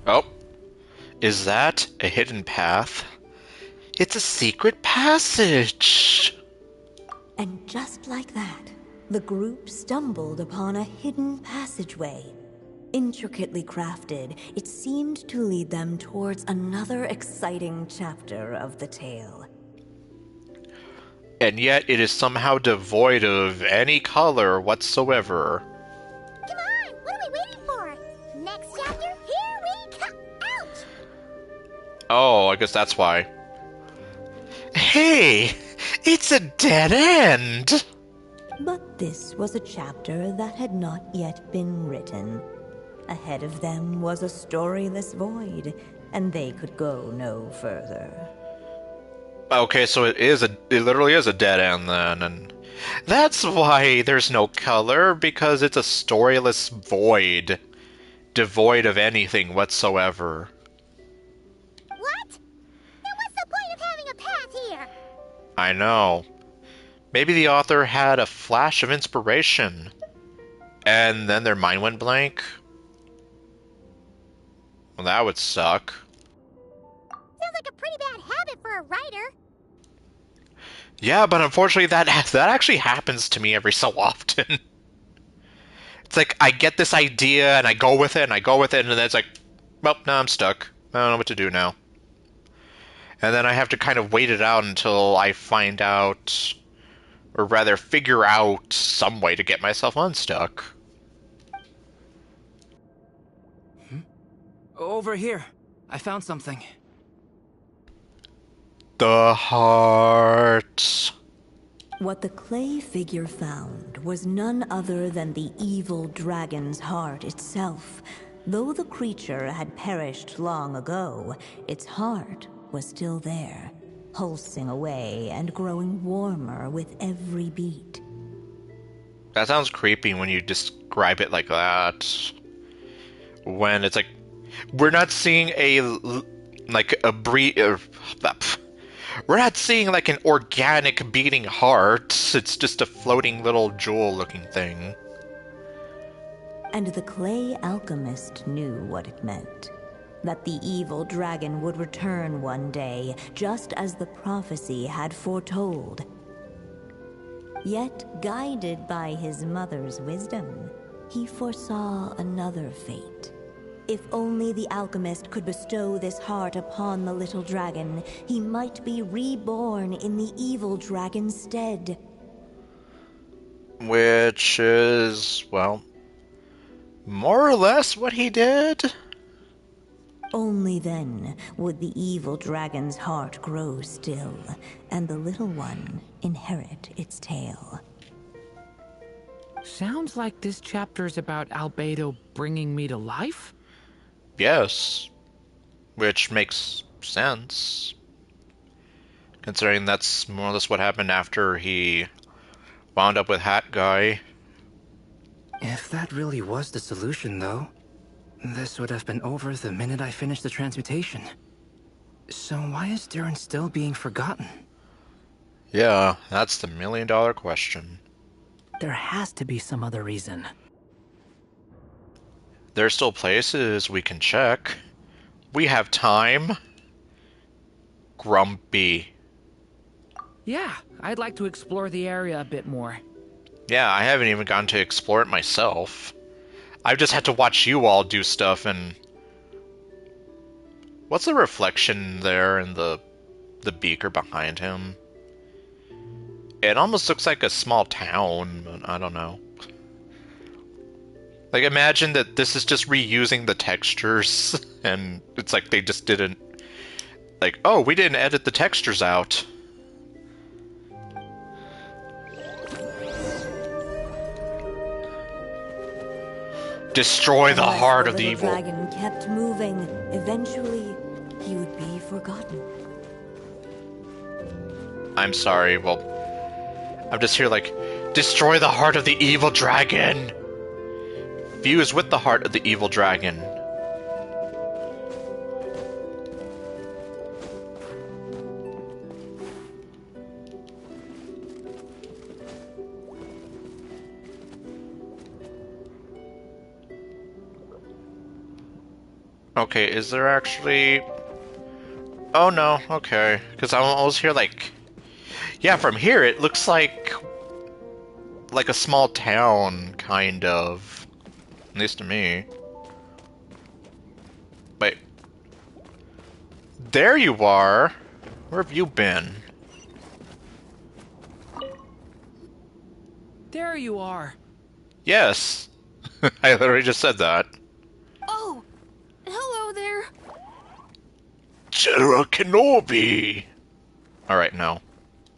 Oh, is that a hidden path? It's a secret passage! And just like that, the group stumbled upon a hidden passageway. Intricately crafted, it seemed to lead them towards another exciting chapter of the tale. And yet it is somehow devoid of any color whatsoever. Come on! What are we waiting for? Next chapter, here we come! Ouch! Oh, I guess that's why. Hey! It's a dead end! But this was a chapter that had not yet been written. Ahead of them was a storyless void, and they could go no further. Okay, so it literally is a dead end then, and that's why there's no color, because it's a storyless void, devoid of anything whatsoever. What? Then what's the point of having a path here? I know. Maybe the author had a flash of inspiration, and then their mind went blank? Well, that would suck. Sounds like a pretty bad habit for a writer. Yeah, but unfortunately that actually happens to me every so often. It's like, I get this idea, and I go with it, and then it's like, well, now I'm stuck. I don't know what to do now. And then I have to kind of wait it out until I find out, or rather figure out some way to get myself unstuck. Over here. I found something. The heart. What the clay figure found was none other than the evil dragon's heart itself. Though the creature had perished long ago, its heart was still there, pulsing away and growing warmer with every beat. That sounds creepy when you describe it like that. When it's like, we're not seeing we're not seeing like an organic beating heart. It's just a floating little jewel-looking thing. And the clay alchemist knew what it meant. That the evil dragon would return one day, just as the prophecy had foretold. Yet, guided by his mother's wisdom, he foresaw another fate. If only the alchemist could bestow this heart upon the little dragon, he might be reborn in the evil dragon's stead. Which is, well, more or less what he did. Only then would the evil dragon's heart grow still, and the little one inherit its tale. Sounds like this chapter's about Albedo bringing me to life? Yes. Which makes sense. Considering that's more or less what happened after he wound up with Hat Guy. If that really was the solution, though, this would have been over the minute I finished the transmutation. So why is Durin still being forgotten? Yeah, that's the million-dollar question. There has to be some other reason. There's still places we can check. We have time. Grumpy. Yeah, I'd like to explore the area a bit more. Yeah, I haven't even gotten to explore it myself. I've just had to watch you all do stuff and... What's the reflection there in the beaker behind him? It almost looks like a small town, but I don't know. Like, imagine that this is just reusing the textures, and it's like they just didn't... Like, oh, we didn't edit the textures out. Destroy the heart of the evil. The dragon kept moving. Eventually, he would be forgotten. I'm sorry, well... I'm just here like, destroy the heart of the evil dragon! Fuse with the heart of the evil dragon. Okay, is there actually... Oh no, okay. Because I was here like... Yeah, from here it looks like a small town, kind of. At least to me. Wait. There you are! Where have you been? There you are. Yes! I literally just said that. Oh! Hello there! General Kenobi! Alright, no.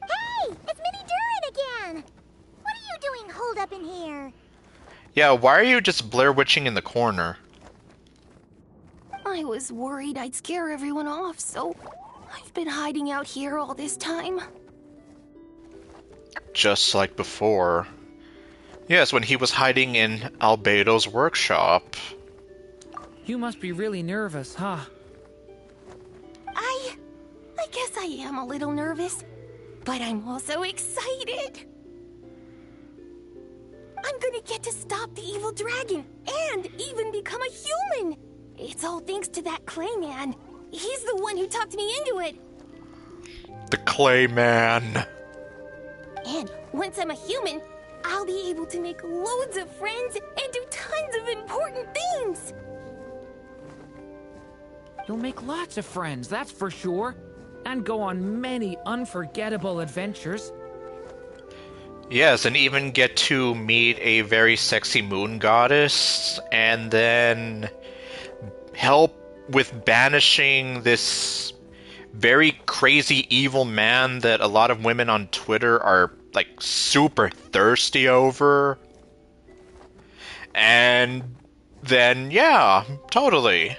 Hey! It's Minnie Durin again! What are you doing holed up in here? Yeah, why are you just Blair Witching in the corner? I was worried I'd scare everyone off, so I've been hiding out here all this time. Just like before. Yes, when he was hiding in Albedo's workshop. You must be really nervous, huh? I guess I am a little nervous, but I'm also excited. I'm gonna get to stop the evil dragon and even become a human. It's all thanks to that clay man. He's the one who talked me into it. The Clay Man. And once I'm a human, I'll be able to make loads of friends and do tons of important things. You'll make lots of friends, that's for sure. And go on many unforgettable adventures. Yes, and even get to meet a very sexy moon goddess, and then help with banishing this very crazy evil man that a lot of women on Twitter are, like, super thirsty over. And then, yeah, totally.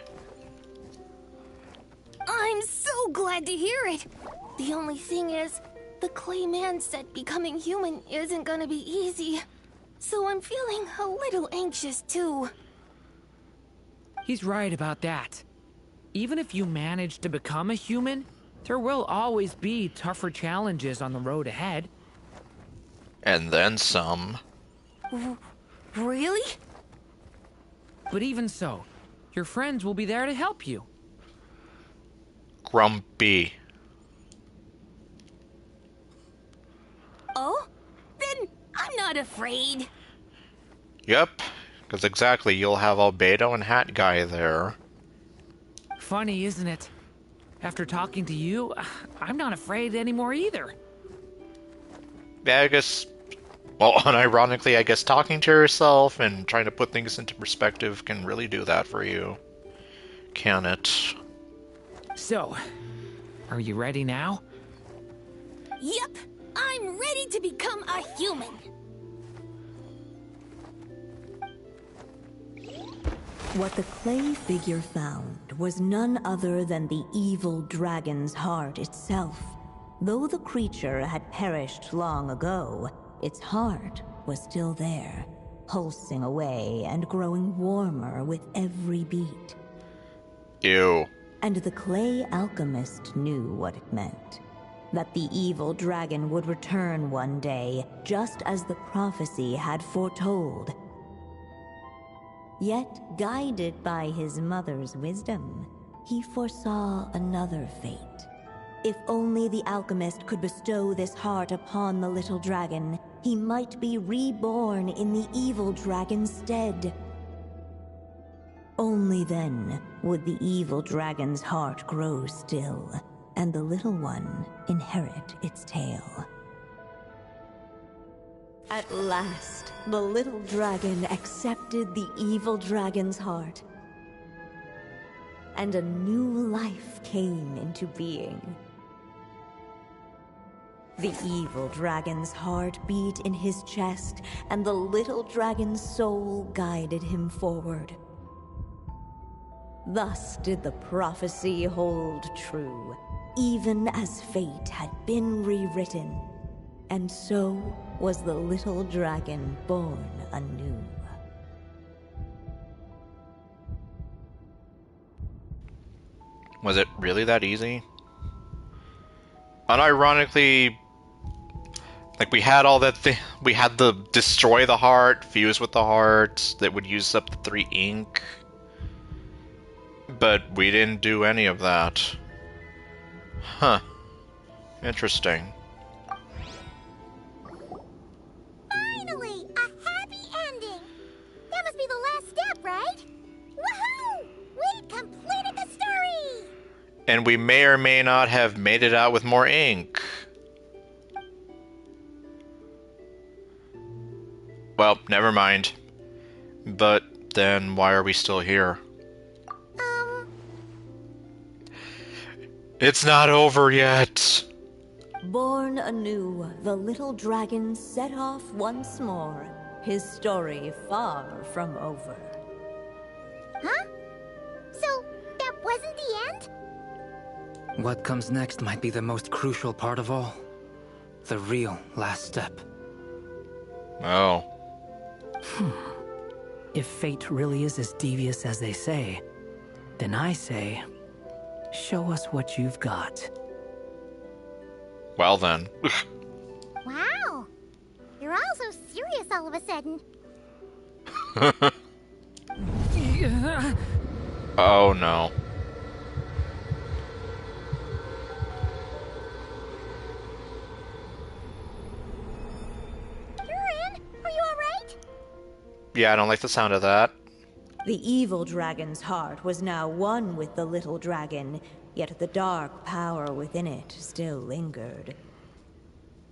I'm so glad to hear it. The only thing is, the clay man said becoming human isn't gonna be easy. So I'm feeling a little anxious too. He's right about that. Even if you manage to become a human, there will always be tougher challenges on the road ahead. And then some. Really? But even so, your friends will be there to help you. Grumpy. Oh? Then I'm not afraid. Yep, because exactly, you'll have Albedo and Hat Guy there. Funny, isn't it? After talking to you, I'm not afraid anymore either. Yeah, I guess... Well, unironically, I guess talking to yourself and trying to put things into perspective can really do that for you. Can it? So, are you ready now? Yep, I'm ready to become a human. What the clay figure found was none other than the evil dragon's heart itself. Though the creature had perished long ago, its heart was still there, pulsing away and growing warmer with every beat. Ew. And the clay alchemist knew what it meant. That the evil dragon would return one day, just as the prophecy had foretold. Yet, guided by his mother's wisdom, he foresaw another fate. If only the alchemist could bestow this heart upon the little dragon, he might be reborn in the evil dragon's stead. Only then would the evil dragon's heart grow still, and the little one inherit its tale. At last, the little dragon accepted the evil dragon's heart, and a new life came into being. The evil dragon's heart beat in his chest, and the little dragon's soul guided him forward. Thus did the prophecy hold true, even as fate had been rewritten. And so was the little dragon born anew. Was it really that easy? Unironically, like, we had all that we had the destroy the heart, fuse with the heart, that would use up the 3 ink. But we didn't do any of that. Huh. Interesting. Finally! A happy ending! That must be the last step, right? Woohoo! We completed the story! And we may or may not have made it out with more ink. Well, never mind. But then why are we still here? It's not over yet. Born anew, the little dragon set off once more, his story far from over. Huh? So, that wasn't the end? What comes next might be the most crucial part of all. The real last step. Oh. If fate really is as devious as they say, then I say, show us what you've got. Well then. Wow! You're all so serious all of a sudden. Oh no. Kieran, are you alright? Yeah, I don't like the sound of that. The evil dragon's heart was now one with the little dragon, yet the dark power within it still lingered.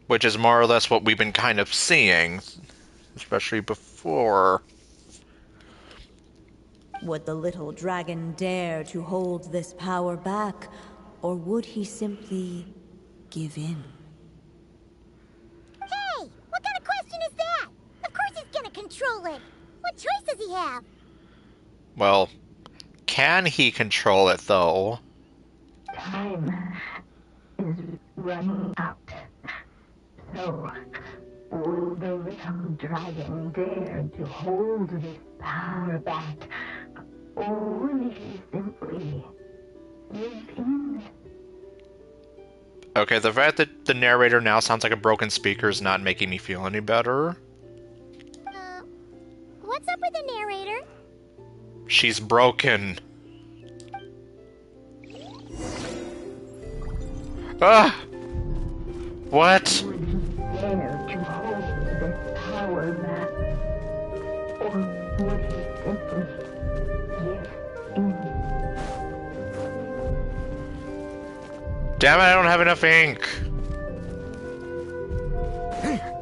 Which is more or less what we've been kind of seeing, especially before. Would the little dragon dare to hold this power back, or would he simply give in? Hey! What kind of question is that? Of course he's gonna control it! What choice does he have? Well, can he control it, though? Time is running out. So, will the little dragon dare to hold this power back? Or will he simply give in? Okay, the fact that the narrator now sounds like a broken speaker is not making me feel any better. What's up with the narrator? She's broken. Ah! What? Dare to hold this power back? Or would he simply give in? Damn it, I don't have enough ink.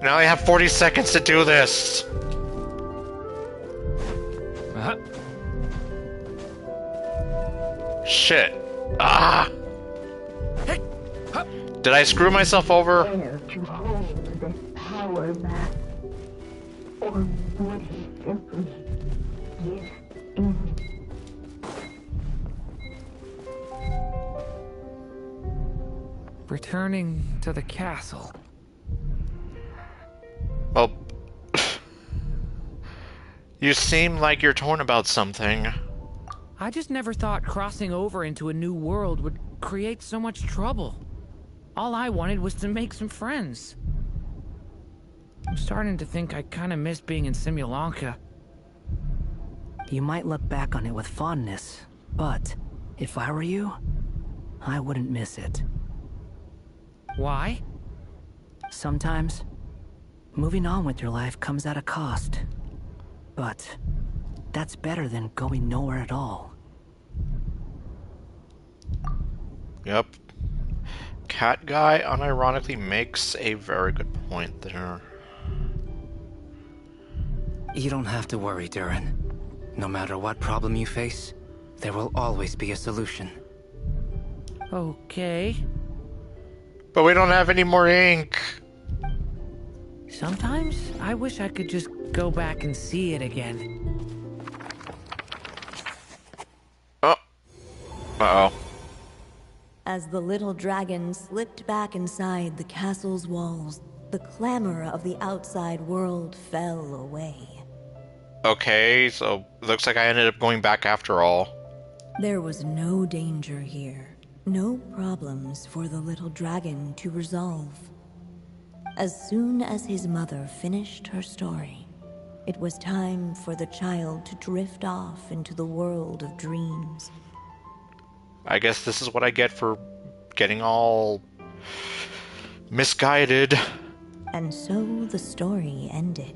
Now I have 40 seconds to do this. Shit. Ah! Did I screw myself over? Dare to hold this power back? Or would he simply give in? returning to the castle. Well, you seem like you're torn about something. I just never thought crossing over into a new world would create so much trouble. All I wanted was to make some friends. I'm starting to think I kind of miss being in Simulanka. You might look back on it with fondness, but if I were you, I wouldn't miss it. Why? Sometimes, moving on with your life comes at a cost. But that's better than going nowhere at all. Yep. Cat Guy unironically makes a very good point there. You don't have to worry, Durin. No matter what problem you face, there will always be a solution. Okay. But we don't have any more ink. Sometimes I wish I could just go back and see it again. Oh. Uh-oh. As the little dragon slipped back inside the castle's walls, the clamor of the outside world fell away. Okay, so looks like I ended up going back after all. There was no danger here, no problems for the little dragon to resolve. As soon as his mother finished her story, it was time for the child to drift off into the world of dreams. I guess this is what I get for getting all misguided. And so the story ended,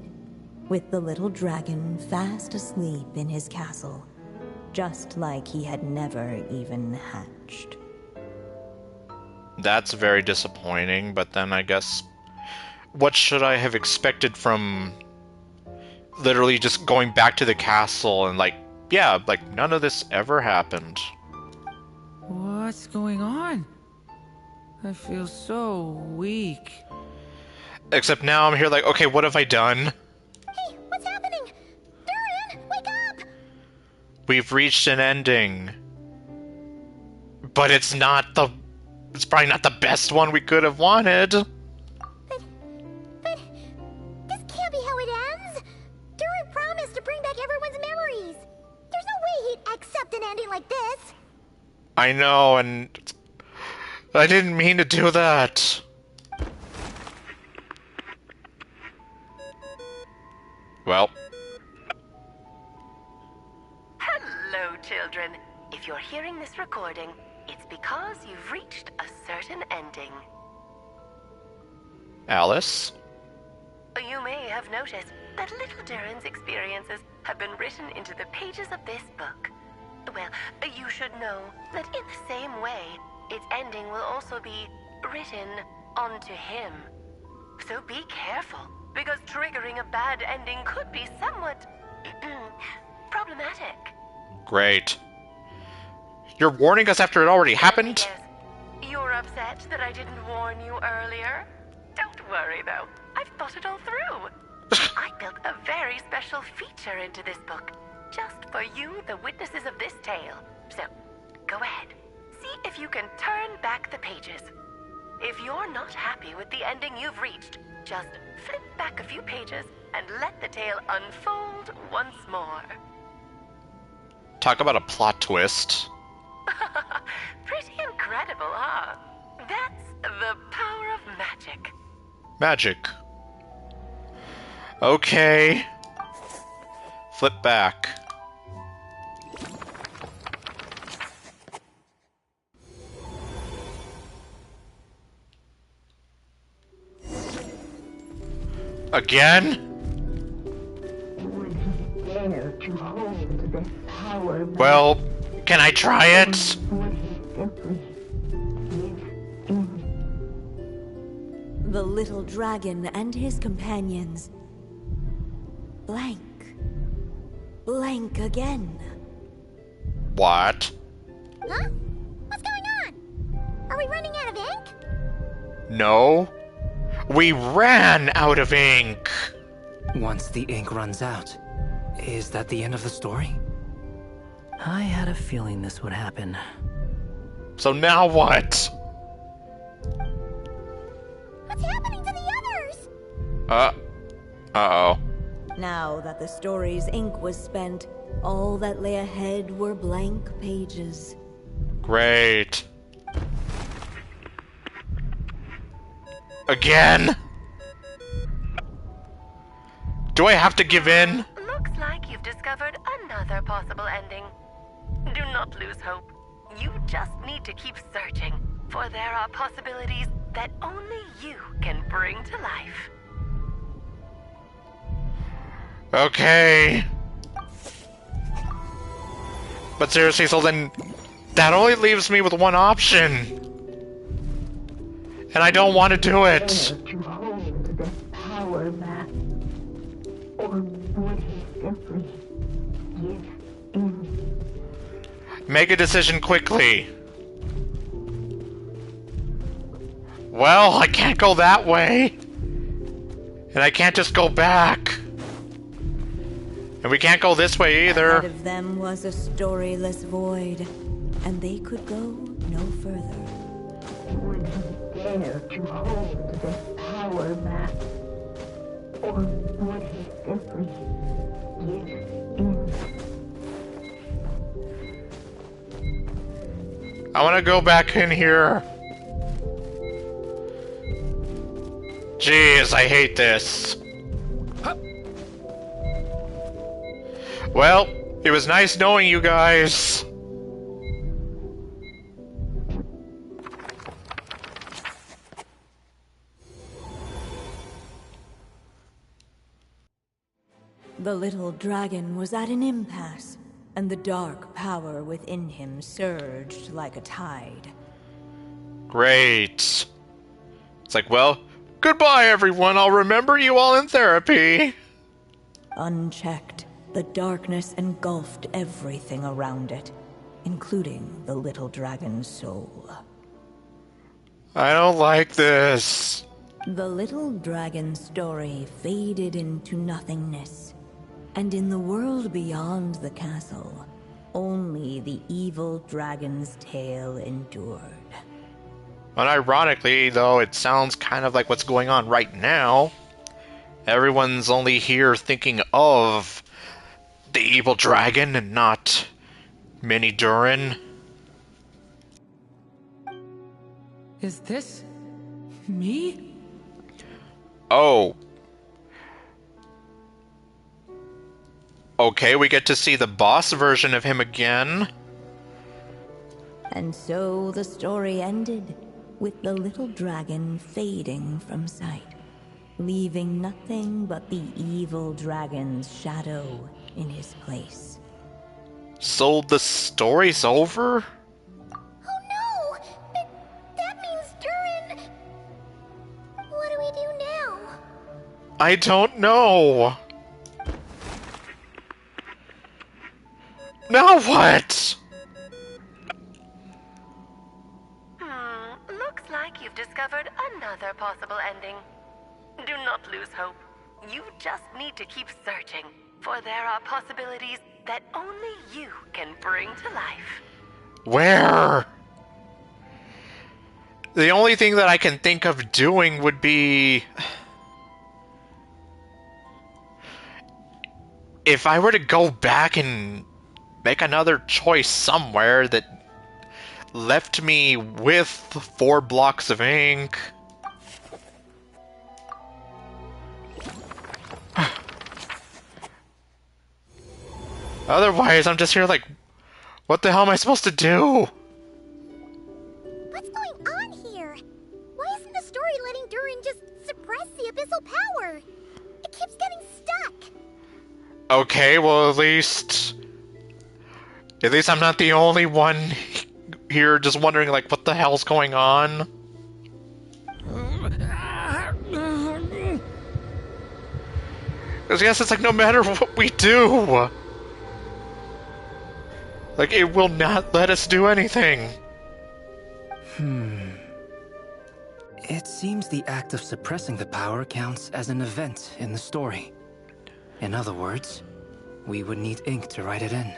with the little dragon fast asleep in his castle, just like he had never even hatched. That's very disappointing, but then I guess what should I have expected from literally just going back to the castle and none of this ever happened. What's going on? I feel so weak. Except now I'm here like, okay, what have I done? Hey, what's happening? Durin, wake up! We've reached an ending. But it's probably not the best one we could have wanted. But this can't be how it ends. Durin promised to bring back everyone's memories. There's no way he'd accept an ending like this. I know, and I didn't mean to do that. Well. Hello, children. If you're hearing this recording, it's because you've reached a certain ending. Alice? You may have noticed that little Durin's experiences have been written into the pages of this book. Well, you should know that in the same way, its ending will also be written onto him. So be careful, because triggering a bad ending could be somewhat problematic. Great. You're warning us after it already happened? Yes. You're upset that I didn't warn you earlier? Don't worry, though. I've thought it all through. I built a very special feature into this book, just for you, the witnesses of this tale. So, go ahead. See if you can turn back the pages. If you're not happy with the ending you've reached, just flip back a few pages and let the tale unfold once more. Talk about a plot twist. Pretty incredible, huh? That's the power of magic. Magic. Okay. Flip back. Again? Dare to hold this power back? Well, can I try it? Would he simply give in? The little dragon and his companions blank. Blank again. What? Huh? What's going on? Are we running out of ink? No. We ran out of ink! Once the ink runs out, is that the end of the story? I had a feeling this would happen. So now what? Uh-oh. Now that the story's ink was spent, all that lay ahead were blank pages. Great. Again? Do I have to give in? Looks like you've discovered another possible ending. Do not lose hope. You just need to keep searching, for there are possibilities that only you can bring to life. Okay. But seriously, so then that only leaves me with one option. And I don't want to do it. To hold the power back, or would he simply give in? Make a decision quickly. Well, I can't go that way. And I can't just go back. And we can't go this way either. Ahead of them was a storyless void, and they could go no further. Would he dare to hold this power back, or would he simply give in? I want to go back in here. Jeez, I hate this. Well, it was nice knowing you guys. The little dragon was at an impasse, and the dark power within him surged like a tide. Great. It's like, well, goodbye everyone, I'll remember you all in therapy. Unchecked, the darkness engulfed everything around it, including the little dragon's soul. I don't like this. The little dragon's story faded into nothingness, and in the world beyond the castle, only the evil dragon's tale endured. Unironically, though, it sounds kind of like what's going on right now. Everyone's only here thinking of the evil dragon and not Minnie Durin. Is this me? Oh. Okay, we get to see the boss version of him again. And so the story ended, with the little dragon fading from sight, leaving nothing but the evil dragon's shadow in his place. So the story's over? Oh no! That means Durin... What do we do now? I don't know. Now what? Looks like you've discovered another possible ending. Do not lose hope. You just need to keep searching, for there are possibilities that only you can bring to life. Where? The only thing that I can think of doing would be... if I were to go back and make another choice somewhere that left me with 4 blocks of ink. Otherwise, I'm just here like, what the hell am I supposed to do? What's going on here? Why isn't the story letting Durin just suppress the abyssal power? It keeps getting stuck. Okay, well at least I'm not the only one here just wondering like what the hell's going on. Because I guess it's like no matter what we do, like it will not let us do anything. It seems the act of suppressing the power counts as an event in the story. In other words, we would need ink to write it in.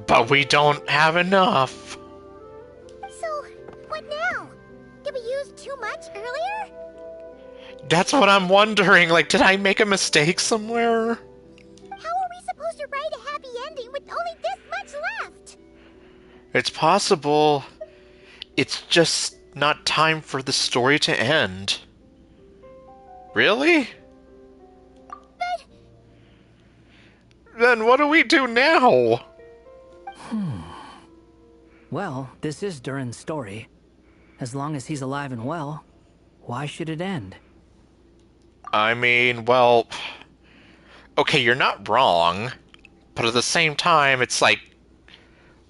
But we don't have enough. So, what now? Did we use too much earlier? That's what I'm wondering. Like, did I make a mistake somewhere? How are we supposed to write a happy ending with only this much left? It's possible. It's just not time for the story to end. Really? But... Then what do we do now? Well, this is Durin's story. As long as he's alive and well, why should it end? I mean, well... Okay, you're not wrong. But at the same time, it's like...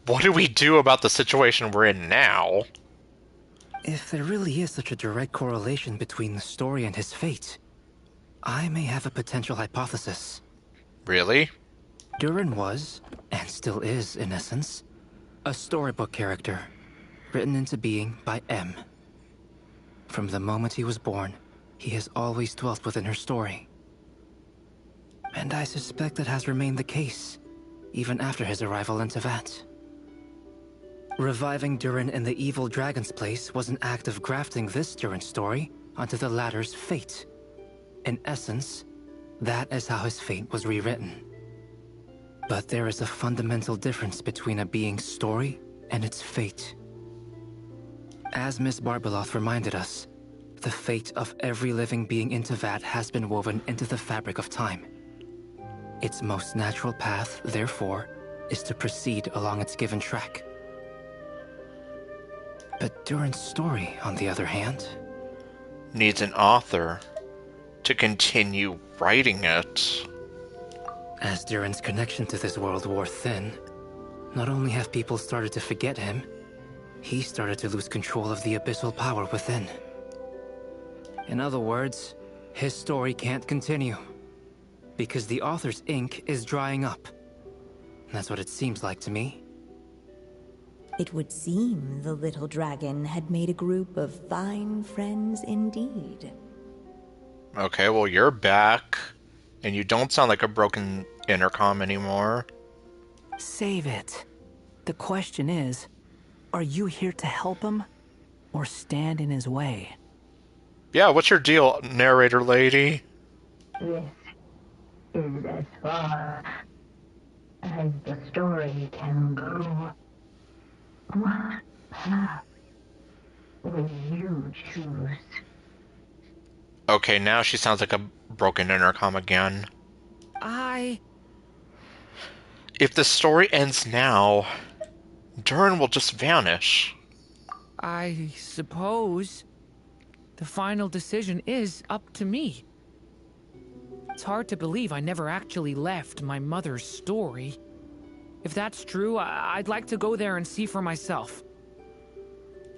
What do we do about the situation we're in now? If there really is such a direct correlation between the story and his fate, I may have a potential hypothesis. Really? Durin was, and still is in essence, a storybook character, written into being by M. From the moment he was born, he has always dwelt within her story. And I suspect that has remained the case, even after his arrival in Tevat. Reviving Durin in the evil dragon's place was an act of grafting this Durin story onto the latter's fate. In essence, that is how his fate was rewritten. But there is a fundamental difference between a being's story and its fate. As Miss Barbeloth reminded us, the fate of every living being in Tevat has been woven into the fabric of time. Its most natural path, therefore, is to proceed along its given track. But Durin's story, on the other hand, needs an author to continue writing it. As Durin's connection to this world wore thin, not only have people started to forget him, he started to lose control of the abyssal power within. In other words, his story can't continue, because the author's ink is drying up. That's what it seems like to me. It would seem the little dragon had made a group of fine friends indeed. Okay, well, you're back, and you don't sound like a broken intercom anymore. Save it. The question is, are you here to help him, or stand in his way? Yeah, what's your deal, narrator lady? This is as far as the story can go. What path will you choose? Okay, now she sounds like a broken intercom again. If the story ends now, Durin will just vanish. I suppose the final decision is up to me. It's hard to believe I never actually left my mother's story. If that's true, I'd like to go there and see for myself.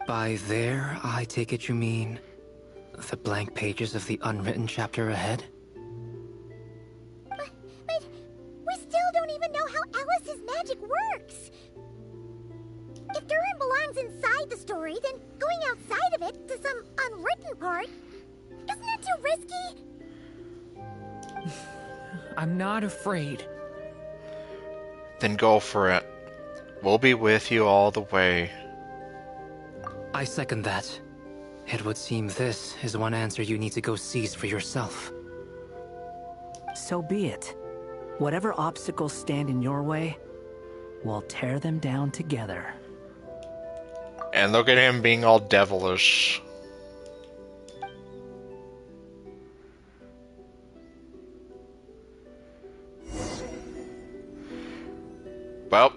By there, I take it you mean the blank pages of the unwritten chapter ahead? But we still don't even know how Alice's magic works. If Durin belongs inside the story, then going outside of it to some unwritten part, isn't it too risky? I'm not afraid. Then go for it. We'll be with you all the way. I second that. It would seem this is one answer you need to go seize for yourself. So be it. Whatever obstacles stand in your way, we'll tear them down together. And look at him being all devilish. Well,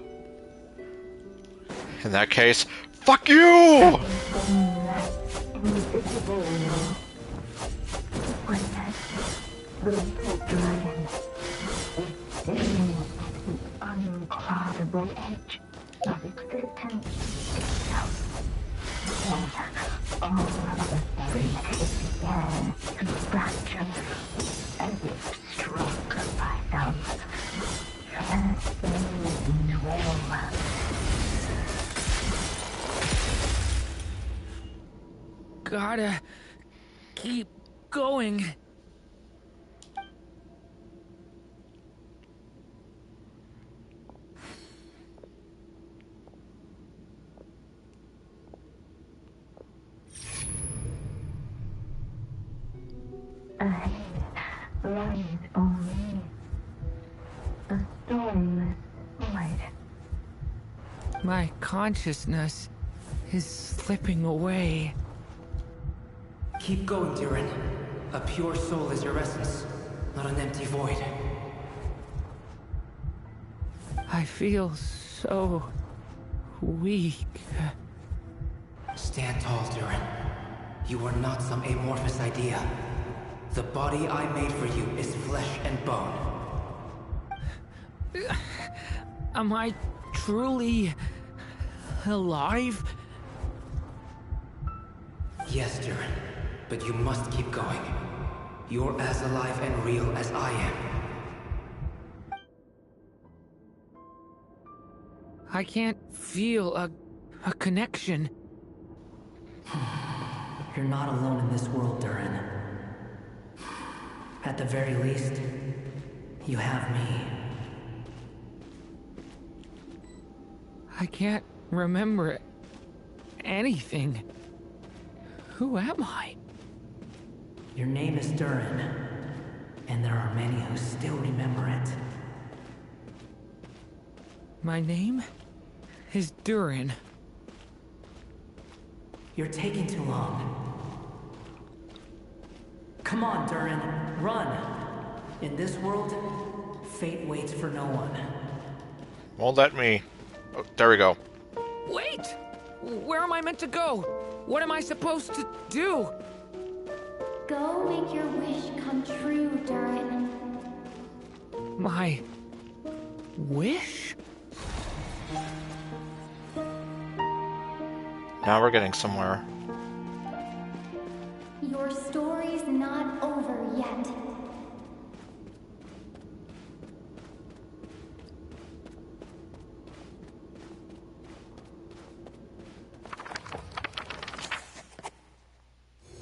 in that case, fuck you! The little dragon is staring at the uncrossable edge of existence itself. And all of a sudden it began to fracture as if struck by some transcendent will. Gotta keep going. is only a stormless void. My consciousness is slipping away. Keep going, Durin. A pure soul is your essence, not an empty void. I feel so weak. Stand tall, Durin. You are not some amorphous idea. The body I made for you is flesh and bone. Am I truly alive? Yes, Durin, but you must keep going. You're as alive and real as I am. I can't feel a connection. You're not alone in this world, Durin. At the very least, you have me. I can't remember anything. Who am I? Your name is Durin, and there are many who still remember it. My name is Durin. You're taking too long. Come on, Durin, run! In this world, fate waits for no one. Won't let me. Oh, there we go. Wait! Where am I meant to go? What am I supposed to do? Go make your wish come true, Durin. My wish? Now we're getting somewhere. Your story's not over yet.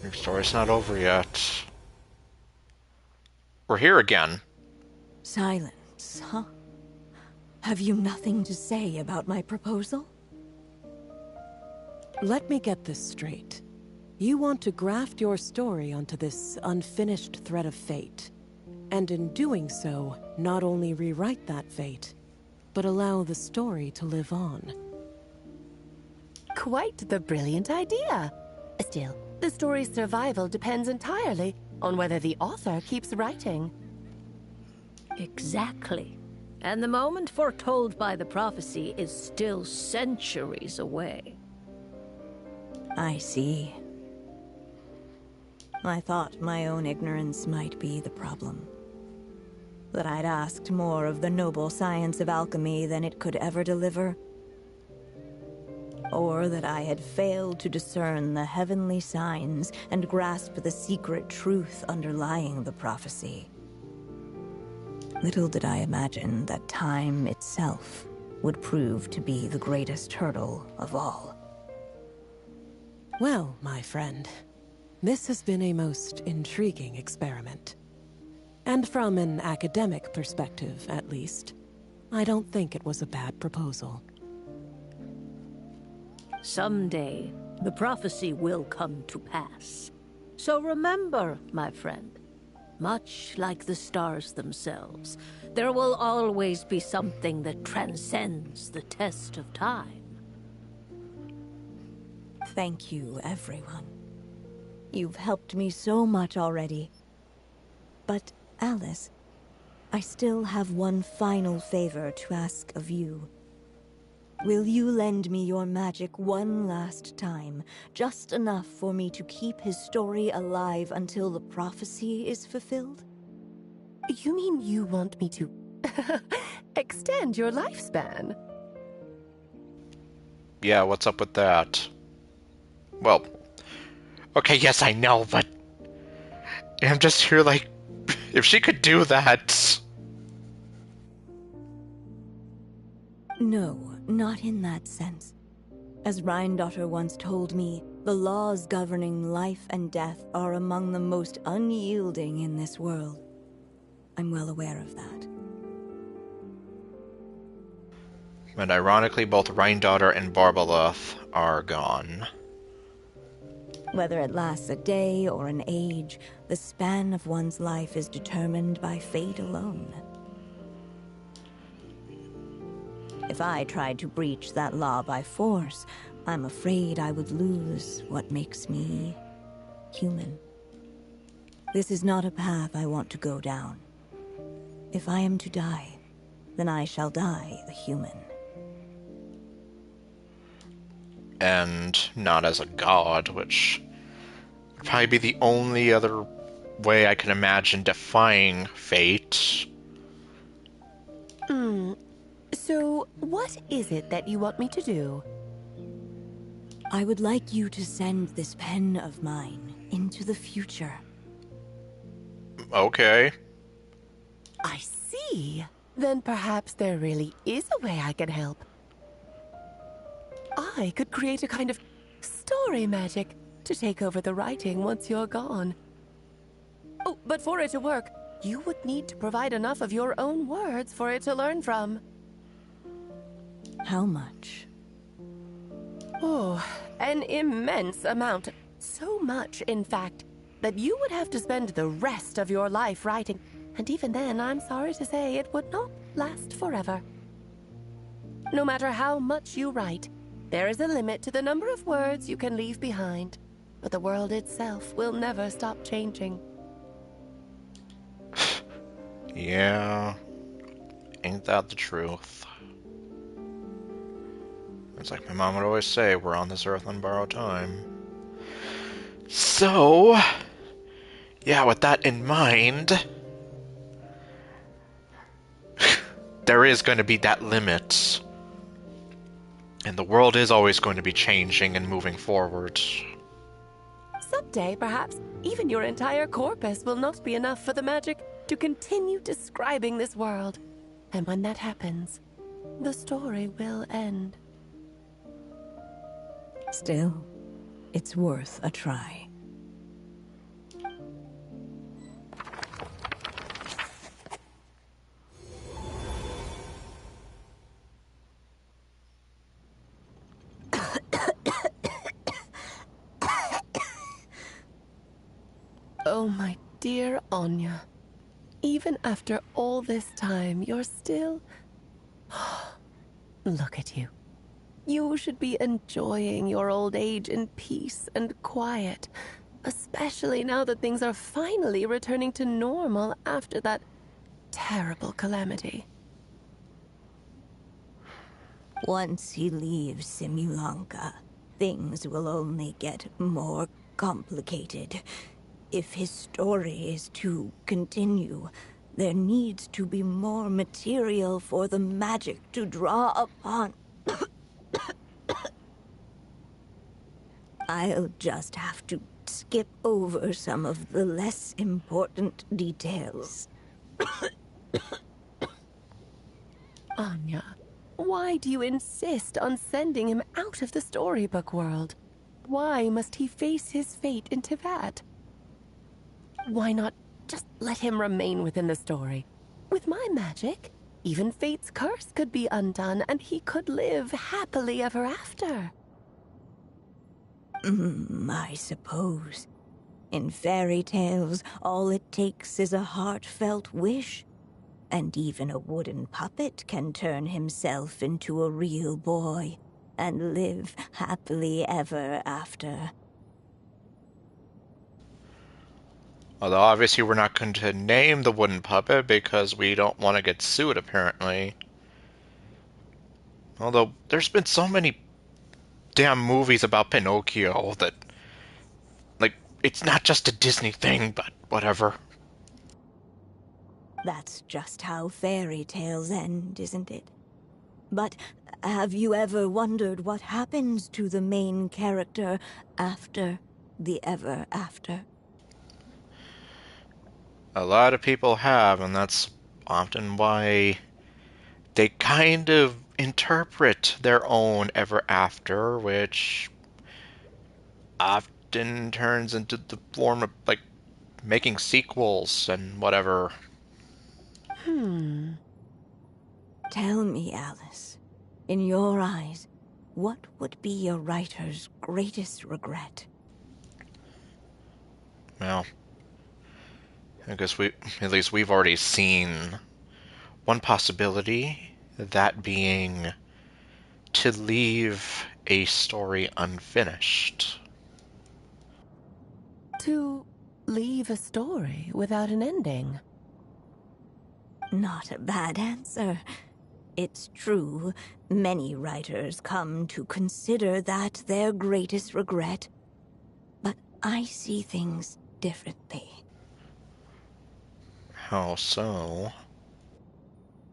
Your story's not over yet. We're here again. Silence, huh? Have you nothing to say about my proposal? Let me get this straight. You want to graft your story onto this unfinished thread of fate, and in doing so, not only rewrite that fate, but allow the story to live on. Quite the brilliant idea. Still, the story's survival depends entirely on whether the author keeps writing. Exactly. And the moment foretold by the prophecy is still centuries away. I see. I thought my own ignorance might be the problem. That I'd asked more of the noble science of alchemy than it could ever deliver. Or that I had failed to discern the heavenly signs and grasp the secret truth underlying the prophecy. Little did I imagine that time itself would prove to be the greatest hurdle of all. Well, my friend, this has been a most intriguing experiment. And from an academic perspective, at least, I don't think it was a bad proposal. Someday, the prophecy will come to pass. So remember, my friend, much like the stars themselves, there will always be something that transcends the test of time. Thank you, everyone. You've helped me so much already. But, Alice, I still have one final favor to ask of you. Will you lend me your magic one last time, just enough for me to keep his story alive until the prophecy is fulfilled? You mean you want me to extend your lifespan? Yeah, what's up with that? Well, okay, yes, I know, but I'm just here like, if she could do that. No, not in that sense. As Rheindotter once told me, the laws governing life and death are among the most unyielding in this world. I'm well aware of that. And ironically, both Rheindotter and Barbaleth are gone. Whether it lasts a day or an age, the span of one's life is determined by fate alone. If I tried to breach that law by force, I'm afraid I would lose what makes me human. This is not a path I want to go down. If I am to die, then I shall die a human. And not as a god, which would probably be the only other way I can imagine defying fate. So, what is it that you want me to do? I would like you to send this pen of mine into the future. Okay. I see. Then perhaps there really is a way I can help. I could create a kind of story magic to take over the writing once you're gone. Oh, but for it to work, you would need to provide enough of your own words for it to learn from. How much? Oh, an immense amount. So much, in fact, that you would have to spend the rest of your life writing. And even then, I'm sorry to say, it would not last forever. No matter how much you write, there is a limit to the number of words you can leave behind. But the world itself will never stop changing. Yeah. Ain't that the truth? It's like my mom would always say, we're on this earth on borrowed time. So, yeah, with that in mind, there is going to be that limit. And the world is always going to be changing and moving forward. Someday, perhaps, even your entire corpus will not be enough for the magic to continue describing this world. And when that happens, the story will end. Still, it's worth a try. Oh, my dear Anya. Even after all this time, you're still... Look at you. You should be enjoying your old age in peace and quiet, especially now that things are finally returning to normal after that terrible calamity. Once he leaves Simulanka, things will only get more complicated. If his story is to continue, there needs to be more material for the magic to draw upon. I'll just have to skip over some of the less important details. Anya, why do you insist on sending him out of the storybook world? Why must he face his fate into that? Why not just let him remain within the story? With my magic, even fate's curse could be undone and he could live happily ever after. I suppose. In fairy tales, all it takes is a heartfelt wish. And even a wooden puppet can turn himself into a real boy and live happily ever after. Although obviously we're not going to name the wooden puppet because we don't want to get sued, apparently. Although there's been so many damn movies about Pinocchio that, like, it's not just a Disney thing, but whatever. That's just how fairy tales end, isn't it? But have you ever wondered what happens to the main character after the ever after? A lot of people have, and that's often why they kind of interpret their own ever after, which often turns into the form of, like, making sequels and whatever. Tell me, Alice, in your eyes, what would be a writer's greatest regret? Well, I guess at least we've already seen one possibility, that being to leave a story unfinished. To leave a story without an ending? Not a bad answer. It's true, many writers come to consider that their greatest regret. But I see things differently. How so?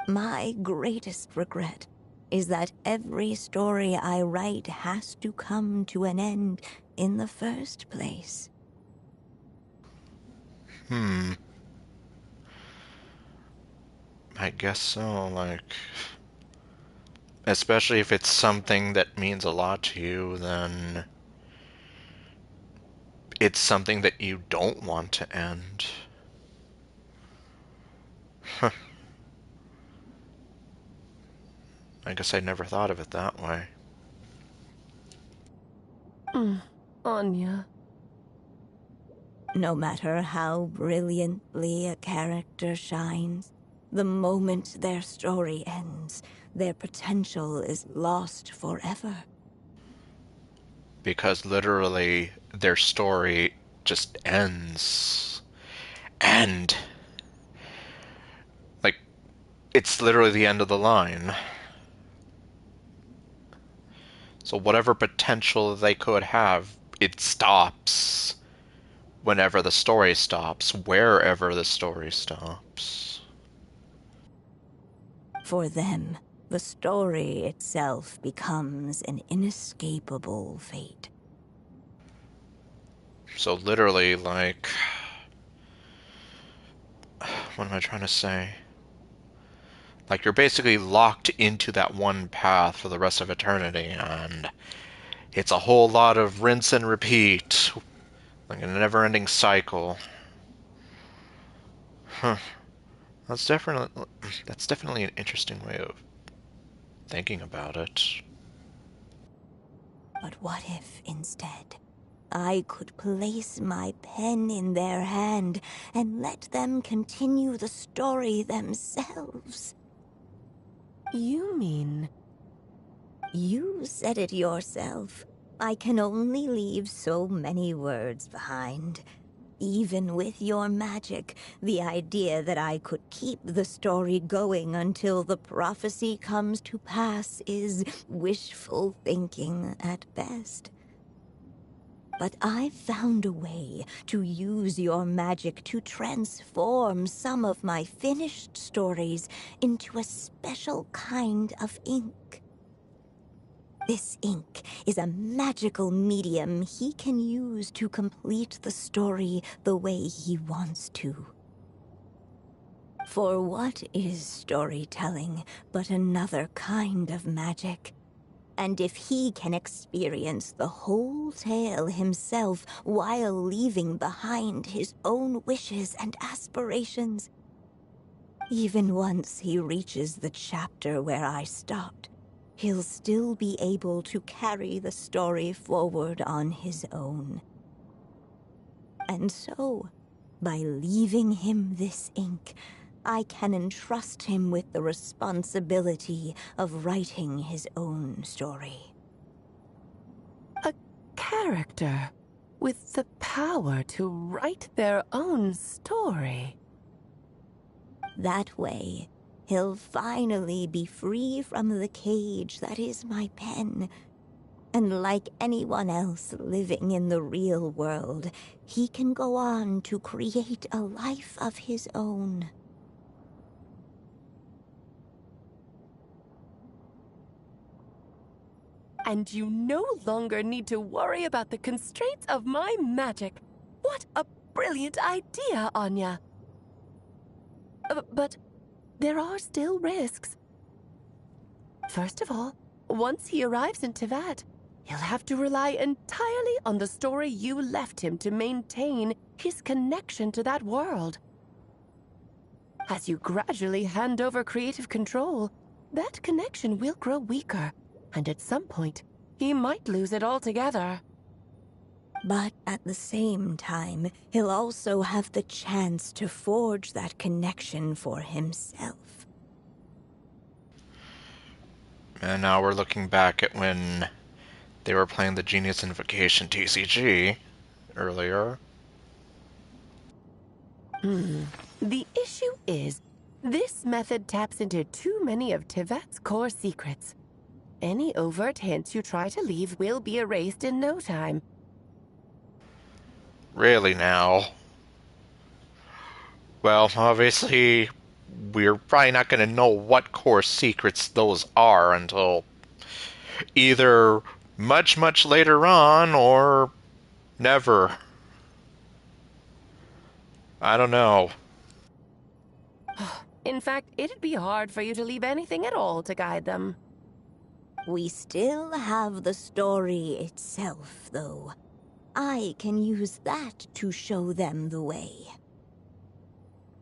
My greatest regret is that every story I write has to come to an end in the first place. I guess so, especially if it's something that means a lot to you, then it's something that you don't want to end. Huh. I guess I never thought of it that way. Anya. No matter how brilliantly a character shines, the moment their story ends, their potential is lost forever. Because literally, their story just ends. And it's literally the end of the line. So whatever potential they could have, it stops whenever the story stops, wherever the story stops. For them, the story itself becomes an inescapable fate. So literally, what am I trying to say? You're basically locked into that one path for the rest of eternity, and it's a whole lot of rinse and repeat. Like a never-ending cycle. Huh. That's definitely an interesting way of thinking about it. But what if, instead, I could place my pen in their hand and let them continue the story themselves? You mean? You said it yourself. I can only leave so many words behind. Even with your magic, the idea that I could keep the story going until the prophecy comes to pass is wishful thinking at best. But I've found a way to use your magic to transform some of my finished stories into a special kind of ink. This ink is a magical medium he can use to complete the story the way he wants to. For what is storytelling but another kind of magic? And if he can experience the whole tale himself while leaving behind his own wishes and aspirations, even once he reaches the chapter where I stopped, he'll still be able to carry the story forward on his own. And so, by leaving him this ink, I can entrust him with the responsibility of writing his own story. A character with the power to write their own story. That way, he'll finally be free from the cage that is my pen. And like anyone else living in the real world, he can go on to create a life of his own. And you no longer need to worry about the constraints of my magic. What a brilliant idea, Anya. But there are still risks. First of all, once he arrives in Tevat, he'll have to rely entirely on the story you left him to maintain his connection to that world. As you gradually hand over creative control, that connection will grow weaker, and at some point, he might lose it altogether. But at the same time, he'll also have the chance to forge that connection for himself. And now we're looking back at when they were playing the Genius Invocation TCG earlier. The issue is, this method taps into too many of Tivet's core secrets. Any overt hints you try to leave will be erased in no time. Really now? Well, obviously, we're probably not going to know what core secrets those are until either much, much later on or never. I don't know. In fact, it'd be hard for you to leave anything at all to guide them. We still have the story itself, though. I can use that to show them the way.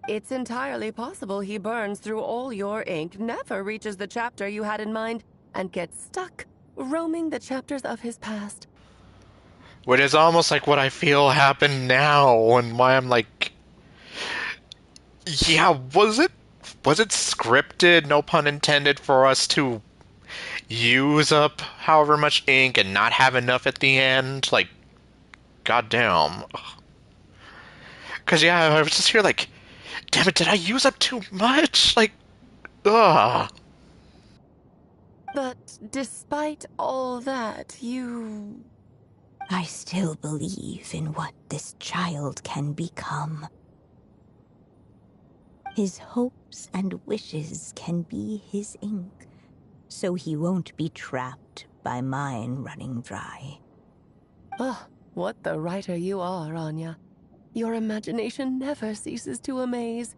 It's entirely possible he burns through all your ink, never reaches the chapter you had in mind, and gets stuck, roaming the chapters of his past. Which is almost like what I feel happened now, and why I'm like, yeah, was it scripted, no pun intended, for us to use up however much ink and not have enough at the end? Like, goddamn. Because, yeah, I was just here like, damn it, did I use up too much? Like, ugh. But despite all that, you... I still believe in what this child can become. His hopes and wishes can be his ink, so he won't be trapped by mine running dry. Oh, what the writer you are, Anya. Your imagination never ceases to amaze.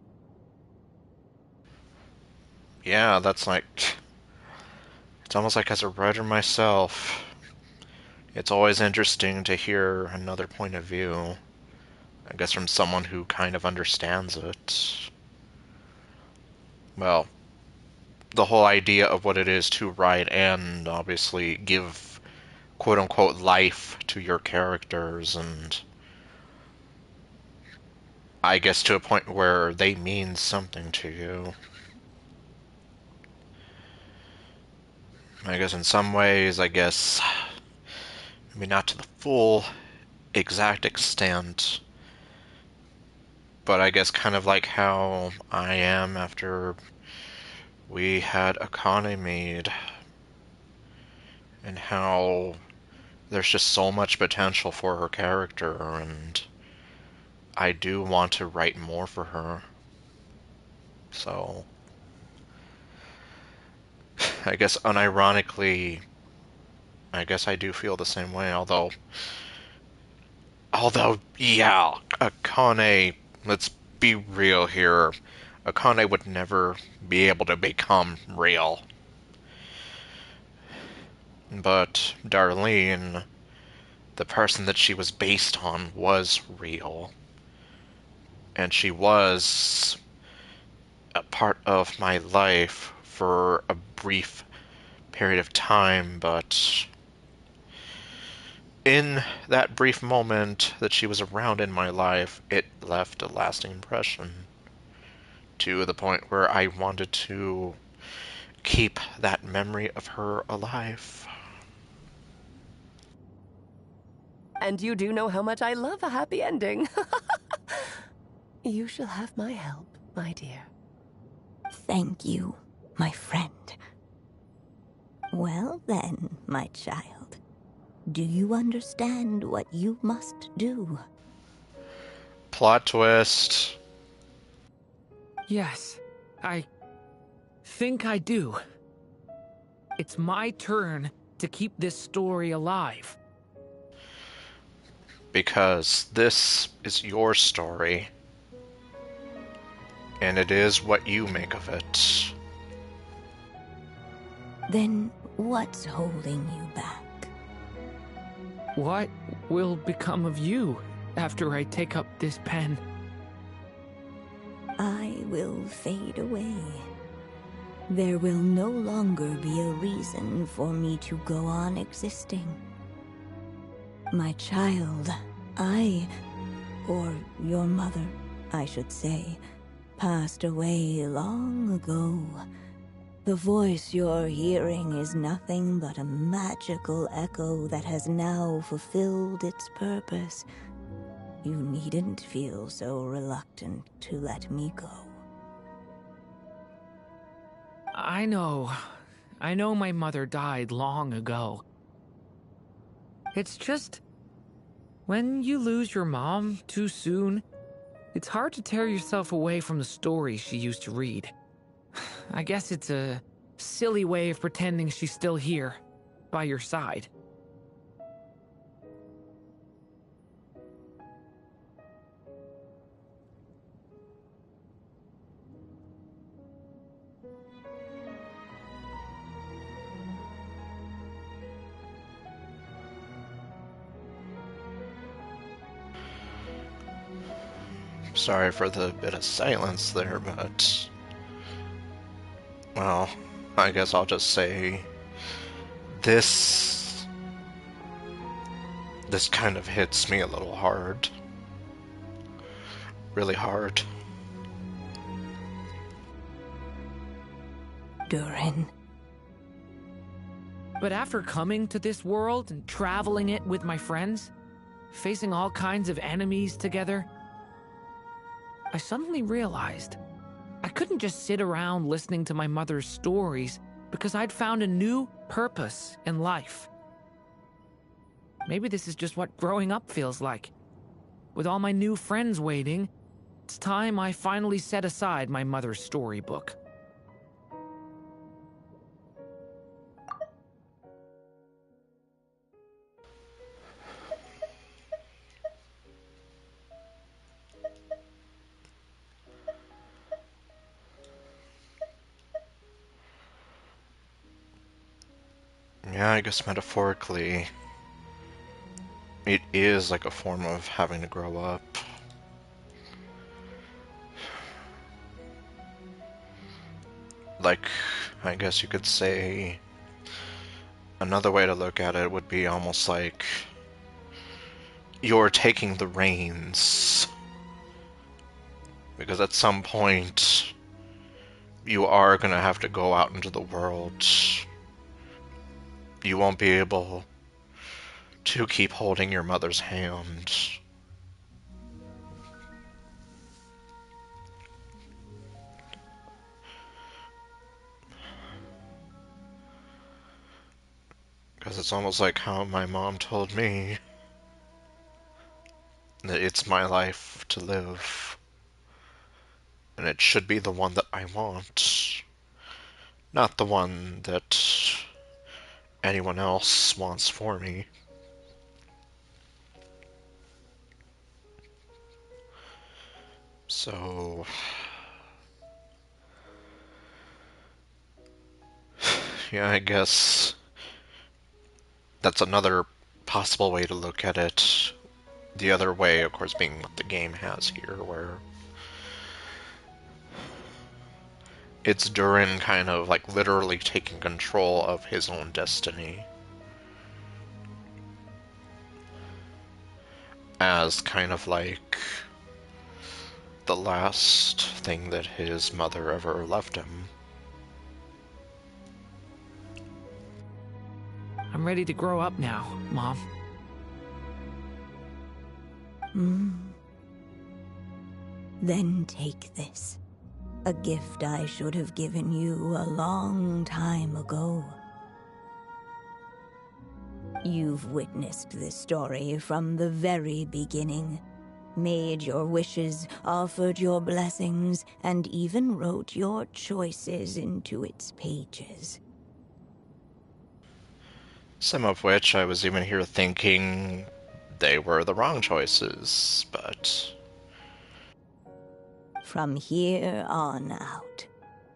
Yeah, that's like... It's almost like as a writer myself, it's always interesting to hear another point of view. I guess from someone who kind of understands it. Well, the whole idea of what it is to write and obviously give quote-unquote life to your characters, and I guess to a point where they mean something to you. I guess in some ways, maybe not to the full exact extent, but I guess kind of like how I am after we had Akane made, and how there's just so much potential for her character, and I do want to write more for her. So, I guess unironically, I guess I do feel the same way, although, yeah, Akane, let's be real here, Akane would never be able to become real. But Darlene, the person that she was based on, was real. And she was a part of my life for a brief period of time, but in that brief moment that she was around in my life, it left a lasting impression, to the point where I wanted to keep that memory of her alive. And you do know how much I love a happy ending. You shall have my help, my dear. Thank you, my friend. Well then, my child, do you understand what you must do? Plot twist. Yes, I think I do. It's my turn to keep this story alive. Because this is your story, and it is what you make of it. Then what's holding you back? What will become of you after I take up this pen? I will fade away. There will no longer be a reason for me to go on existing. My child, or your mother, I should say, passed away long ago. The voice you're hearing is nothing but a magical echo that has now fulfilled its purpose. You needn't feel so reluctant to let me go. I know my mother died long ago. It's just, when you lose your mom too soon, it's hard to tear yourself away from the stories she used to read. I guess it's a silly way of pretending she's still here, by your side. Sorry for the bit of silence there, but... well, I guess I'll just say... This kind of hits me a little hard. Really hard. Durin. But after coming to this world and traveling it with my friends, facing all kinds of enemies together, I suddenly realized I couldn't just sit around listening to my mother's stories because I'd found a new purpose in life. Maybe this is just what growing up feels like. With all my new friends waiting, it's time I finally set aside my mother's storybook. Yeah, I guess metaphorically, it is like a form of having to grow up. Like, I guess you could say, another way to look at it would be almost like you're taking the reins. Because at some point, you are gonna have to go out into the world. You won't be able to keep holding your mother's hand. Because it's almost like how my mom told me that it's my life to live. And it should be the one that I want. Not the one that anyone else wants for me. So... yeah, I guess that's another possible way to look at it. The other way, of course, being what the game has here, where it's Durin kind of like literally taking control of his own destiny. As kind of like the last thing that his mother ever left him. I'm ready to grow up now, Mom. Then take this. A gift I should have given you a long time ago. You've witnessed this story from the very beginning. Made your wishes, offered your blessings, and even wrote your choices into its pages. Some of which I was even here thinking they were the wrong choices, but... From here on out,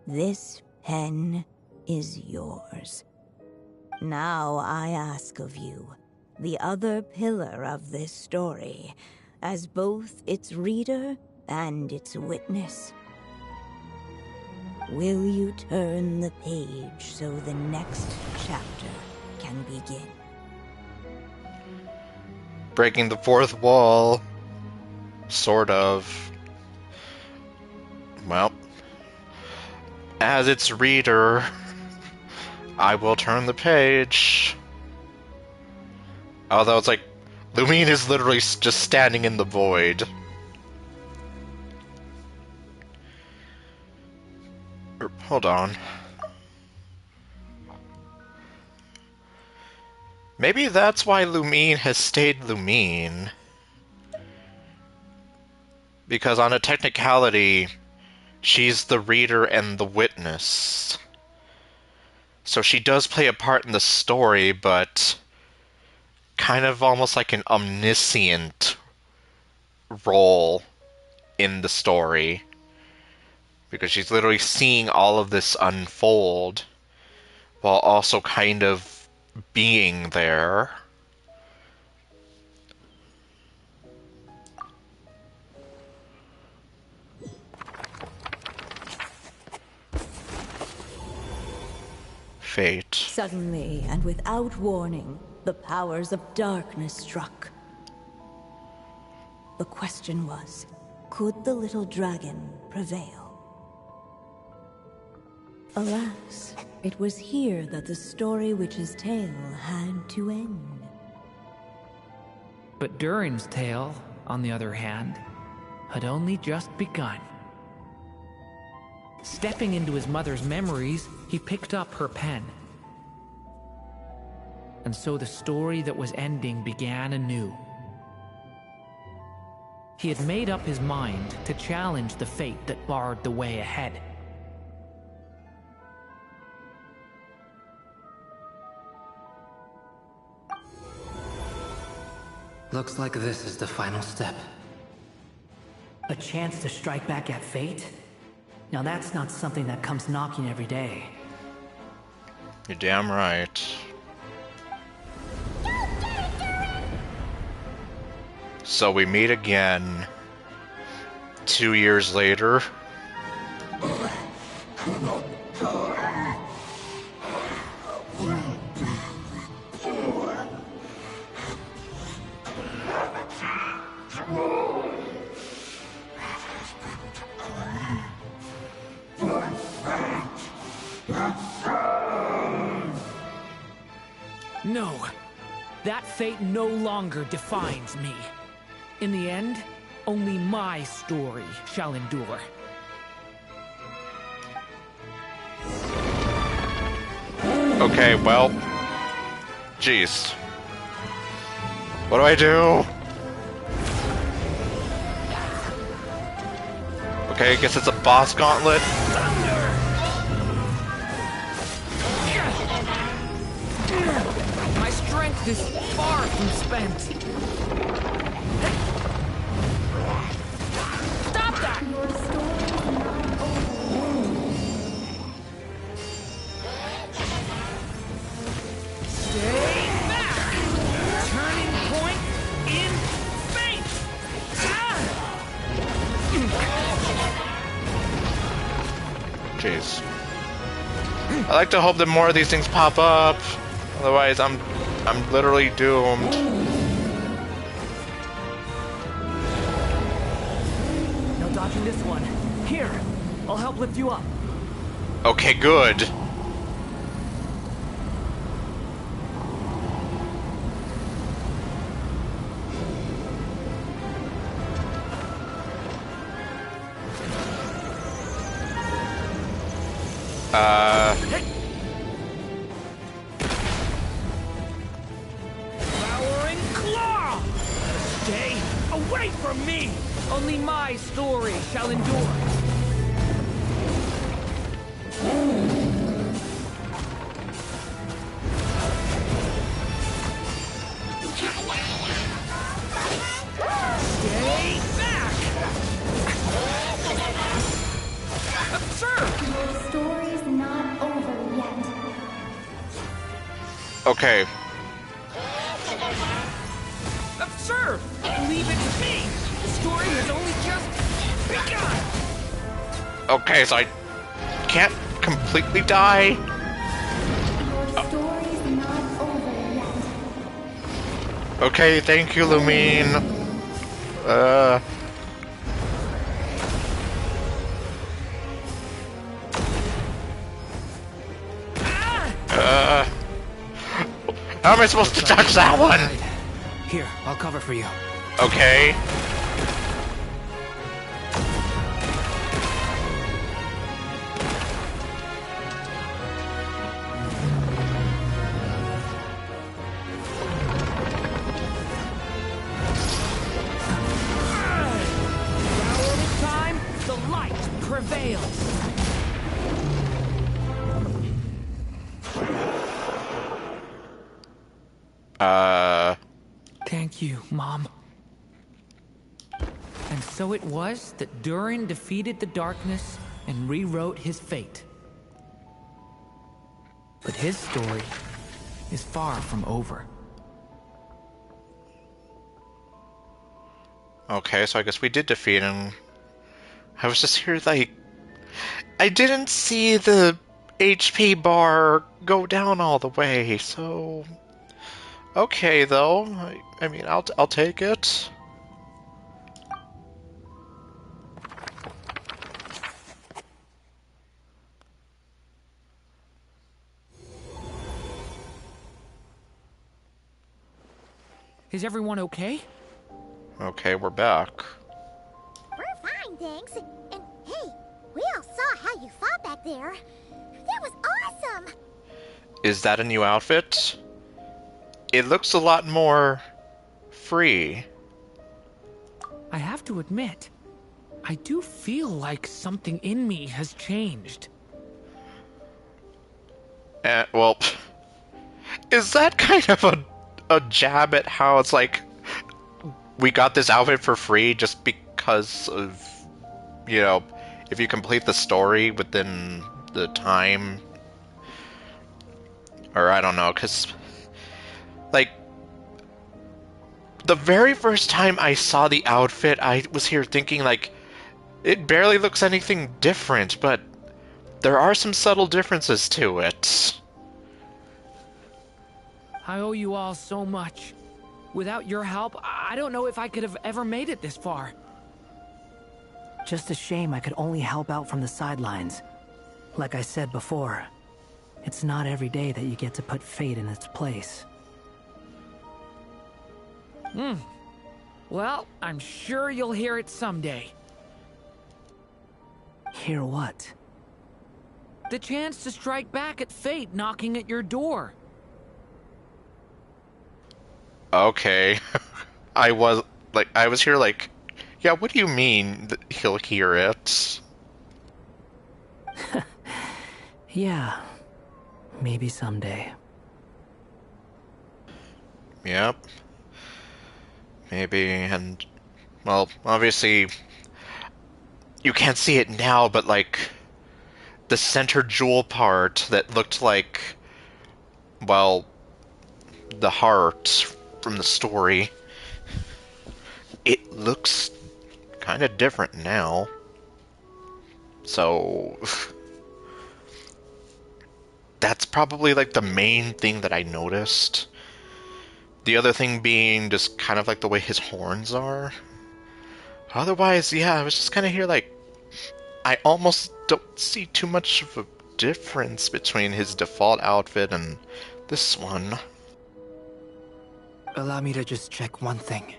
this pen is yours. Now I ask of you, the other pillar of this story, as both its reader and its witness. Will you turn the page so the next chapter can begin? breaking the fourth wall. Sort of. Well, as its reader, I will turn the page. Although it's like, Lumine is literally just standing in the void. Hold on. Maybe that's why Lumine has stayed Lumine. Because on a technicality, she's the reader and the witness. So she does play a part in the story, but kind of almost like an omniscient role in the story. Because she's literally seeing all of this unfold while also kind of being there. Fate. Suddenly, and without warning, the powers of darkness struck. The question was, could the little dragon prevail? Alas, it was here that the story Witch's Tale had to end. But Durin's tale, on the other hand, had only just begun. Stepping into his mother's memories, he picked up her pen. And so the story that was ending began anew. He had made up his mind to challenge the fate that barred the way ahead. Looks like this is the final step. A chance to strike back at fate? Now that's not something that comes knocking every day. You're damn right. So we meet again 2 years later. No, that fate no longer defines me. In the end, only my story shall endure. Okay, well, jeez. What do I do? Okay, I guess it's a boss gauntlet. My strength is far from spent. Stop that! Stay back! Turning point in fate! Jeez. I like to hope that more of these things pop up. Otherwise, I'm literally doomed. No dodging this one. Here, I'll help lift you up. Okay, good. Devouring claw! Stay away from me! Only my story shall endure. Stay back! Absurd! Your story's not over yet. Okay. Absurd! Leave it to me! The story has only just begun! Okay, so I can't completely die. Your story's not over yet. Okay, thank you, Lumine. Uh... How am I supposed to touch that one? Here, I'll cover for you. Okay. Time, the light prevails. Thank you, Mom. And so it was that Durin defeated the darkness and rewrote his fate. But his story is far from over. Okay, so I guess we did defeat him. I was just here like... I didn't see the HP bar go down all the way, so... Okay, though. I mean, I'll take it. Is everyone okay? Okay, we're back. We're fine, thanks. And hey, we all saw how you fought back there. That was awesome! Is that a new outfit? It looks a lot more... free. I have to admit, I do feel like something in me has changed. Well... Is that kind of a jab at how it's like... We got this outfit for free just because of... You know, if you complete the story within the time... Or I don't know, because... Like... The very first time I saw the outfit, I was here thinking, like, it barely looks anything different, but there are some subtle differences to it. I owe you all so much. Without your help, I don't know if I could have ever made it this far. Just a shame I could only help out from the sidelines. Like I said before, it's not every day that you get to put fate in its place. Well, I'm sure you'll hear it someday. Hear what? The chance to strike back at fate knocking at your door. Okay. I was here like, yeah, what do you mean that he'll hear it? Yeah, maybe someday. Yep. Maybe, and, well, obviously, you can't see it now, but, like, the center jewel part that looked like, well, the heart from the story, it looks kind of different now. So, that's probably, like, the main thing that I noticed. The other thing being just kind of like the way his horns are. Otherwise, yeah, I was just kind of here like... I almost don't see too much of a difference between his default outfit and this one. Allow me to just check one thing.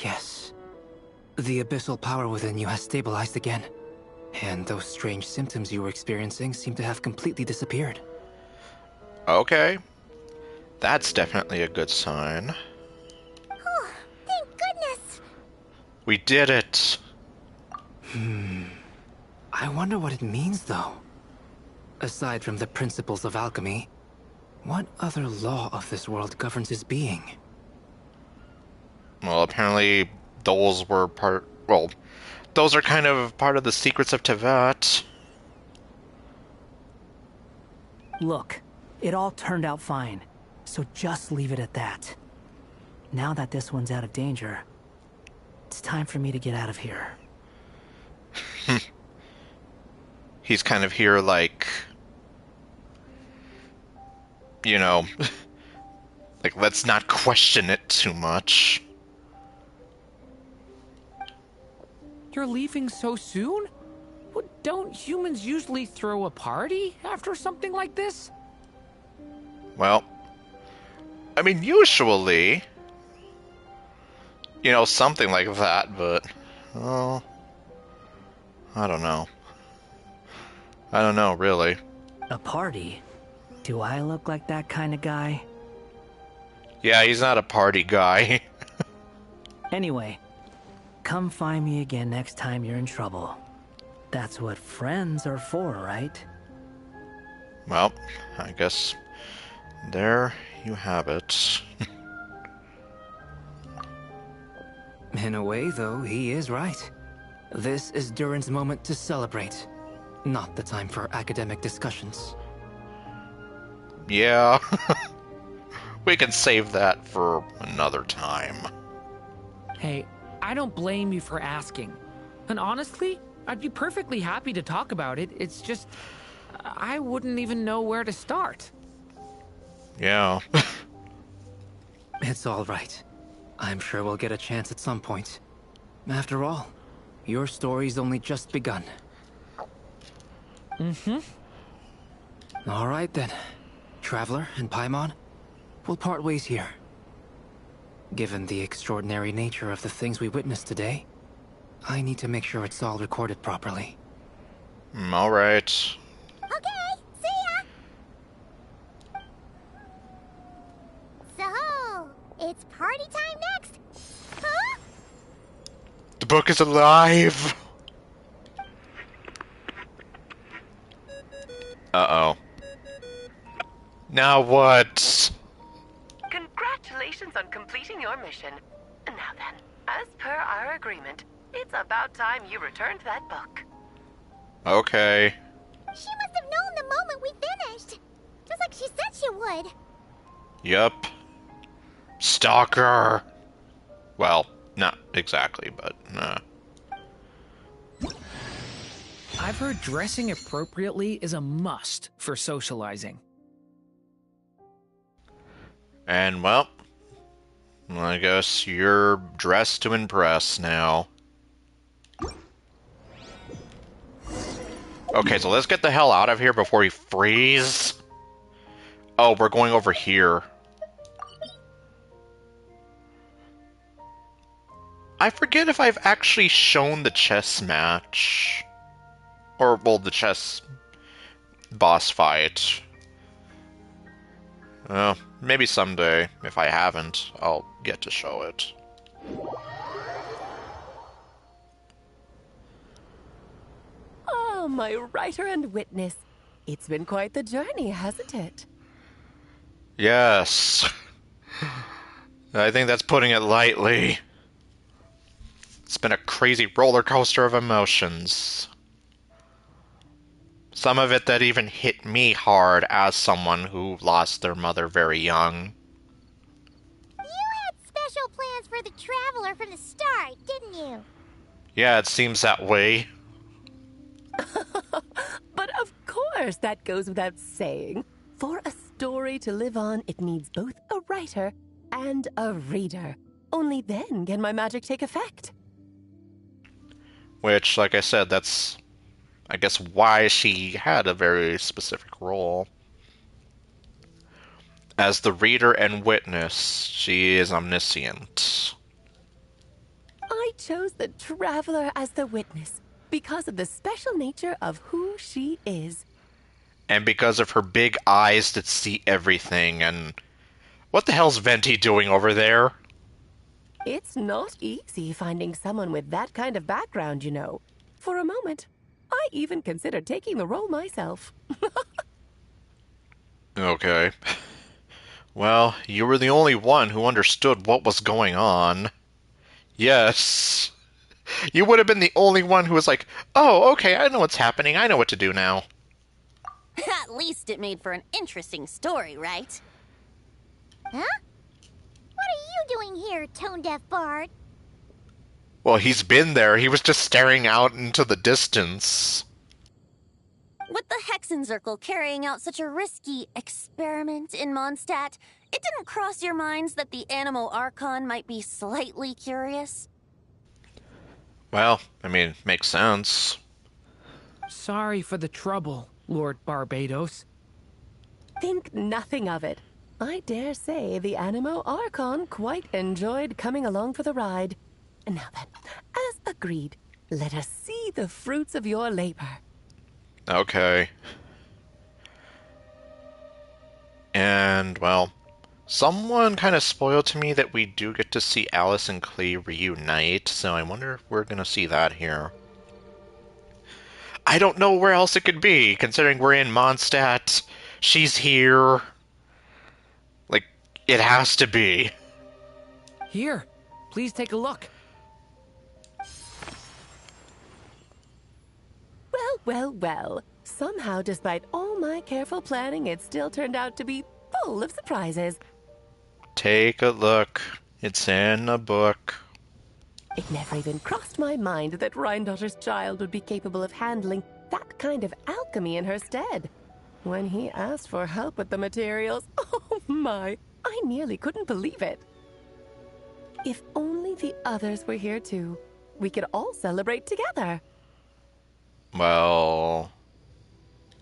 Yes. The abyssal power within you has stabilized again. And those strange symptoms you were experiencing seem to have completely disappeared. Okay. That's definitely a good sign. Oh, thank goodness! We did it! I wonder what it means, though. Aside from the principles of alchemy, what other law of this world governs his being? Well, apparently those were part... Well, those are kind of part of the secrets of Tevat. Look, it all turned out fine, so just leave it at that. Now that this one's out of danger, it's time for me to get out of here. he's kind of here like, you know, like, let's not question it too much. You're leaving so soon? Well, don't humans usually throw a party after something like this? Well, I mean, usually, you know, something like that, but, oh, I don't know. I don't know, really. A party? Do I look like that kind of guy? Yeah, he's not a party guy. Anyway, come find me again next time you're in trouble. That's what friends are for, right? Well, I guess there you have it. In a way, though, he is right. This is Durin's moment to celebrate, not the time for academic discussions. Yeah. We can save that for another time. Hey, I don't blame you for asking. And honestly, I'd be perfectly happy to talk about it. It's just, I wouldn't even know where to start. Yeah. It's all right. I'm sure we'll get a chance at some point. After all, your story's only just begun. Mm-hmm. All right then. Traveler and Paimon, we'll part ways here. Given the extraordinary nature of the things we witnessed today, I need to make sure it's all recorded properly. All right. Okay, see ya! So, it's party time next? Huh? The book is alive! Uh-oh. Now what? Congratulations on completing your mission. Now then, as per our agreement, it's about time you returned that book. Okay. She must have known the moment we finished. Just like she said she would. Yup. Stalker! Well, not exactly, but, I've heard dressing appropriately is a must for socializing. And, well, I guess you're dressed to impress now. Okay, so let's get the hell out of here before we freeze. Oh, we're going over here. I forget if I've actually shown the chess match. Or, well, the chess boss fight. Maybe someday. If I haven't, I'll get to show it. Oh, my writer and witness. It's been quite the journey, hasn't it? Yes. I think that's putting it lightly. It's been a crazy roller coaster of emotions. Some of it that even hit me hard as someone who lost their mother very young. You had special plans for the Traveler from the start, didn't you? Yeah, it seems that way. But of course, that goes without saying. For a story to live on, it needs both a writer and a reader. Only then can my magic take effect. Which, like I said, that's, I guess, why she had a very specific role. As the reader and witness, she is omniscient. I chose the Traveler as the witness because of the special nature of who she is. And because of her big eyes that see everything, and... What the hell's Venti doing over there? It's not easy finding someone with that kind of background, you know. For a moment, I even considered taking the role myself. Okay. Well, you were the only one who understood what was going on. Yes. You would have been the only one who was like, oh, okay, I know what's happening. I know what to do now. At least it made for an interesting story, right? Huh? What are you doing here, tone-deaf bard? Well, he's been there. He was just staring out into the distance. With the Hexenzirkel carrying out such a risky experiment in Mondstadt, it didn't cross your minds that the Animo Archon might be slightly curious? Well, I mean, makes sense. Sorry for the trouble, Lord Barbados. Think nothing of it. I dare say the Animo Archon quite enjoyed coming along for the ride. And now then, as agreed, let us see the fruits of your labor. Okay. And, well, someone kind of spoiled to me that we do get to see Alice and Klee reunite, so I wonder if we're going to see that here. I don't know where else it could be, considering we're in Mondstadt. She's here. Like, it has to be. Here, please take a look. Well, well, well. Somehow, despite all my careful planning, it still turned out to be full of surprises. Take a look. It's in a book. It never even crossed my mind that Rhindotter's child would be capable of handling that kind of alchemy in her stead. When he asked for help with the materials, oh my, I nearly couldn't believe it. If only the others were here too, we could all celebrate together. Well...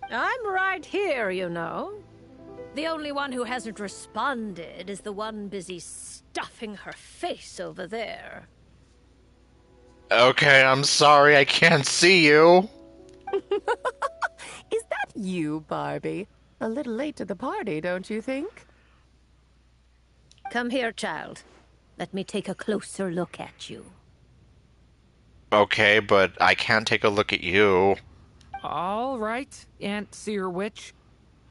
I'm right here, you know. The only one who hasn't responded is the one busy stuffing her face over there. Okay, I'm sorry, I can't see you. Is that you, Barbie? A little late to the party, don't you think? Come here, child. Let me take a closer look at you. Okay, but I can't take a look at you. All right, Aunt Seer Witch.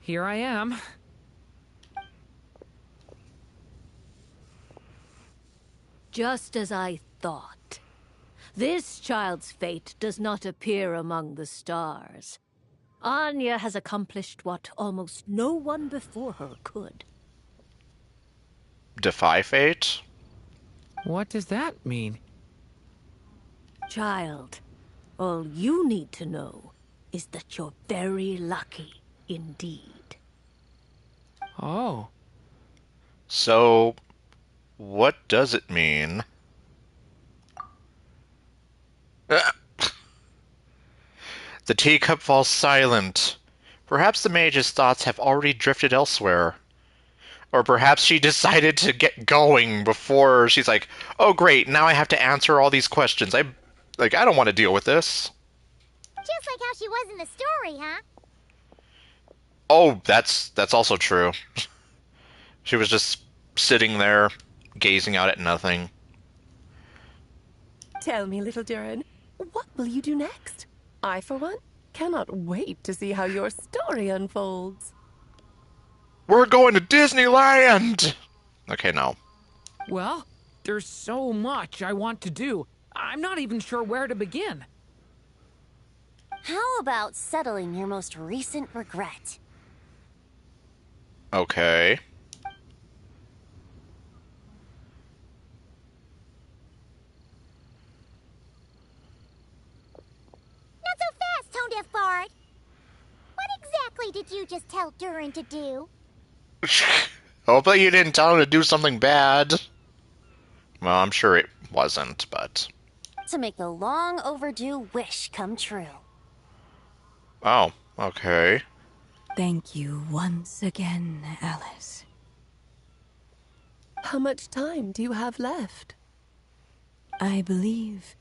Here I am. Just as I thought. This child's fate does not appear among the stars. Anya has accomplished what almost no one before her could. Defy fate? What does that mean? Child, all you need to know is that you're very lucky indeed. Oh. So, what does it mean? The teacup falls silent. Perhaps the mage's thoughts have already drifted elsewhere. Or perhaps she decided to get going before she's like, oh great, now I have to answer all these questions. I don't want to deal with this. Just like how she was in the story, huh? Oh, that's also true. She was just sitting there, gazing out at nothing. Tell me, little Durin, what will you do next? I, for one, cannot wait to see how your story unfolds. We're going to Disneyland! Okay, no. Well, there's so much I want to do. I'm not even sure where to begin. How about settling your most recent regret? Okay. Not so fast, Tone Deaf Bard. What exactly did you just tell Durin to do? Hopefully you didn't tell him to do something bad. Well, I'm sure it wasn't, but... To make a long overdue wish come true. Oh, okay. Thank you once again, Alice. How much time do you have left? I believe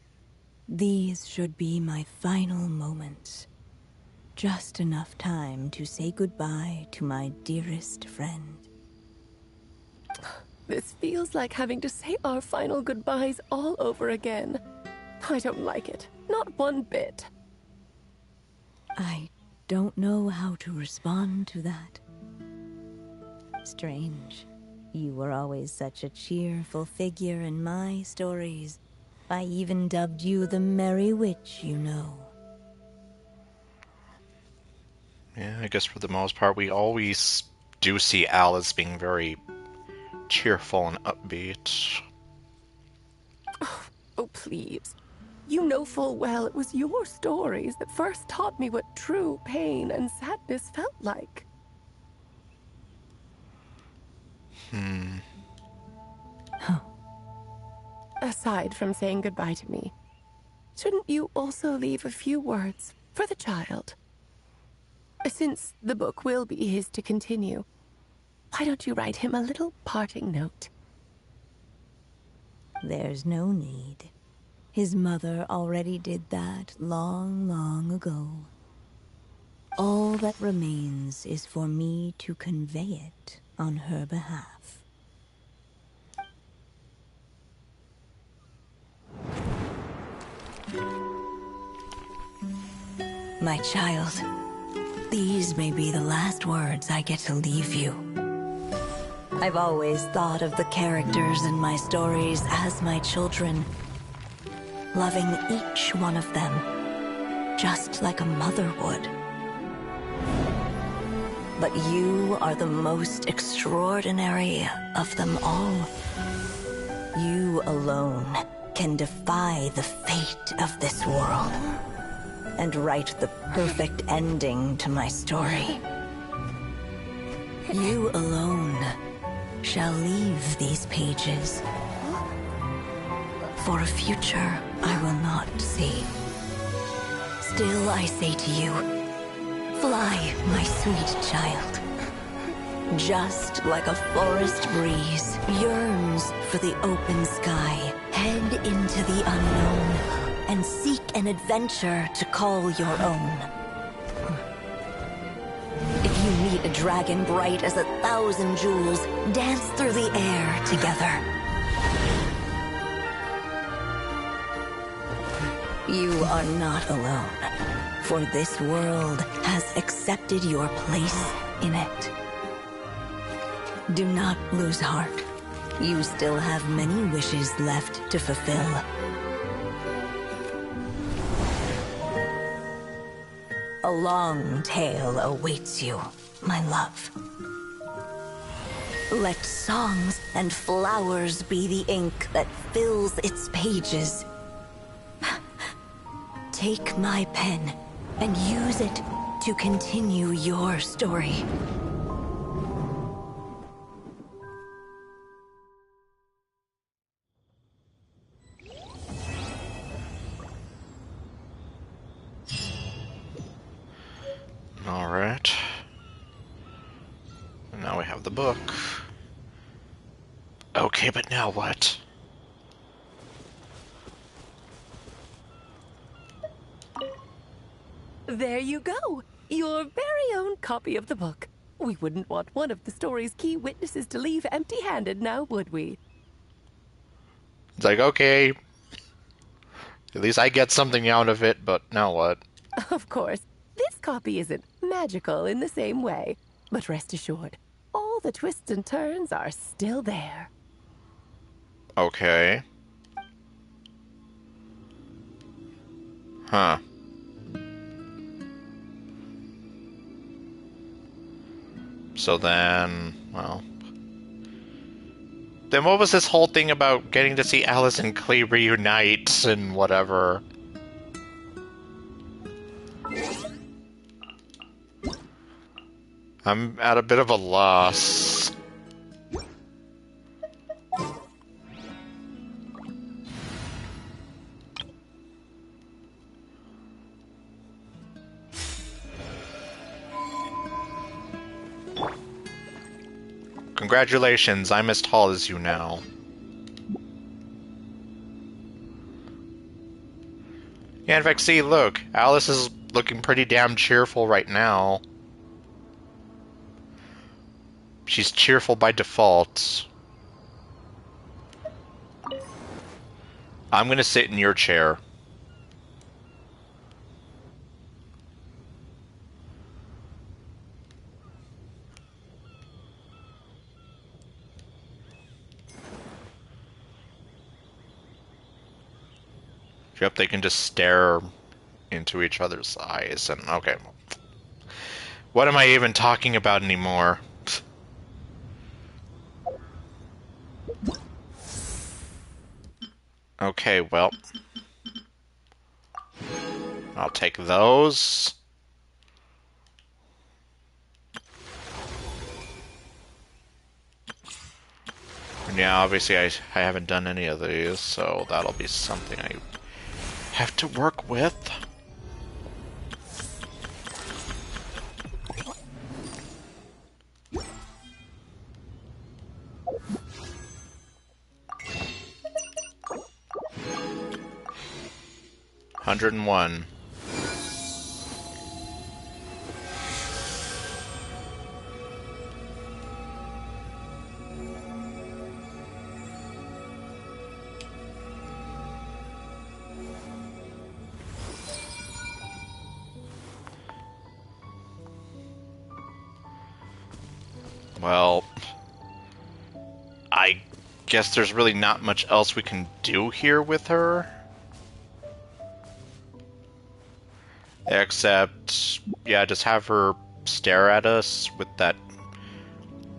these should be my final moments. Just enough time to say goodbye to my dearest friend. This feels like having to say our final goodbyes all over again. I don't like it. Not one bit. I don't know how to respond to that. Strange. You were always such a cheerful figure in my stories. I even dubbed you the Merry Witch, you know. Yeah, I guess for the most part, we always do see Alice being very cheerful and upbeat. Oh, please. You know full well it was your stories that first taught me what true pain and sadness felt like. Aside from saying goodbye to me, shouldn't you also leave a few words for the child? Since the book will be his to continue, why don't you write him a little parting note? There's no need. His mother already did that long, long ago. All that remains is for me to convey it on her behalf. My child, these may be the last words I get to leave you. I've always thought of the characters in my stories as my children, loving each one of them, just like a mother would. But you are the most extraordinary of them all. You alone can defy the fate of this world and write the perfect ending to my story. You alone shall leave these pages for a future I will not see. Still I say to you, fly, my sweet child. Just like a forest breeze yearns for the open sky, head into the unknown and seek an adventure to call your own. If you meet a dragon bright as 1,000 jewels, dance through the air together. You are not alone, for this world has accepted your place in it. Do not lose heart. You still have many wishes left to fulfill. A long tale awaits you, my love. Let songs and flowers be the ink that fills its pages. Take my pen and use it to continue your story. Alright. And now we have the book. Okay, but now what? There you go! Your very own copy of the book. We wouldn't want one of the story's key witnesses to leave empty-handed now, would we? It's like, okay. At least I get something out of it, but now what? Of course, this copy isn't magical in the same way, but rest assured, all the twists and turns are still there. Okay. Huh. So then, well... Then what was this whole thing about getting to see Alice and Clay reunite and whatever? I'm at a bit of a loss. Congratulations, I'm as tall as you now. Yeah, in fact, see, look, Alice is looking pretty damn cheerful right now. She's cheerful by default. I'm gonna sit in your chair. Yep, they can just stare into each other's eyes and okay. What am I even talking about anymore? Okay, well. I'll take those. And yeah, obviously I haven't done any of these, so that'll be something I have to work with. $101. Well, I guess there's really not much else we can do here with her. Except, yeah, just have her stare at us with that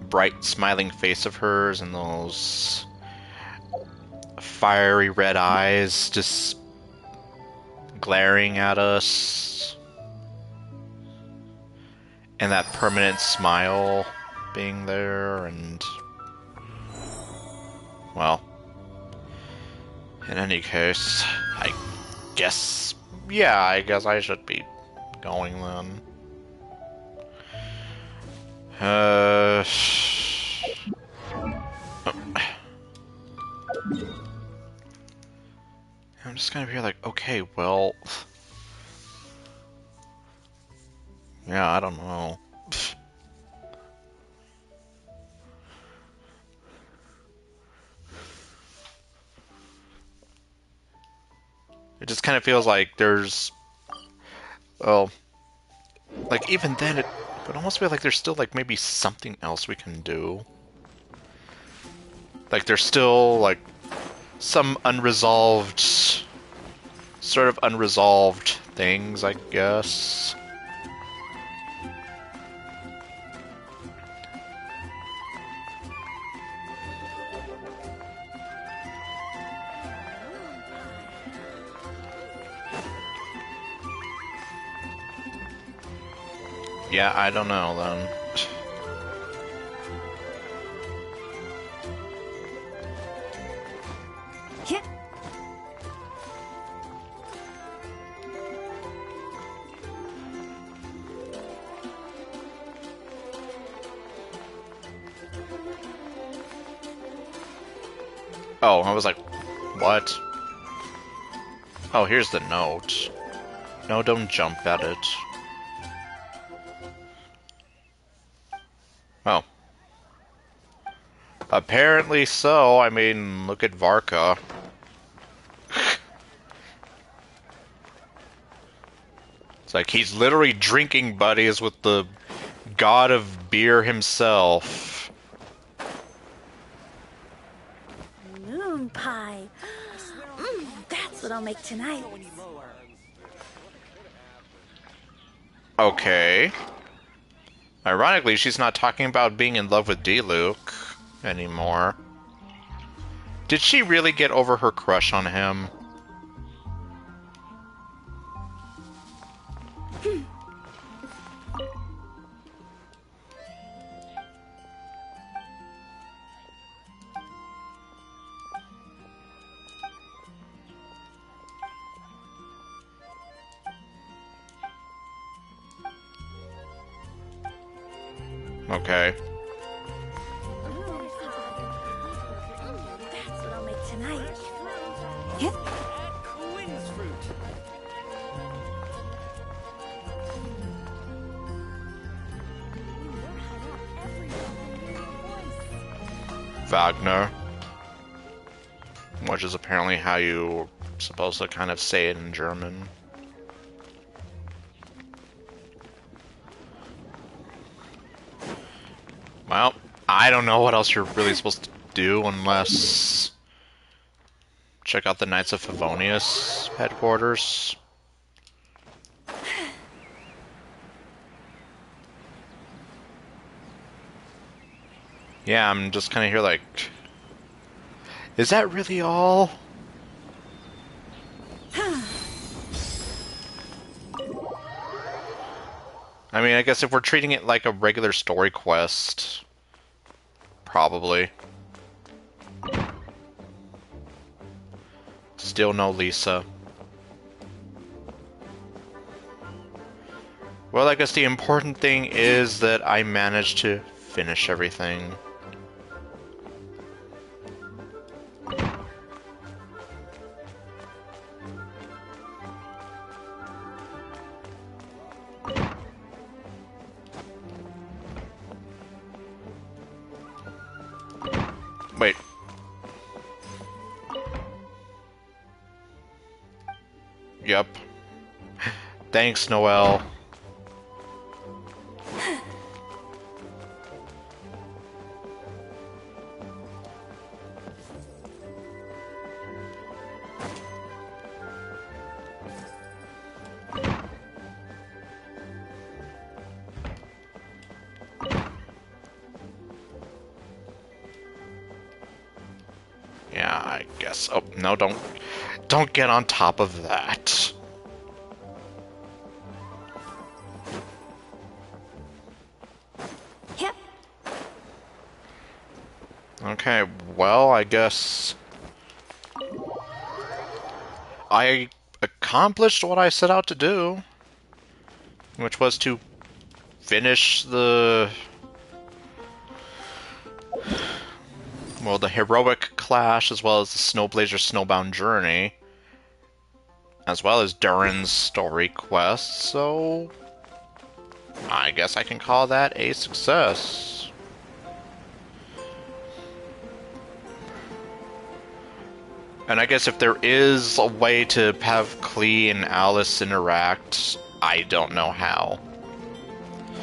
bright smiling face of hers and those fiery red eyes just glaring at us. And that permanent smile being there, and well, in any case, I guess I should be going then. I'm just gonna be like, okay, well, yeah, I don't know. It just kind of feels like there's, well, like even then it would almost feel like there's still like maybe something else we can do. Like there's still like some sort of unresolved things, I guess. Yeah, I don't know then. Oh, I was like, what? Oh, here's the note. No, don't jump at it. Oh. Apparently so. I mean, look at Varka. It's like he's literally drinking buddies with the god of beer himself. Moon pie. That's what I'll make tonight. Okay. Ironically, she's not talking about being in love with D-Luke anymore. Did she really get over her crush on him? Okay. That's what I'll make tonight. Wagner. Which is apparently how you're supposed to kind of say it in German. Well, I don't know what else you're really supposed to do unless check out the Knights of Favonius headquarters. Yeah, I'm just kind of here like, is that really all? I mean, I guess if we're treating it like a regular story quest, probably. Still no Lisa. Well, I guess the important thing is that I managed to finish everything. Wait. Yep. Thanks, Noelle. Yeah, I guess. Oh, no, don't get on top of that. Yep. Okay, well, I guess I accomplished what I set out to do, which was to finish the heroic clash, as well as the Snowblazer Snowbound Journey, as well as Durin's story quest, so I guess I can call that a success. And I guess if there is a way to have Klee and Alice interact, I don't know how.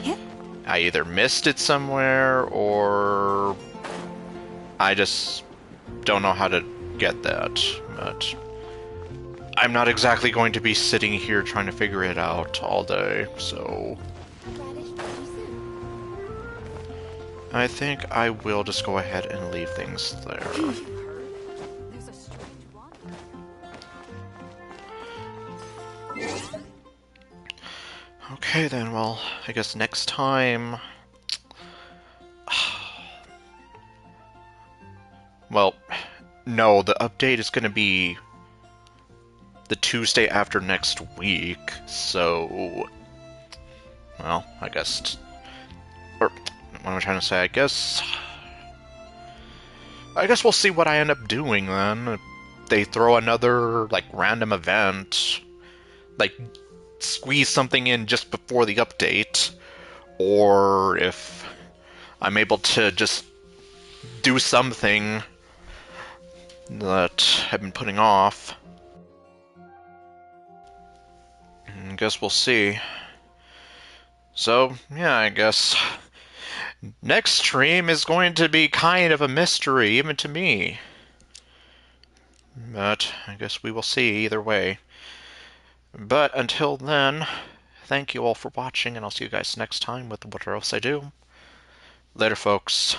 Yep. I either missed it somewhere, or I just don't know how to get that, but I'm not exactly going to be sitting here trying to figure it out all day, so I think I will just go ahead and leave things there. Okay then, well, I guess next time... Well, no, the update is going to be the Tuesday after next week, so... Well, I guess... Or, what am I trying to say? I guess we'll see what I end up doing then. If they throw another, like, random event, like, squeeze something in just before the update, or if I'm able to just do something that I've been putting off. I guess we'll see. So, yeah, I guess next stream is going to be kind of a mystery, even to me. But I guess we will see either way. But until then, thank you all for watching, and I'll see you guys next time with What Else I Do. Later, folks.